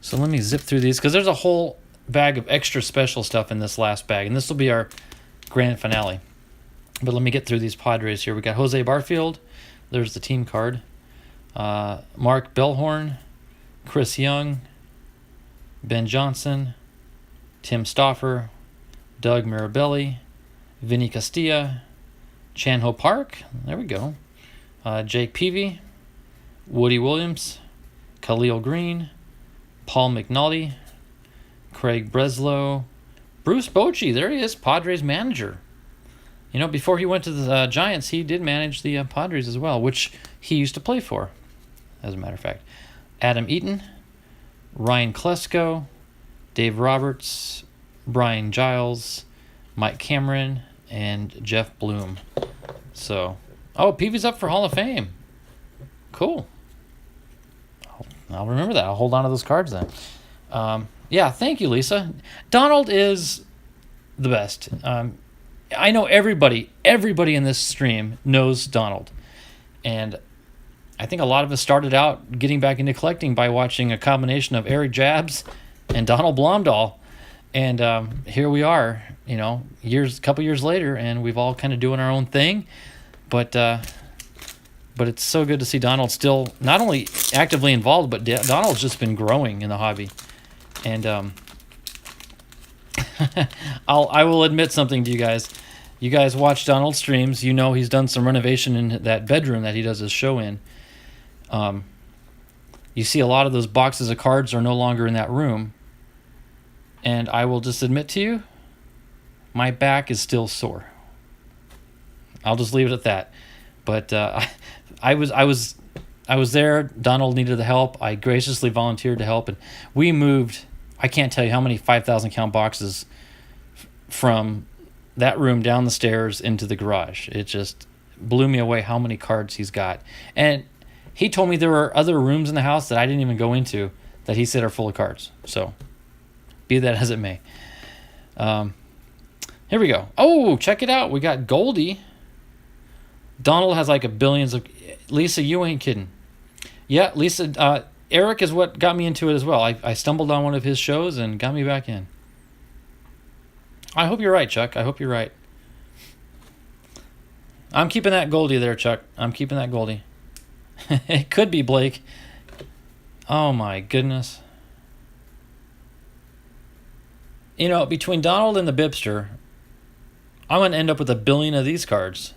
So let me zip through these, because there's a whole bag of extra special stuff in this last bag, and this will be our grand finale. But let me get through these Padres here. We got Jose Barfield. There's the team card. Mark Bellhorn. Chris Young. Ben Johnson. Tim Stauffer. Doug Mirabelli. Vinny Castilla. Chan-Ho Park. There we go. Jake Peavy. Woody Williams. Khalil Green. Paul McNulty. Craig Breslow. Bruce Bochy. There he is, Padres manager. You know, before he went to the Giants, he did manage the Padres as well, which he used to play for, as a matter of fact. Adam Eaton. Ryan Klesko. Dave Roberts. Brian Giles. Mike Cameron. And Jeff Bloom. So, Peavy's up for Hall of Fame. Cool. I'll remember that. I'll hold on to those cards then. Yeah, thank you, Lisa. Donald is the best. I know everybody in this stream knows Donald. And I think a lot of us started out getting back into collecting by watching a combination of Eric Jabs and Donald Blomdahl. And here we are, a couple years later, and we've all kind of doing our own thing. But it's so good to see Donald still not only actively involved, but Donald's just been growing in the hobby. And I will admit something to you guys. You guys watch Donald's streams. He's done some renovation in that bedroom that he does his show in. You see a lot of those boxes of cards are no longer in that room. And I will just admit to you, my back is still sore. I'll just leave it at that. But I was there. Donald needed the help. I graciously volunteered to help, and we moved. I can't tell you how many 5,000 count boxes from that room down the stairs into the garage. It just blew me away how many cards he's got. And he told me there were other rooms in the house that I didn't even go into that he said are full of cards. So, be that as it may. Here we go. Oh, check it out. We got Goldie. Donald has like a billions of... Lisa, you ain't kidding. Yeah, Lisa... Eric is what got me into it as well. I stumbled on one of his shows and got me back in. I hope you're right, Chuck. I hope you're right. I'm keeping that Goldie there, Chuck. I'm keeping that Goldie. It could be Blake. Oh my goodness. Between Donald and the Bibster, I'm going to end up with 1 billion of these cards.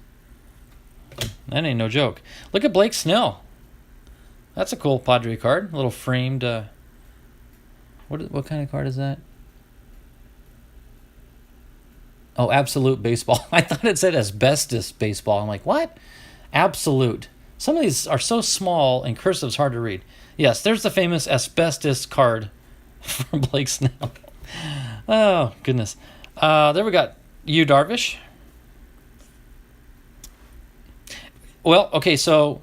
That ain't no joke. Look at Blake Snell. That's a cool Padre card. A little framed... What kind of card is that? Oh, Absolute Baseball. I thought it said Asbestos Baseball. I'm like, what? Absolute. Some of these are so small and cursive's hard to read. Yes, there's the famous Asbestos card from Blake Snell. Oh, goodness. There we got Yu Darvish. Well, okay, so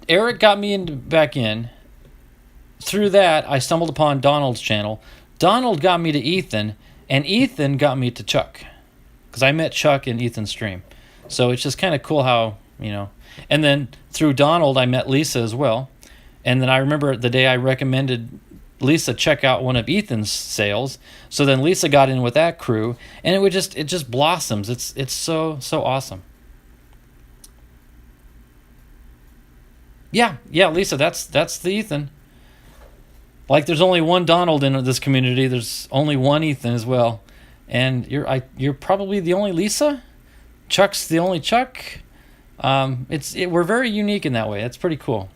Eric got me back in. Through that, I stumbled upon Donald's channel. Donald got me to Ethan, and Ethan got me to Chuck. Because I met Chuck in Ethan's stream. So it's just kind of cool how, And then through Donald, I met Lisa as well. And then I remember the day I recommended Lisa check out one of Ethan's sales. So then Lisa got in with that crew, and it just blossoms. It's so awesome. Yeah, Lisa, that's the Ethan. Like there's only one Donald in this community. There's only one Ethan as well, and you're probably the only Lisa. Chuck's the only Chuck. We're very unique in that way. That's pretty cool.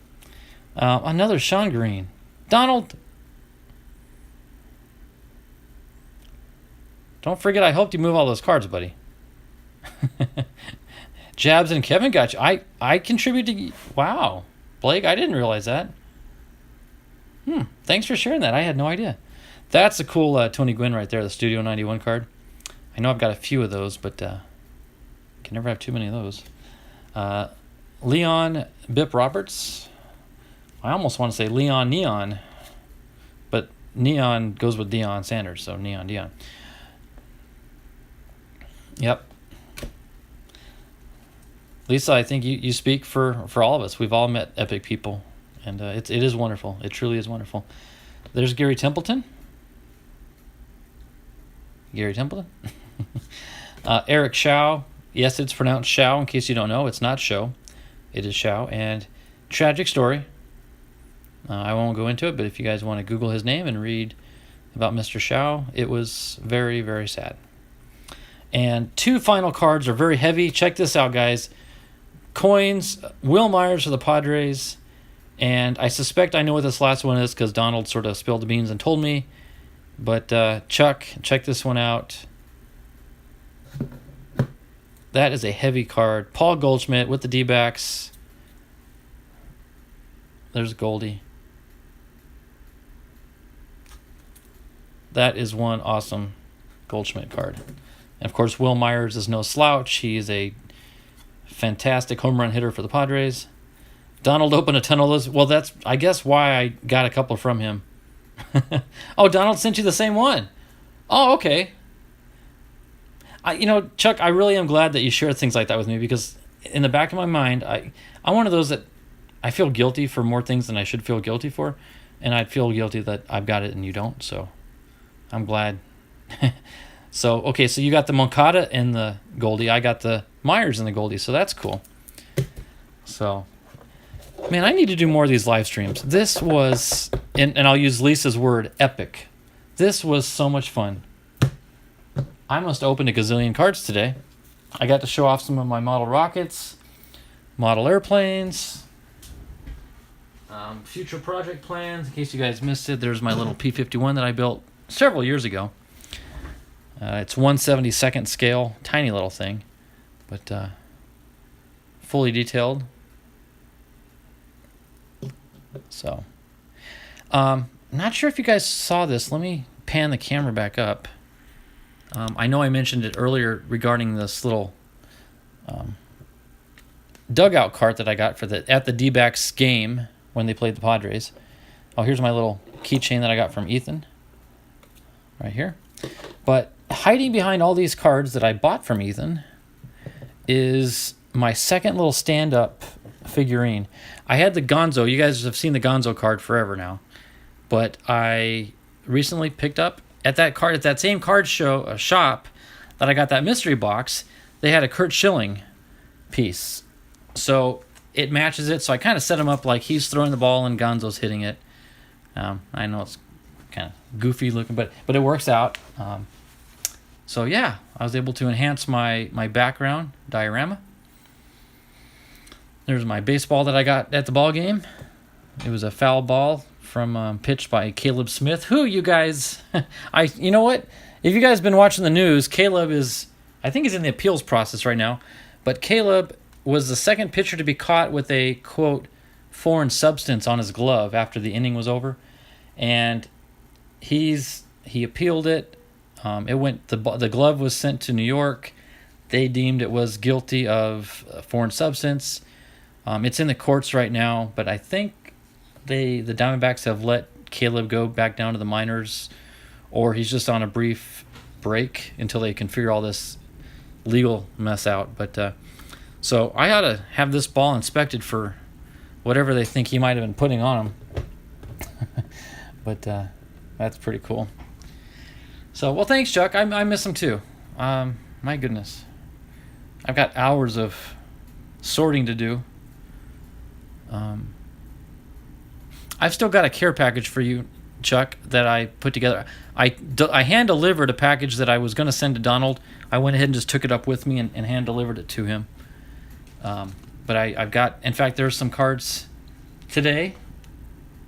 Another Sean Green, Donald. Don't forget, I helped you move all those cards, buddy. Jabs and Kevin got you. I contributed. Wow. Blake, I didn't realize that. Thanks for sharing that. I had no idea. That's a cool Tony Gwynn right there, the Studio 91 card. I know I've got a few of those, but can never have too many of those. Leon Bip Roberts. I almost want to say Leon Neon, but Neon goes with Deion Sanders, so Neon Dion. Yep. Lisa, I think you speak for all of us. We've all met epic people, and it is wonderful. It truly is wonderful. There's Gary Templeton. Eric Shao. Yes, it's pronounced Shao. In case you don't know, it's not Show. It is Shao. And tragic story. I won't go into it, but if you guys want to Google his name and read about Mr. Shao, it was very, very sad. And 2 final cards are very heavy. Check this out, guys. Coins, Will Myers for the Padres, and I suspect I know what this last one is because Donald sort of spilled the beans and told me. But Chuck, check this one out. That is a heavy card. Paul Goldschmidt with the D-backs. There's Goldie. That is one awesome Goldschmidt card. And of course, Will Myers is no slouch. He is a fantastic home run hitter for the Padres. Donald opened a ton of those. Well, that's, I guess, why I got a couple from him. Oh, Donald sent you the same one. Oh, okay. Chuck, I really am glad that you shared things like that with me because in the back of my mind, I'm one of those that I feel guilty for more things than I should feel guilty for, and I'd feel guilty that I've got it and you don't. So I'm glad. So okay, so you got the Moncada and the Goldie. I got the Myers and the Goldie. So that's cool. So, man, I need to do more of these live streams. This was, and I'll use Lisa's word, epic. This was so much fun. I must open a gazillion cards today. I got to show off some of my model rockets, model airplanes, future project plans. In case you guys missed it, there's my little P-51 that I built several years ago. It's 1/72nd scale, tiny little thing, but fully detailed. So, not sure if you guys saw this. Let me pan the camera back up. I know I mentioned it earlier regarding this little dugout cart that I got at the D-backs game when they played the Padres. Oh, here's my little keychain that I got from Ethan, right here. But hiding behind all these cards that I bought from Ethan is my second little stand-up figurine. I had the Gonzo. You guys have seen the Gonzo card forever now, but I recently picked up at that same card shop that I got that mystery box. They had a Kurt Schilling piece, so it matches it. So I kind of set him up like he's throwing the ball and Gonzo's hitting it. I know it's kind of goofy looking, but it works out. So yeah, I was able to enhance my background diorama. There's my baseball that I got at the ball game. It was a foul ball from pitched by Caleb Smith. Who you guys? You know what? If you guys have been watching the news, Caleb I think he's in the appeals process right now. But Caleb was the second pitcher to be caught with a quote foreign substance on his glove after the inning was over, and he appealed it. The glove was sent to New York. They deemed it was guilty of foreign substance. It's in the courts right now, but I think the Diamondbacks have let Caleb go back down to the minors, or he's just on a brief break until they can figure all this legal mess out. But so I ought to have this ball inspected for whatever they think he might have been putting on him. But that's pretty cool. So, well, thanks, Chuck. I miss him too. My goodness. I've got hours of sorting to do. I've still got a care package for you, Chuck, that I put together. I hand-delivered a package that I was going to send to Donald. I went ahead and just took it up with me and hand-delivered it to him. But I've got, in fact, there's some cards today.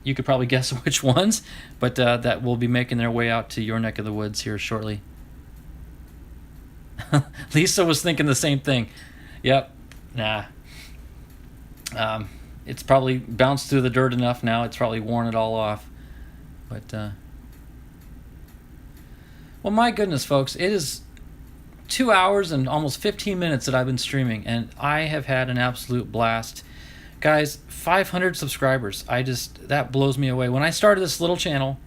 You could probably guess which ones, but that will be making their way out to your neck of the woods here shortly. Lisa was thinking the same thing. Yep. Nah. It's probably bounced through the dirt enough now. It's probably worn it all off. But, well, my goodness, folks, it is 2 hours and almost 15 minutes that I've been streaming, and I have had an absolute blast. Guys, 500 subscribers. That blows me away. When I started this little channel,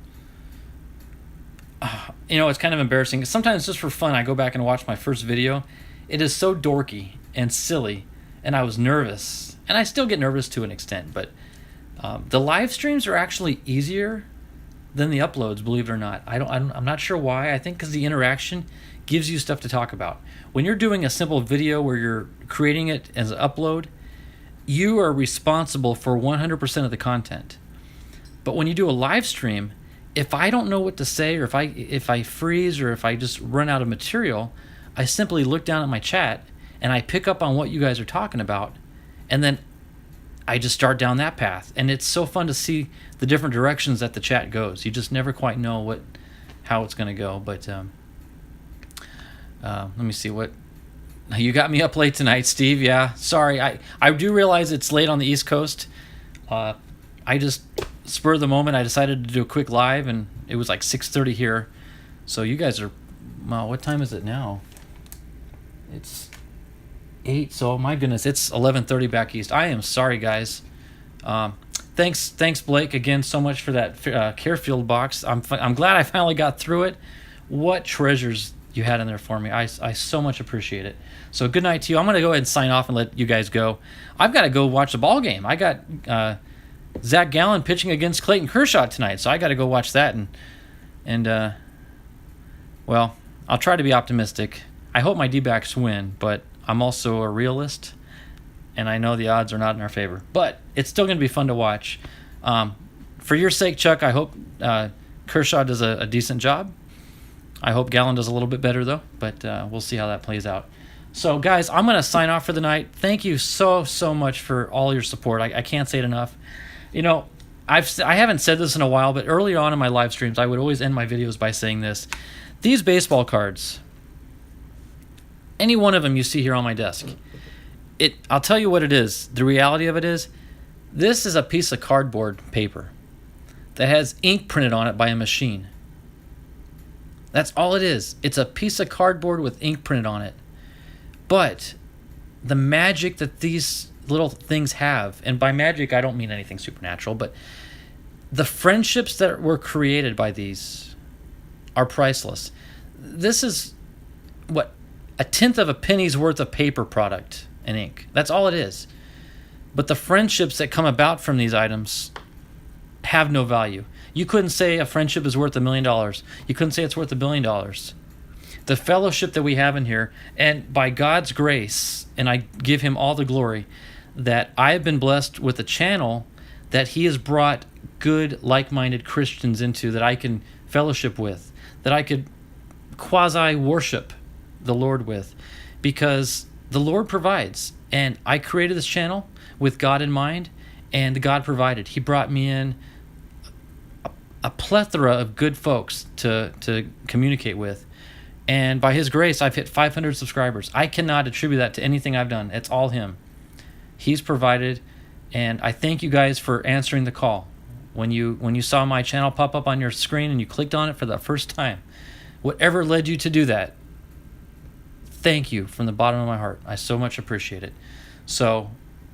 it's kind of embarrassing. Sometimes just for fun, I go back and watch my first video. It is so dorky and silly, and I was nervous. And I still get nervous to an extent, but the live streams are actually easier than the uploads, believe it or not. I'm not sure why. I think because the interaction gives you stuff to talk about. When you're doing a simple video where you're creating it as an upload, you are responsible for 100% of the content. But when you do a live stream, if I don't know what to say, or if I freeze, or if I just run out of material, I simply look down at my chat and I pick up on what you guys are talking about, and then I just start down that path. And it's so fun to see the different directions that the chat goes. You just never quite know how it's going to go. But let me see what. You got me up late tonight, Steve. Yeah, sorry. I do realize it's late on the East Coast. I just, spur of the moment, I decided to do a quick live, and it was like 6:30 here. So you guys are, wow, what time is it now? It's 8, so my goodness, it's 11:30 back east. I am sorry, guys. Thanks, Blake, again so much for that Carefield box. I'm glad I finally got through it. What treasures you had in there for me. I so much appreciate it. So good night to you. I'm going to go ahead and sign off and let you guys go. I've got to go watch the ball game. I got Zach Gallen pitching against Clayton Kershaw tonight, so I got to go watch that. And well, I'll try to be optimistic. I hope my D-backs win, but I'm also a realist, and I know the odds are not in our favor. But it's still going to be fun to watch. For your sake, Chuck, I hope Kershaw does a decent job. I hope Gallen does a little bit better, though, but we'll see how that plays out. So, guys, I'm going to sign off for the night. Thank you so much for all your support. I can't say it enough. You know, I haven't said this in a while, but earlier on in my live streams, I would always end my videos by saying this. These baseball cards, any one of them you see here on my desk, I'll tell you what it is. The reality of it is, this is a piece of cardboard paper that has ink printed on it by a machine. That's all it is. It's a piece of cardboard with ink printed on it. But the magic that these little things have, and by magic I don't mean anything supernatural, but the friendships that were created by these are priceless. This is what, a tenth of a penny's worth of paper product and ink. That's all it is. But the friendships that come about from these items have no value. You couldn't say a friendship is worth $1 million. You couldn't say it's worth $1 billion. The fellowship that we have in here, and by God's grace, and I give him all the glory, that I have been blessed with a channel that he has brought good, like-minded Christians into that I can fellowship with, that I could quasi-worship the Lord with, because the Lord provides. And I created this channel with God in mind, and God provided. He brought me in a plethora of good folks to communicate with. And by his grace, I've hit 500 subscribers. I cannot attribute that to anything I've done. It's all him. He's provided, and I thank you guys for answering the call. When you saw my channel pop up on your screen and you clicked on it for the first time, whatever led you to do that, thank you from the bottom of my heart. I so much appreciate it. So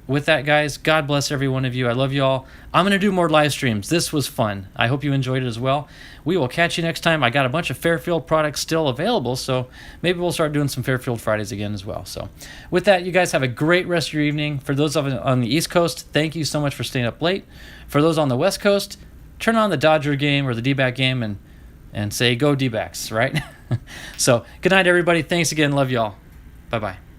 with that, guys, God bless every one of you. I love you all. I'm going to do more live streams. This was fun. I hope you enjoyed it as well. We will catch you next time. I got a bunch of Fairfield products still available, so maybe we'll start doing some Fairfield Fridays again as well. So with that, you guys have a great rest of your evening. For those on the East Coast, thank you so much for staying up late. For those on the West Coast, turn on the Dodger game or the D-back game and say, go D-backs, right? So good night, everybody. Thanks again. Love you all. Bye-bye.